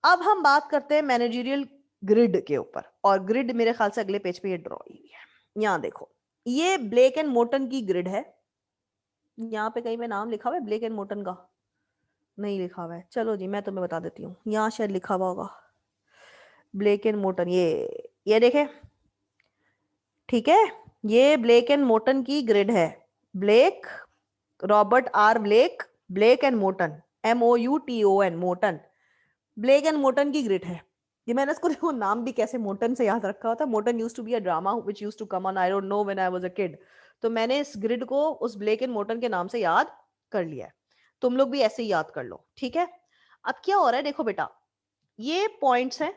अब हम बात करते हैं मैनेजरियल ग्रिड के ऊपर, और ग्रिड मेरे ख्याल से अगले पेज पे ये ड्रॉ हुई है। यहाँ देखो, ये ब्लेक एंड मोर्टन की ग्रिड है। यहाँ पे कहीं पे नाम लिखा हुआ है ब्लेक एंड मोर्टन का? नहीं लिखा हुआ है। चलो जी, मैं तुम्हें बता देती हूँ, यहाँ शायद लिखा हुआ होगा ब्लेक एंड मोर्टन। ये देखे, ठीक है, ये ब्लेक एंड मोर्टन की ग्रिड है। Blake, Robert R Blake, Blake and Mouton, MOUTON, Mouton, Blake and Mouton की ग्रिड है। ये मैंने इसको देखो नाम भी कैसे मोर्टन से याद रखा होता। Mouton used to be a drama which used to come on, I don't know, when I was a kid. तो मैंने इस ग्रिड को उस ब्लेक एंड मोर्टन के नाम से याद कर लिया है। तुम लोग भी ऐसे ही याद कर लो, ठीक है। अब क्या हो रहा है, देखो बेटा, ये पॉइंट्स हैं।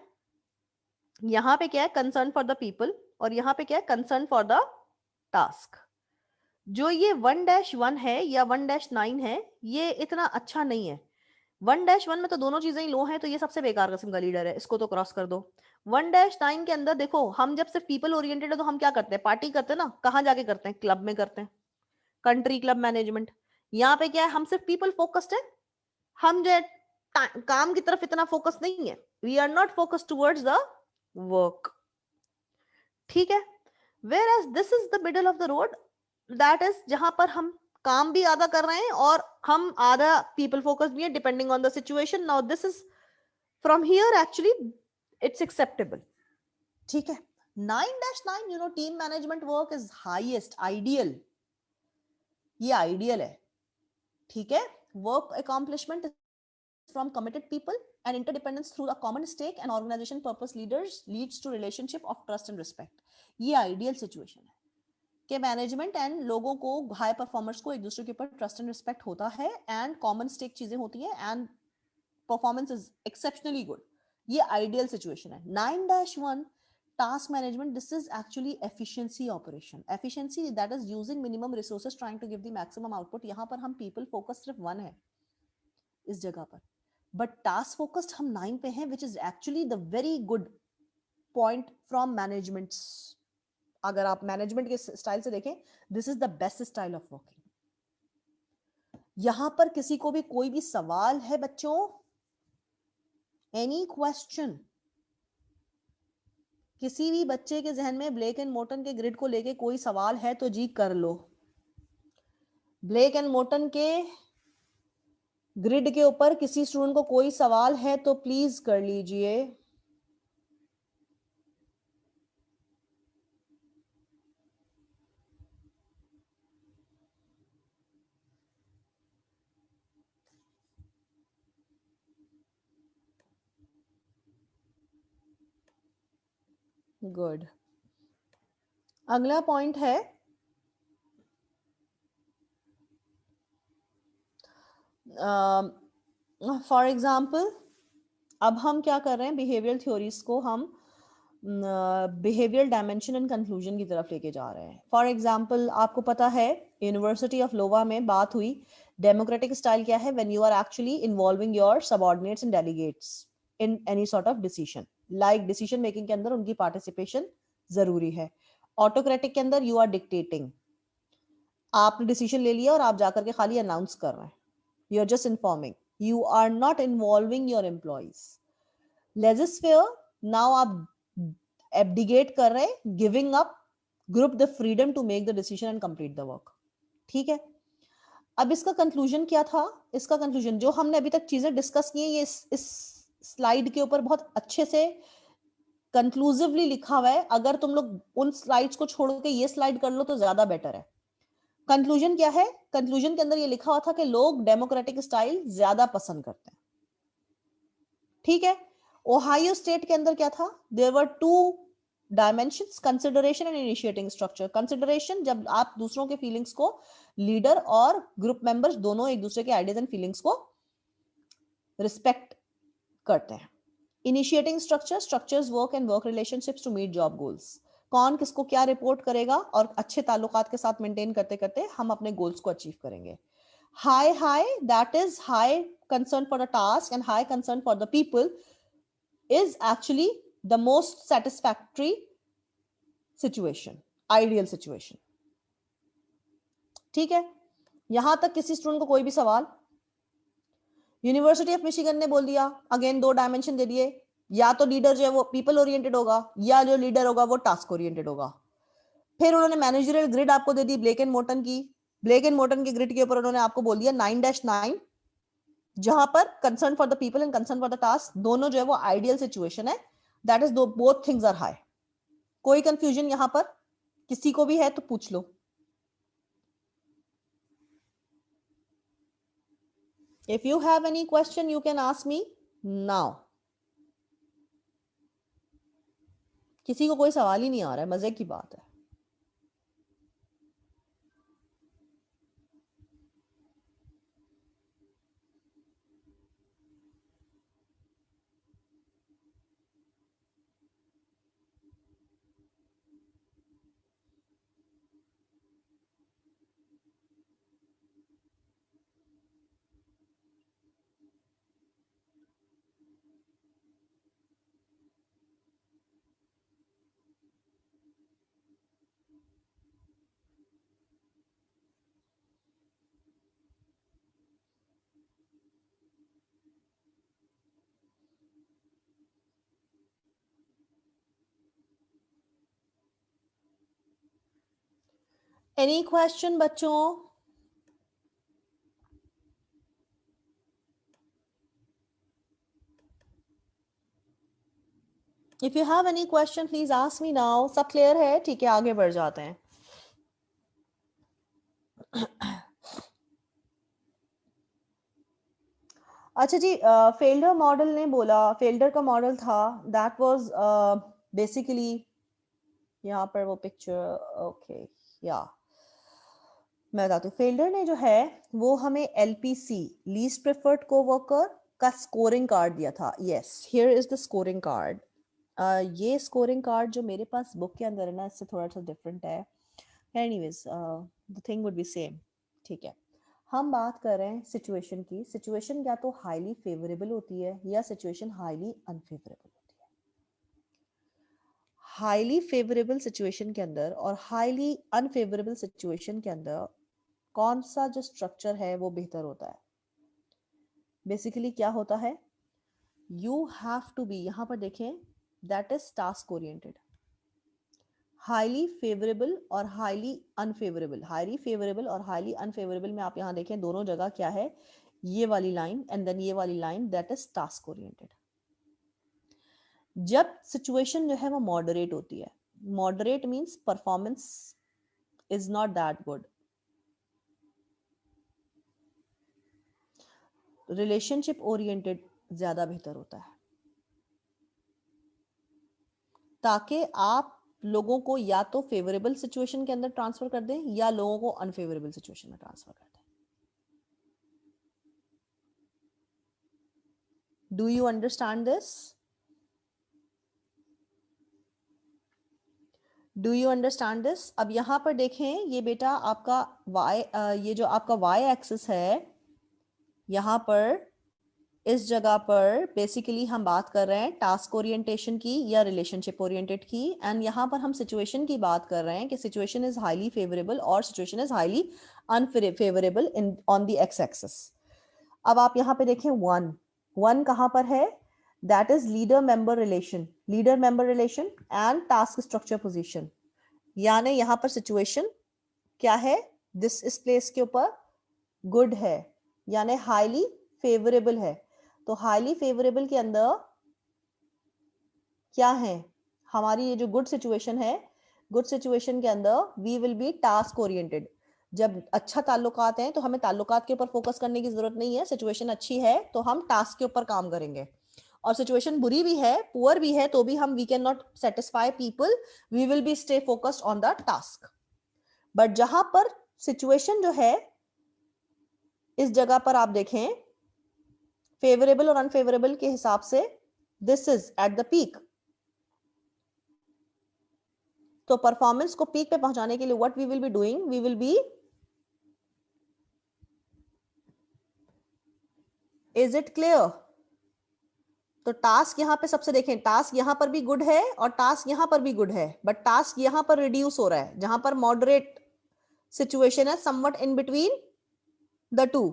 यहाँ पे क्या है, कंसर्न फॉर द पीपल, और यहाँ पे क्या है, कंसर्न फॉर द टास्क। जो ये 1-1 है या 1-9 है, ये इतना अच्छा नहीं है। 1-1 में तो दोनों चीजें ही लो हैं, तो ये सबसे बेकार किस्म का लीडर है, इसको तो क्रॉस कर दो। 1-9 के अंदर देखो, हम जब सिर्फ पीपल ओरिएंटेड है तो हम क्या करते हैं, पार्टी करते हैं ना। कहाँ जाके करते हैं? क्लब में करते हैं, कंट्री क्लब मैनेजमेंट। यहाँ पे क्या है, हम सिर्फ पीपल फोकस्ड है, हम जो है काम की तरफ इतना फोकस नहीं है। We are not focused towards the work, ठीक है। Whereas this is the middle of the road, that is जहां पर हम काम भी आधा कर रहे हैं और हम आधा पीपल फोकस भी है, depending on the situation. Now this is from here actually it's acceptable, ठीक है। 9-9, you know, team management work is highest, ideal, ये आइडियल है, ठीक है। Work accomplishment from committed people and interdependence through a common stake and organization purpose leaders leads to relationship of trust and respect। ये आइडियल सिचुएशन है कि मैनेजमेंट एंड लोगों को, हाई परफॉर्मर्स को एक दूसरे के ऊपर ट्रस्ट एंड रिस्पेक्ट होता है, एंड कॉमन स्टेक चीजें होती है, and performance is exceptionally good. ये आइडियल सिचुएशन है। 9-1 task management, this is actually efficiency operation, efficiency that is using minimum resources trying to give the maximum output। यहाँ पर हम people focus सिर्फ 1 है इस जगह पर, बट टास्क फोकस्ड हम 9 पे हैं, which is actually the very good point from management. अगर आप मैनेजमेंट के स्टाइल से देखें, this is the best style of working. यहां पर किसी को भी कोई भी सवाल है बच्चों? Any question? किसी भी बच्चे के जहन में ब्लेक एंड मोर्टन के ग्रिड को लेके कोई सवाल है तो जी कर लो। ब्लेक एंड मोर्टन के ग्रिड के ऊपर किसी स्टूडेंट को कोई सवाल है तो प्लीज कर लीजिए। गुड। अगला पॉइंट है फॉर एग्जाम्पल, अब हम क्या कर रहे हैं, बिहेवियरल थ्योरीज को हम बिहेवियरल डायमेंशन एंड कंक्लूजन की तरफ लेके जा रहे हैं। फॉर एग्जाम्पल, आपको पता है यूनिवर्सिटी ऑफ लोवा में बात हुई, डेमोक्रेटिक स्टाइल क्या है, when you are actually involving your subordinates and delegates in any sort of decision, like decision making के अंदर उनकी पार्टिसिपेशन जरूरी है। ऑटोक्रेटिक के अंदर यू आर डिक्टेटिंग, आपने डिसीजन ले लिया और आप जाकर के खाली अनाउंस कर रहे हैं, you are just informing, you are not involving your employees। Laissez faire, now आप abdicate कर रहे हैं, giving up group the freedom to make the decision and complete the work, ठीक है। अब इसका कंक्लूजन क्या था? इसका कंक्लूजन, जो हमने अभी तक चीजें डिस्कस की है, ये इस स्लाइड के ऊपर बहुत अच्छे से कंक्लूसिवली लिखा हुआ है। अगर तुम लोग उन स्लाइड्स को छोड़ के ये स्लाइड कर लो तो ज्यादा बेटर है। कंक्लूजन क्या है? कंक्लूजन के अंदर ये लिखा हुआ था कि लोग डेमोक्रेटिक स्टाइल ज्यादा पसंद करते हैं, ठीक है। ओहायो स्टेट के अंदर क्या था, there were two dimensions, consideration and initiating structure. Consideration, जब आप दूसरों के फीलिंग्स को, लीडर और ग्रुप मेंबर्स दोनों एक दूसरे के आइडियाज एंड फीलिंग्स को रिस्पेक्ट करते हैं। Initiating structure, structures work and work relationships to meet job goals. कौन किसको क्या रिपोर्ट करेगा और अच्छे ताल्लुकात के साथ मेंटेन करते करते हम अपने गोल्स को अचीव करेंगे। High high, that is high concern for the task and high concern for the people is actually the most satisfactory situation, ideal situation. ठीक है, यहां तक किसी स्टूडेंट को कोई भी सवाल? यूनिवर्सिटी ऑफ मिशिगन ने बोल दिया, अगेन 2 डायमेंशन दे दिए, या तो लीडर जो है वो पीपल ओरिएंटेड होगा या जो लीडर होगा वो टास्क ओरिएंटेड होगा। फिर उन्होंने मैनेजरियल ग्रिड आपको दे दी ब्लेक एंड मोर्टन की। ब्लेक एंड मोर्टन की ग्रिड के ऊपर उन्होंने आपको बोल दिया 9-9, जहां पर concern for the people and concern for the task दोनों जो है वो आइडियल सिचुएशन है। दैट इज दो, बोथ थिंग्स आर हाई। कोई कंफ्यूजन यहां पर किसी को भी है तो पूछ लो। If you have any question, you can ask me now. किसी को कोई सवाल ही नहीं आ रहा है, मजे की बात है। Any question बच्चों? If you have any question, please ask me now. सब क्लियर है? ठीक है, आगे बढ़ जाते हैं। अच्छा जी, फेल्डर मॉडल ने बोला, फेल्डर का मॉडल था दैट वाज बेसिकली, यहाँ पर वो पिक्चर, ओके या मैं बताती हूँ। फेल्डर ने जो है वो हमें LPC, लीस्ट प्रेफर्ड कोवर्कर का स्कोरिंग कार्ड दिया था। Yes, here is the scoring card. ये स्कोरिंग कार्ड जो मेरे पास बुक के अंदर है ना, इससे थोड़ा सा डिफरेंट है। Anyways the thing would be same. ठीक है, हम बात कर रहे हैं सिचुएशन की। सिचुएशन या तो हाईली फेवरेबल होती है या सिचुएशन हाईली अनफेवरेबल होती है। हाईली फेवरेबल सिचुएशन के अंदर और हाईली अनफेवरेबल सिचुएशन के अंदर कौन सा जो स्ट्रक्चर है वो बेहतर होता है? बेसिकली क्या होता है, यू हैव टू बी, यहां पर देखें, that is task oriented. Highly favourable और हाईली अनफेवरेबल, हाईली फेवरेबल और हाईली अनफेवरेबल में आप यहां देखें दोनों जगह क्या है, ये वाली लाइन एंड देन ये वाली line, that is task oriented. जब सिचुएशन जो है वो मॉडरेट होती है, moderate means performance is not that good, relationship oriented ज्यादा बेहतर होता है, ताकि आप लोगों को या तो फेवरेबल सिचुएशन के अंदर ट्रांसफर कर दें या लोगों को अनफेवरेबल सिचुएशन में ट्रांसफर कर दें। Do you understand this? Do you understand this? अब यहां पर देखें, ये बेटा आपका y, ये जो आपका y एक्सिस है, यहां पर इस जगह पर बेसिकली हम बात कर रहे हैं टास्क ओरिएंटेशन की या रिलेशनशिप ओरिएंटेड की, एंड यहां पर हम सिचुएशन की बात कर रहे हैं कि सिचुएशन इज हाईली फेवरेबल और situation is highly unfavourable in on the x axis. अब आप यहां पे देखें 1 कहां पर है, that is leader member relation, leader member relation and task structure position. यानी यहां पर सिचुएशन क्या है, दिस इस प्लेस के ऊपर गुड है, यानी हाईली फेवरेबल है। तो हाईली फेवरेबल के अंदर क्या है, हमारी ये जो गुड सिचुएशन है, गुड सिचुएशन के अंदर we will be task oriented. जब अच्छा ताल्लुकात हैं तो हमें ताल्लुकात के ऊपर फोकस करने की जरूरत नहीं है, सिचुएशन अच्छी है तो हम टास्क के ऊपर काम करेंगे। और सिचुएशन बुरी भी है, पुअर भी है, तो भी हम we can not satisfy people, we will be stay focused on the task. But जहां पर सिचुएशन जो है, इस जगह पर आप देखें फेवरेबल और अनफेवरेबल के हिसाब से, this is at the peak. तो परफॉर्मेंस को पीक पे पहुंचाने के लिए what we will be doing, we will be, is it clear? तो टास्क यहां पे सबसे देखें, टास्क यहां पर भी गुड है और टास्क यहां पर भी गुड है, बट टास्क यहां पर रिड्यूस हो रहा है, जहां पर मॉडरेट सिचुएशन है, somewhat in between the two.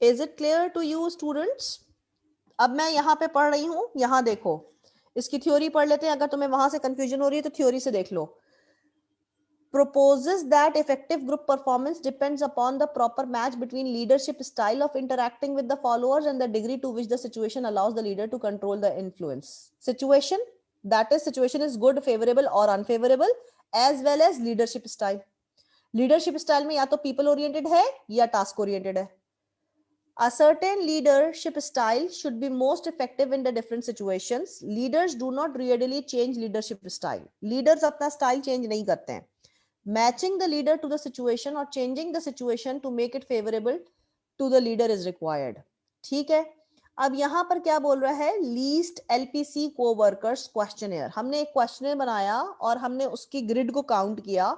Is it clear to you students? अब मैं यहां पे पढ़ रही हूं, यहां देखो, इसकी थ्योरी पढ़ लेते हैं, अगर तुम्हें वहां से कंफ्यूजन हो रही है तो थ्योरी से देख लो। Proposes that effective group performance depends upon the proper match between leadership style of interacting with the followers and the degree to which the situation allows the leader to control the influence. Situation, that is situation is good, favorable or unfavorable, as well as leadership style. Leadership style में या तो people oriented है या task oriented है. A certain leadership style should be most effective in the different situations. Leaders do not readily change leadership style. Leaders अपना style change नहीं करते हैं. Matching the leader to the situation or changing the situation to make it favorable to the leader is required. ठीक है, अब यहां पर क्या बोल रहा है, लीस्ट एलपीसी कोवर्कर्स क्वेश्चनेयर। हमने एक क्वेश्चनेयर बनाया और हमने उसकी ग्रिड को काउंट किया,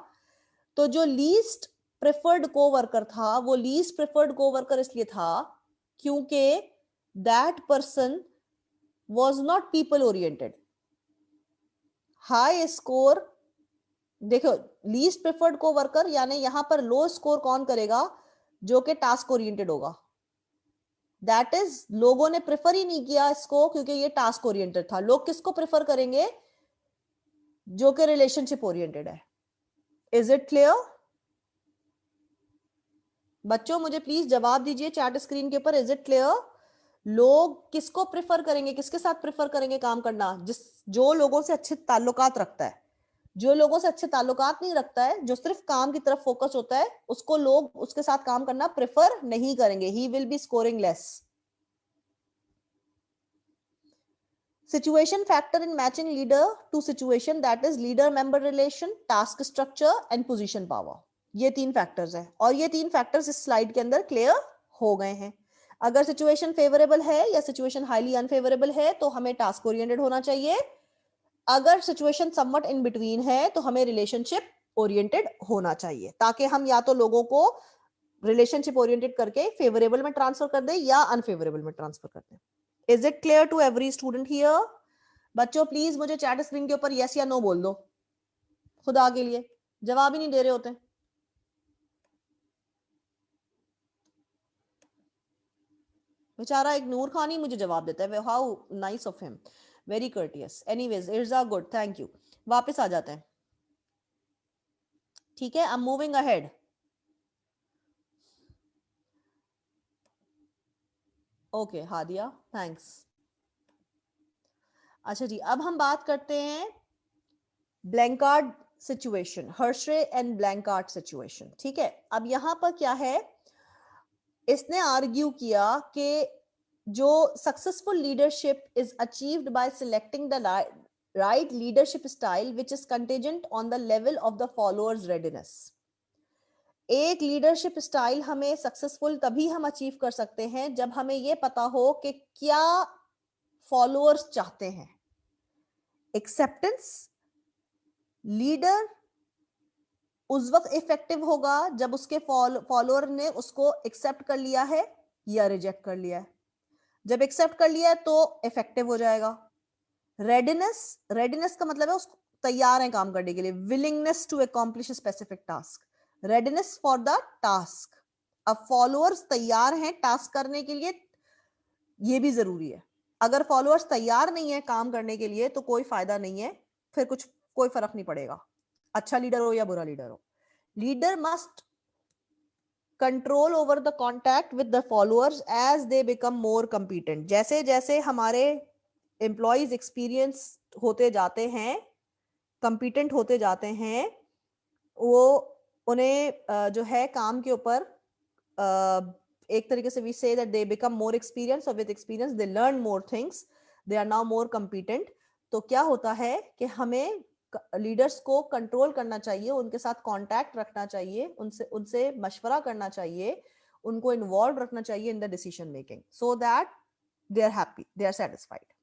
तो जो लीस्ट प्रेफर्ड कोवर्कर था, वो लीस्ट प्रेफर्ड कोवर्कर इसलिए था क्योंकि that person was not people oriented. High score, देखो लीस्ट प्रेफर्ड कोवर्कर यानी यहां पर लो स्कोर कौन करेगा, जो कि टास्क ओरिएंटेड होगा। दैट इज, लोगों ने प्रेफर ही नहीं किया इसको क्योंकि ये टास्क ओरिएंटेड था। लोग किसको प्रेफर करेंगे, जो कि रिलेशनशिप ओरिएंटेड है। इज इट क्लियर बच्चों? मुझे प्लीज जवाब दीजिए चैट स्क्रीन के ऊपर, इज इट क्लियर? लोग किसको प्रेफर करेंगे, किसके साथ प्रेफर करेंगे काम करना, जो लोगों से अच्छे ताल्लुकात रखता है। जो लोगों से अच्छे ताल्लुकात नहीं रखता है, जो सिर्फ काम की तरफ फोकस होता है, उसको लोग उसके साथ काम करना प्रेफर नहीं करेंगे। He will be scoring less. Situation factor in matching leader to situation, that is leader member relation, task structure and position power. ये तीन फैक्टर्स हैं और ये तीन फैक्टर्स इस स्लाइड के अंदर क्लियर हो गए हैं। अगर सिचुएशन फेवरेबल है या सिचुएशन हाईली अनफेवरेबल है तो हमें टास्क ओरिएंटेड होना चाहिए। अगर सिचुएशन समवट इन बिटवीन है तो हमें रिलेशनशिप ओरिएंटेड होना चाहिए, ताकि हम या तो लोगों को रिलेशनशिप ओरिएंटेड करके फेवरेबल में ट्रांसफर कर दें या अनफेवरेबल में ट्रांसफर कर दें। Is it clear to every student here? बच्चों प्लीज मुझे चैट स्क्रीन के ऊपर यस या नो बोल दो, खुदा के लिए जवाब ही नहीं दे रहे होते। बेचारा एक नूर खान ही मुझे जवाब देता है, how nice of him, very courteous. Anyways Irza good, thank you. वापस आ जाते हैं, ठीक है, I am moving ahead. Okay Hadiya, thanks. अच्छा जी, अब हम बात करते हैं Blanchard situation, Hersey and Blanchard situation. ठीक है, अब यहां पर क्या है, इसने आर्ग्यू किया कि जो successful leadership is achieved by selecting the right leadership style which is contingent on the level of the followers readiness. एक लीडरशिप स्टाइल हमें सक्सेसफुल तभी हम अचीव कर सकते हैं जब हमें यह पता हो कि क्या फॉलोअर्स चाहते हैं। एक्सेप्टेंस, लीडर उस वक्त इफेक्टिव होगा जब उसके फॉलोअर ने उसको एक्सेप्ट कर लिया है या रिजेक्ट कर लिया है। जब एक्सेप्ट कर लिया है तो इफेक्टिव हो जाएगा। रेडीनेस, रेडीनेस का मतलब है उसको तैयार है काम करने के लिए, willingness to accomplish specific task, readiness for the task. अब फॉलोअर्स तैयार हैं टास्क करने के लिए, ये भी जरूरी है। अगर फॉलोअर्स तैयार नहीं है काम करने के लिए तो कोई फायदा नहीं है, फिर कोई फर्क नहीं पड़ेगा, अच्छा लीडर हो या बुरा लीडर हो। Leader must control over the contact with the followers as they become more competent. जैसे जैसे हमारे एम्प्लॉयज एक्सपीरियंस होते जाते हैं, कंपीटेंट होते जाते हैं, वो उन्हें जो है काम के ऊपर एक तरीके से we say that they become more experience और with experience they learn more things, they are now more competent. तो क्या होता है कि हमें लीडर्स को कंट्रोल करना चाहिए, उनके साथ कांटेक्ट रखना चाहिए, उनसे उनसे मशवरा करना चाहिए, उनको इन्वॉल्व रखना चाहिए in the decision making, so that they are happy, they are satisfied.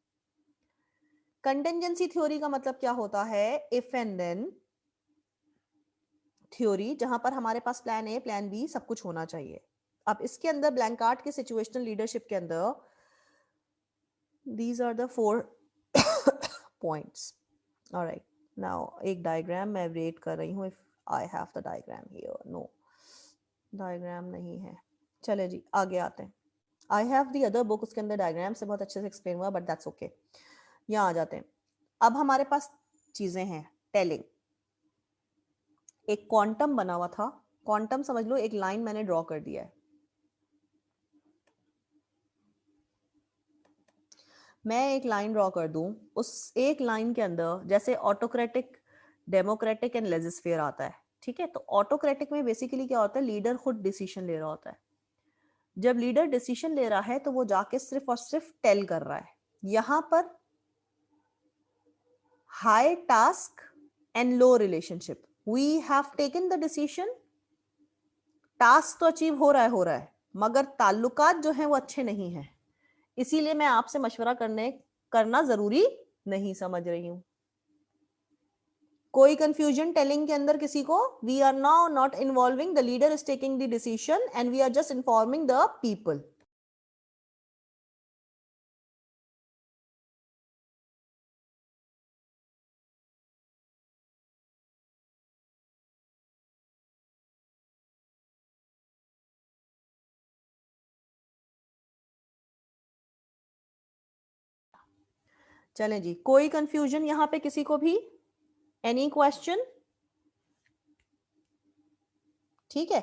Contingency theory का मतलब क्या होता है? इफ एंड देन थ्योरी, जहां पर हमारे पास प्लान ए प्लान बी सब कुछ होना चाहिए। अब इसके अंदर ब्लैंकार्ड के सिचुएशनल लीडरशिप के अंदर these are the 4 points. Alright, now एक डायग्राम मैं रेट कर रही हूँ, if I have the diagram here. No, diagram नहीं है। चले जी आगे आते हैं। I have the other book, उसके अंदर डायग्राम से बहुत अच्छे से एक्सप्लेन हुआ, बट दैट्स ओके। यहाँ आ जाते हैं। अब हमारे पास चीजें हैं। टेलिंग, एक क्वांटम बना हुआ था, क्वांटम समझ लो, एक लाइन मैंने ड्रॉ कर दिया है। मैं एक लाइन ड्रॉ कर दूं, उस एक लाइन के अंदर जैसे ऑटोक्रेटिक, डेमोक्रेटिक एंड लेजिस्फेयर आता है, ठीक है? तो ऑटोक्रेटिक में बेसिकली क्या होता है? लीडर खुद डिसीजन ले रहा होता है। जब लीडर डिसीजन ले रहा है तो वो जाके सिर्फ और सिर्फ टेल कर रहा है। यहां पर high task and low relationship, we have taken the decision, task तो अचीव हो रहा है मगर ताल्लुकात जो हैं वो अच्छे नहीं हैं, इसीलिए मैं आपसे मशवरा करना जरूरी नहीं समझ रही हूं। कोई कंफ्यूजन टेलिंग के अंदर किसी को? We are now not involving, the leader is taking the decision and we are just informing the people. चलें जी, कोई कंफ्यूजन यहां पे किसी को भी? Any question? ठीक है।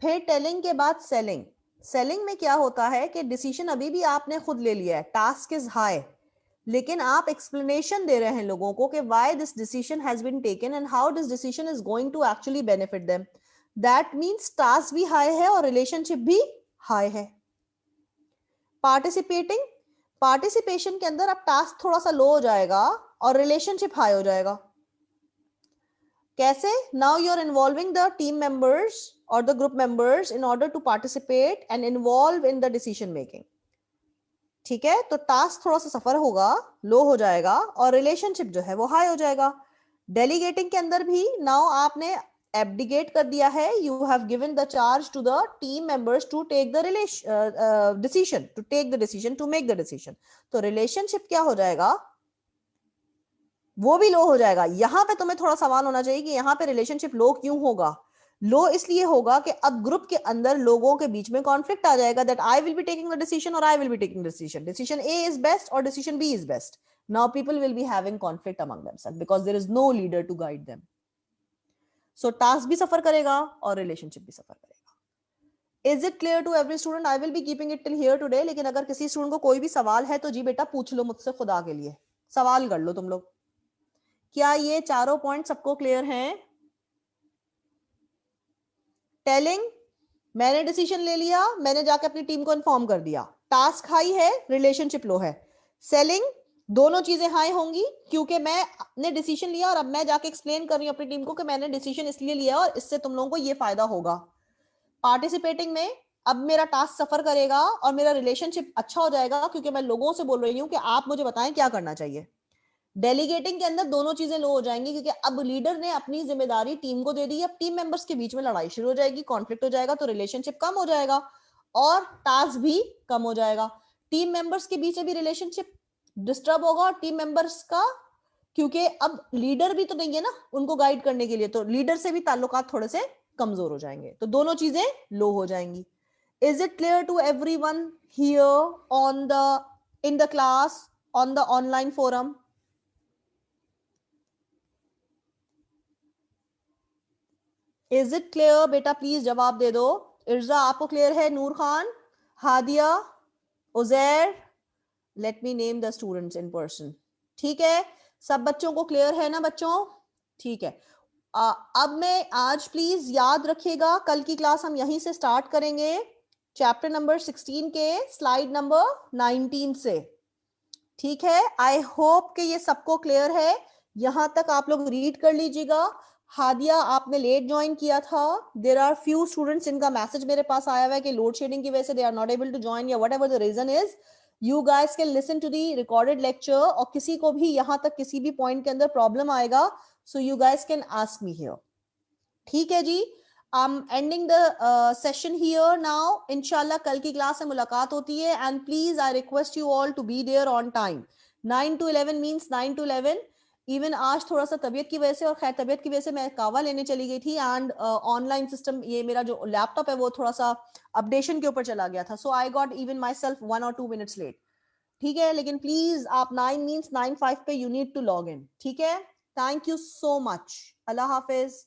फिर टेलिंग के बाद सेलिंग। सेलिंग में क्या होता है कि डिसीजन अभी भी आपने खुद ले लिया है, टास्क इज हाई, लेकिन आप एक्सप्लेनेशन दे रहे हैं लोगों को कि why this decision has been taken and how this decision is going to actually benefit them. That means task भी हाई है और रिलेशनशिप भी हाई है। पार्टिसिपेटिंग, पार्टिसिपेशन के अंदर अब टास्क थोड़ा सा लो हो जाएगा और रिलेशनशिप हाई हो जाएगा। कैसे? Now you are involving the team members और the group members in order to participate and involve in the decision making. ठीक है, तो टास्क थोड़ा सा सफर होगा, लो हो जाएगा और रिलेशनशिप जो है वो हाई हो जाएगा। डेलीगेटिंग के अंदर भी नाउ आपने एब्डिकेट कर दिया है, you have given the charge to the team members to take the decision, to take the decision, to make the decision. तो रिलेशनशिप क्या हो जाएगा? वो भी लो हो जाएगा। यहां पे तुम्हें थोड़ा सवाल होना चाहिए कि यहां पे रिलेशनशिप लो क्यों होगा? लो इसलिए होगा कि अब ग्रुप के अंदर लोगों के बीच में कॉन्फ्लिक्ट आ जाएगा, that I will be taking the decision और I will be taking decision, decision A is best और decision B is best. Now people will be having conflict among themself because there is no leader to guide them. So task भी सफर करेगा और रिलेशनशिप भी सफर करेगा। Is it clear to every student? I will be keeping it till here today, लेकिन अगर किसी स्टूडेंट को कोई भी सवाल है तो जी बेटा पूछ लो मुझसे, खुदा के लिए सवाल कर लो तुम लोग। क्या ये चारों पॉइंट सबको क्लियर हैं? टेलिंग, मैंने डिसीजन ले लिया, मैंने जाके अपनी टीम को इन्फॉर्म कर दिया, टास्क हाई है, रिलेशनशिप लो है। सेलिंग, दोनों चीजें हाई होंगी क्योंकि मैंने डिसीजन लिया और अब मैं जाके एक्सप्लेन कर रही हूं अपनी टीम को कि मैंने डिसीजन इसलिए लिया और इससे तुम लोगों को ये फायदा होगा। पार्टिसिपेटिंग में अब मेरा टास्क सफर करेगा और मेरा रिलेशनशिप अच्छा हो जाएगा क्योंकि मैं लोगों से बोल रही हूं कि आप मुझे बताएं क्या करना चाहिए। डेलीगेटिंग के अंदर दोनों चीजें लो हो जाएंगी क्योंकि अब लीडर ने अपनी जिम्मेदारी टीम को दे दी, अब टीम मेंबर्स के बीच में लड़ाई शुरू हो जाएगी, कॉन्फ्लिक्ट हो जाएगा, तो रिलेशनशिप कम हो जाएगा और टास्क भी कम हो जाएगा। टीम मेंबर्स के बीच में भी रिलेशनशिप डिस्टर्ब होगा और टीम मेंबर्स का, क्योंकि अब लीडर भी तो नहीं है ना उनको गाइड करने के लिए, तो लीडर से भी ताल्लुकात थोड़े से कमजोर हो जाएंगे, तो दोनों चीजें लो हो जाएंगी। Is it clear to everyone here on the in the class on the online forum? Is it clear बेटा? प्लीज जवाब दे दो। इर्जा आपको क्लियर है? Noor Khan, Hadiya, Uzair, let me name the students in person. ठीक है, सब बच्चों को क्लियर है ना बच्चों? ठीक है, अब मैं आज प्लीज याद रखिएगा, कल की क्लास हम यहीं से स्टार्ट करेंगे, चैप्टर नंबर 16 के स्लाइड नंबर 19 से। ठीक है, आई होप कि ये सबको क्लियर है। यहां तक आप लोग रीड कर लीजिएगा। हादिया, आपने लेट ज्वाइन किया था। देर आर फ्यू स्टूडेंट्स जिनका मैसेज मेरे पास आया हुआ है कि लोड शेडिंग की वजह से they are not able to join, या whatever the reason is, you guys can listen to the recorded lecture. और किसी को भी यहां तक किसी भी पॉइंट के अंदर प्रॉब्लम आएगा, so you guys can ask me here. ठीक है जी, I'm ending the session here now. इंशाल्लाह कल की क्लास में मुलाकात होती है, and please I request you all to be there on time. 9 to 11 means 9 to 11. Even आज थोड़ा सा तबीयत की वजह से, और खैर तबीयत की वजह से मैं कावा लेने चली गई थी, एंड ऑनलाइन सिस्टम, ये मेरा जो लैपटॉप है वो थोड़ा सा अपडेशन के ऊपर चला गया था, so I got even myself 1 or 2 minutes late. ठीक है, लेकिन प्लीज आप 9 means 9:05 पे you need to log in. ठीक है, थैंक यू सो मच, अल्लाह हाफिज।